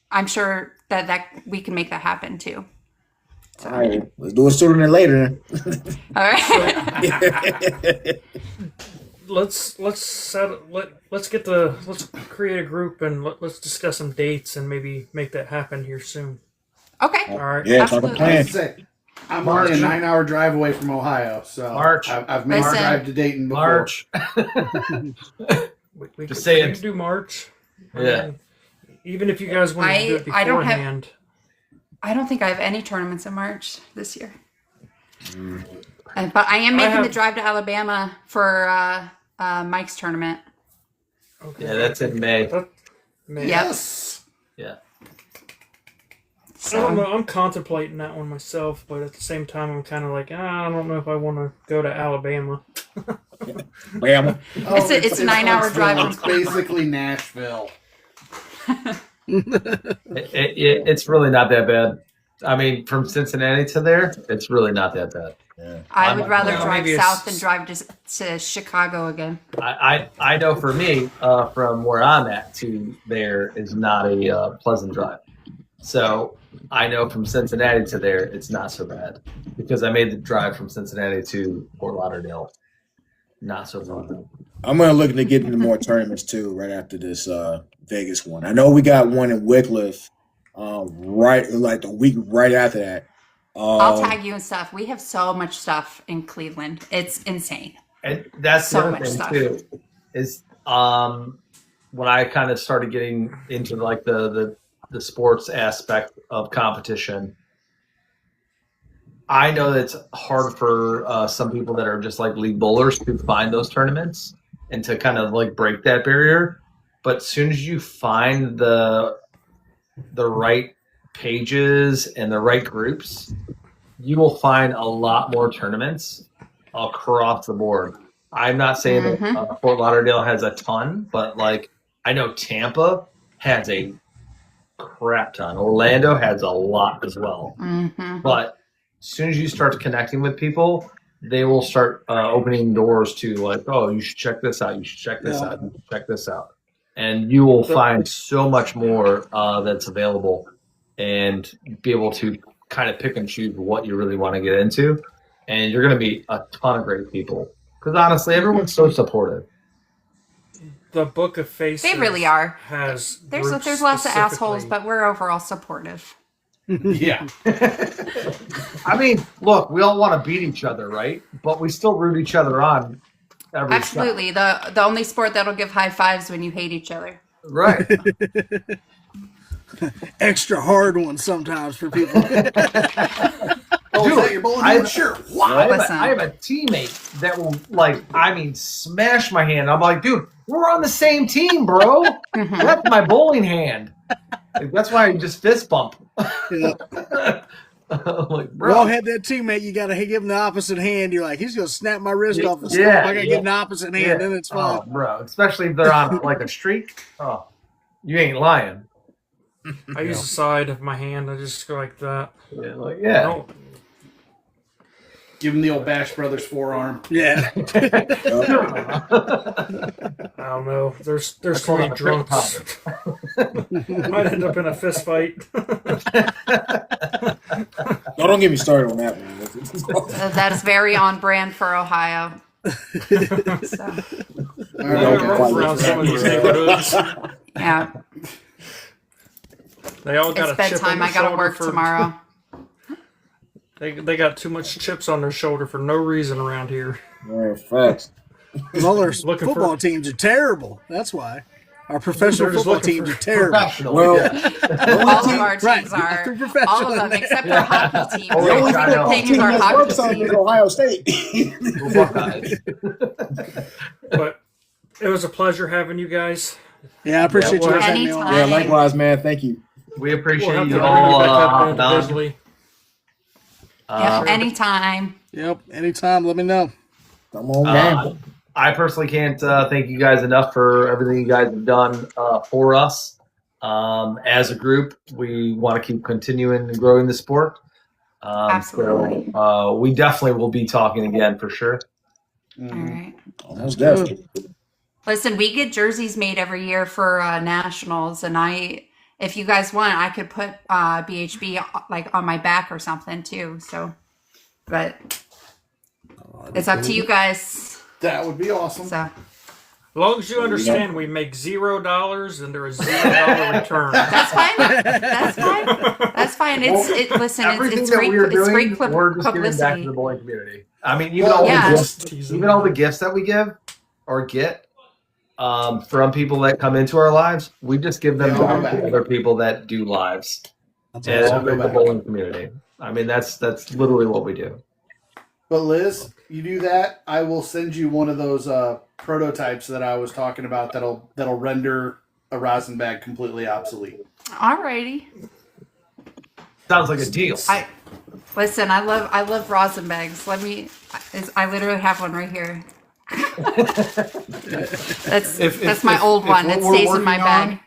I'm sure that we can make that happen too. All right, let's do it sooner than later. All right. Let's create a group and let's discuss some dates and maybe make that happen here soon. Okay. All right. Yeah, it's like a Absolutely. I plan. would say, I'm only a 9-hour drive away from Ohio, so March. I've made the Listen. drive to Dayton before. March. We Just could, saying. we could do March. I Yeah. mean, even if you guys want to do it I don't have- beforehand. I don't think I have any tournaments in March this year. But I am making the drive to Alabama for Mike's tournament. Okay. Yeah, that's in May. Man, Yes. Yeah. I don't know. I'm contemplating that one myself, but at the same time, I'm kind of like, I don't know if I want to go to Alabama. Bam. It's a 9-hour drive from It's basically Nashville. It's really not that bad. I mean, from Cincinnati to there, it's really not that bad. Yeah. I would rather Well, drive maybe it's- south than drive to Chicago again. I know for me, from where I'm at to there is not a pleasant drive. So I know from Cincinnati to there, it's not so bad because I made the drive from Cincinnati to Fort Lauderdale. Not so fun. I'm gonna look to get into more tournaments too right after this Vegas one. I know we got one in Wickliffe, right like the week right after that. I'll tag you and stuff. We have so much stuff in Cleveland. It's insane. And that's So the other much thing stuff. too, is when I kind of started getting into like the sports aspect of competition. I know that it's hard for some people that are just like league bowlers to find those tournaments and to kind of like break that barrier. But as soon as you find the right pages and the right groups, you will find a lot more tournaments across the board. I'm not saying that Fort Lauderdale has a ton, but like I know Tampa has a crap ton. Orlando has a lot as well. But as soon as you start connecting with people, they will start opening doors to like, oh, you should check this out. You should check this out. You should check this out. And you will find so much more that's available and be able to kind of pick and choose what you really want to get into. And you're going to meet a ton of great people. Because honestly, everyone's so supportive. The Book of Faces. They really are. Has There's groups lots of assholes, specifically- but we're overall supportive. Yeah. I mean, look, we all want to beat each other, right? But we still root each other on every Absolutely. The only sport that'll give high fives when you hate each other. shot. Right. Extra hard ones sometimes for people. Oh, is that your bowling I- board? Sure. Wow. I have a teammate that will, like, I mean, smash my hand. I'm like, dude, we're on the same team, bro. That's my bowling hand. Like, that's why I just fist bump. Yeah. I'm like, We all bro. had that teammate. You got to give him the opposite hand. You're like, he's going to snap my wrist off the Yeah, stump. I got to give him the opposite hand, then it's fine. Oh, bro. Especially if they're on, like, a streak. Oh, you ain't lying. I use the side of my hand. I just go like that. Yeah, like, I yeah. don't- Give him the old Bash Brothers forearm. Yeah. I don't know. There's too many drunks. Might end up in a fist fight. No, don't get me started on that one. That's very on brand for Ohio. So, All I right. roam around some of these neighborhoods. yeah, They all got it's a chip on bedtime. their I got to shoulder work for- tomorrow. They got too much chips on their shoulder for no reason around here. Yeah, facts. All their Looking football for- teams are terrible. That's why. Our professional They're just football looking teams for are terrible. Professional. Well, yeah. All of our teams Right. are. They're professional All of them, in that. except for hockey teams. Oh, the only yeah, I know. football Thing team is our that hockey works on team. is Ohio State. Go Buckeyes. But it was a pleasure having you guys. Yeah, I appreciate Yeah, you well, having me on. anytime. Yeah, likewise, man. Thank you. We appreciate We'll have to you bring all you back up Don. individually. Yeah, anytime. Yep, anytime, let me know. Come on, man. I personally can't thank you guys enough for everything you guys have done for us. As a group, we want to keep continuing and growing the sport. Absolutely. So, we definitely will be talking again for sure. All right. That's definitely. Listen, we get jerseys made every year for nationals, and if you guys want, I could put BHB like on my back or something too. So, but it's up to you guys. That would be awesome. So As long as you understand, we make $0 and there is $0 return. that's fine. That's fine. That's fine. Listen. Everything It's that great. we are It's doing, great we're just giving back to publicity. the bowling community. I mean, even Well, all yeah. the gifts, Teasing. even all the gifts that we give or get from people that come into our lives, we just give them They all go back to back. other people that do lives That's and awesome. go the back. bowling community. I mean, that's literally what we do. But Liz, you do that, I will send you one of those prototypes that I was talking about that'll render a rosin bag completely obsolete. Alrighty. Sounds like a deal. Listen. I love rosin bags. I literally have one right here. That's my old one. what It we're stays in my working bag. on-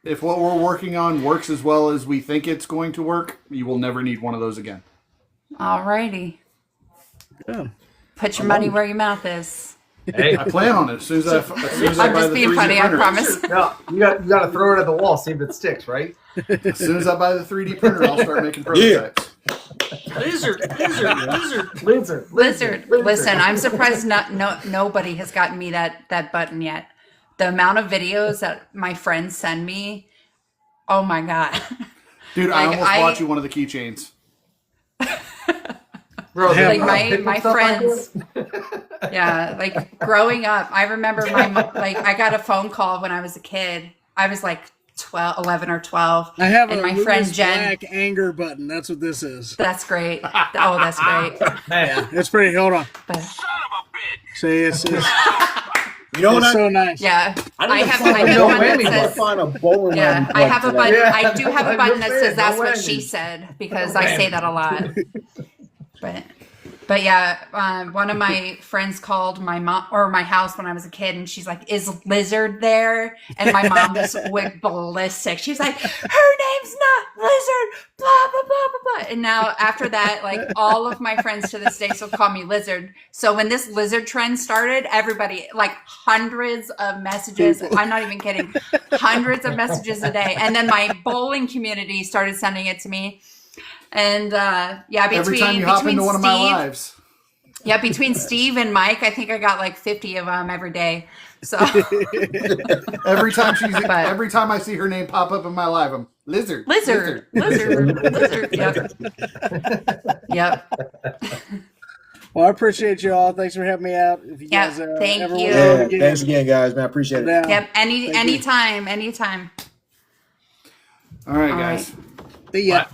If what we're working on works as well as we think it's going to work, you will never need one of those again. Alrighty. Yeah. Put your money where your mouth is. Hey, I plan on it as soon as I I'm buy just the being 3D funny. I printer. promise. no, you got to throw it at the wall, see if it sticks, right? As soon as I buy the 3D printer, I'll start making prototypes. Lizard. Lizard. Listen, I'm surprised nobody has gotten me that button yet. The amount of videos that my friends send me, oh my god. Dude, I Like, almost I- bought you one of the keychains. Bro, Like, my friends, yeah, like growing up, I remember I got a phone call when I was a kid. I was like 11 or 12. I have and a my Lewis friend Jen. Black anger button. That's what this is. That's great. Oh, that's great. Man, It's pretty. Hold on. But See, it's You know what? It's so nice. Yeah, I I need to have find a no button whammy that button. says. find a bowling Yeah, alley I have a for that. button. Yeah, I do have a I'm button just that saying, says "That's no what she whammies. said" because No I say whammies. that a lot. But yeah, one of my friends called my mom or my house when I was a kid, and she's like, "Is Lizard there?" And my mom just went ballistic. She was like, "Her name's not Lizard." Blah blah blah blah blah. And now after that, like all of my friends to this day still call me Lizard. So when this Lizard trend started, everybody like hundreds of messages. I'm not even kidding, hundreds of messages a day. And then my bowling community started sending it to me. And yeah, Every time you hop into one of my lives. Yeah, between Steve and Mike, I think I got like 50 of them every day. So Every time I see her name pop up in my live, I'm Lizard. Lizard. Yep. Well, I appreciate you all. Thanks for having me out. If you Yeah, guys thank ever you. want to do it Yeah, again, thanks again, guys, man. I appreciate it. down. Yep. Thank you. Anytime. All right, All guys. See ya.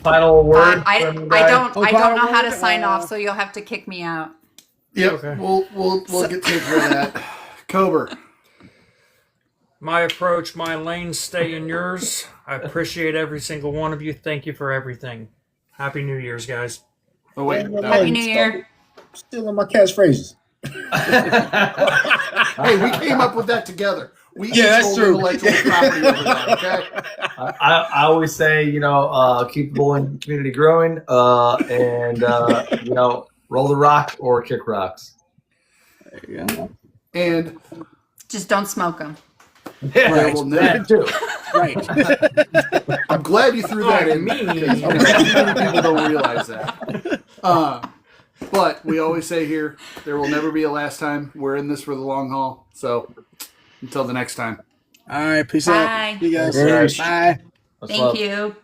Final word. I from the I guy? don't Oh, I don't know final how to word? sign off, so you'll have to kick me out. Yep. Okay. We'll get take care of that. Cobra. My approach, my lane, stay in yours. I appreciate every single one of you. Thank you for everything. Happy New Year's, guys. Oh wait. Happy New Year. Stealing my catchphrases. Hey, we came up with that together. We Yeah, that's own true. intellectual property over that, okay? I always say, keep the bowling community growing, and roll the rock or kick rocks. There you go. And Just don't smoke them. Yeah, Right. Well, that too. Right. I'm glad you threw that in. Me. Because I'm sure people don't realize that. But we always say here, there will never be a last time. We're in this for the long haul. So until the next time. All right. Peace Bye. out. See you guys. Peace. Bye. Much Thank love. you.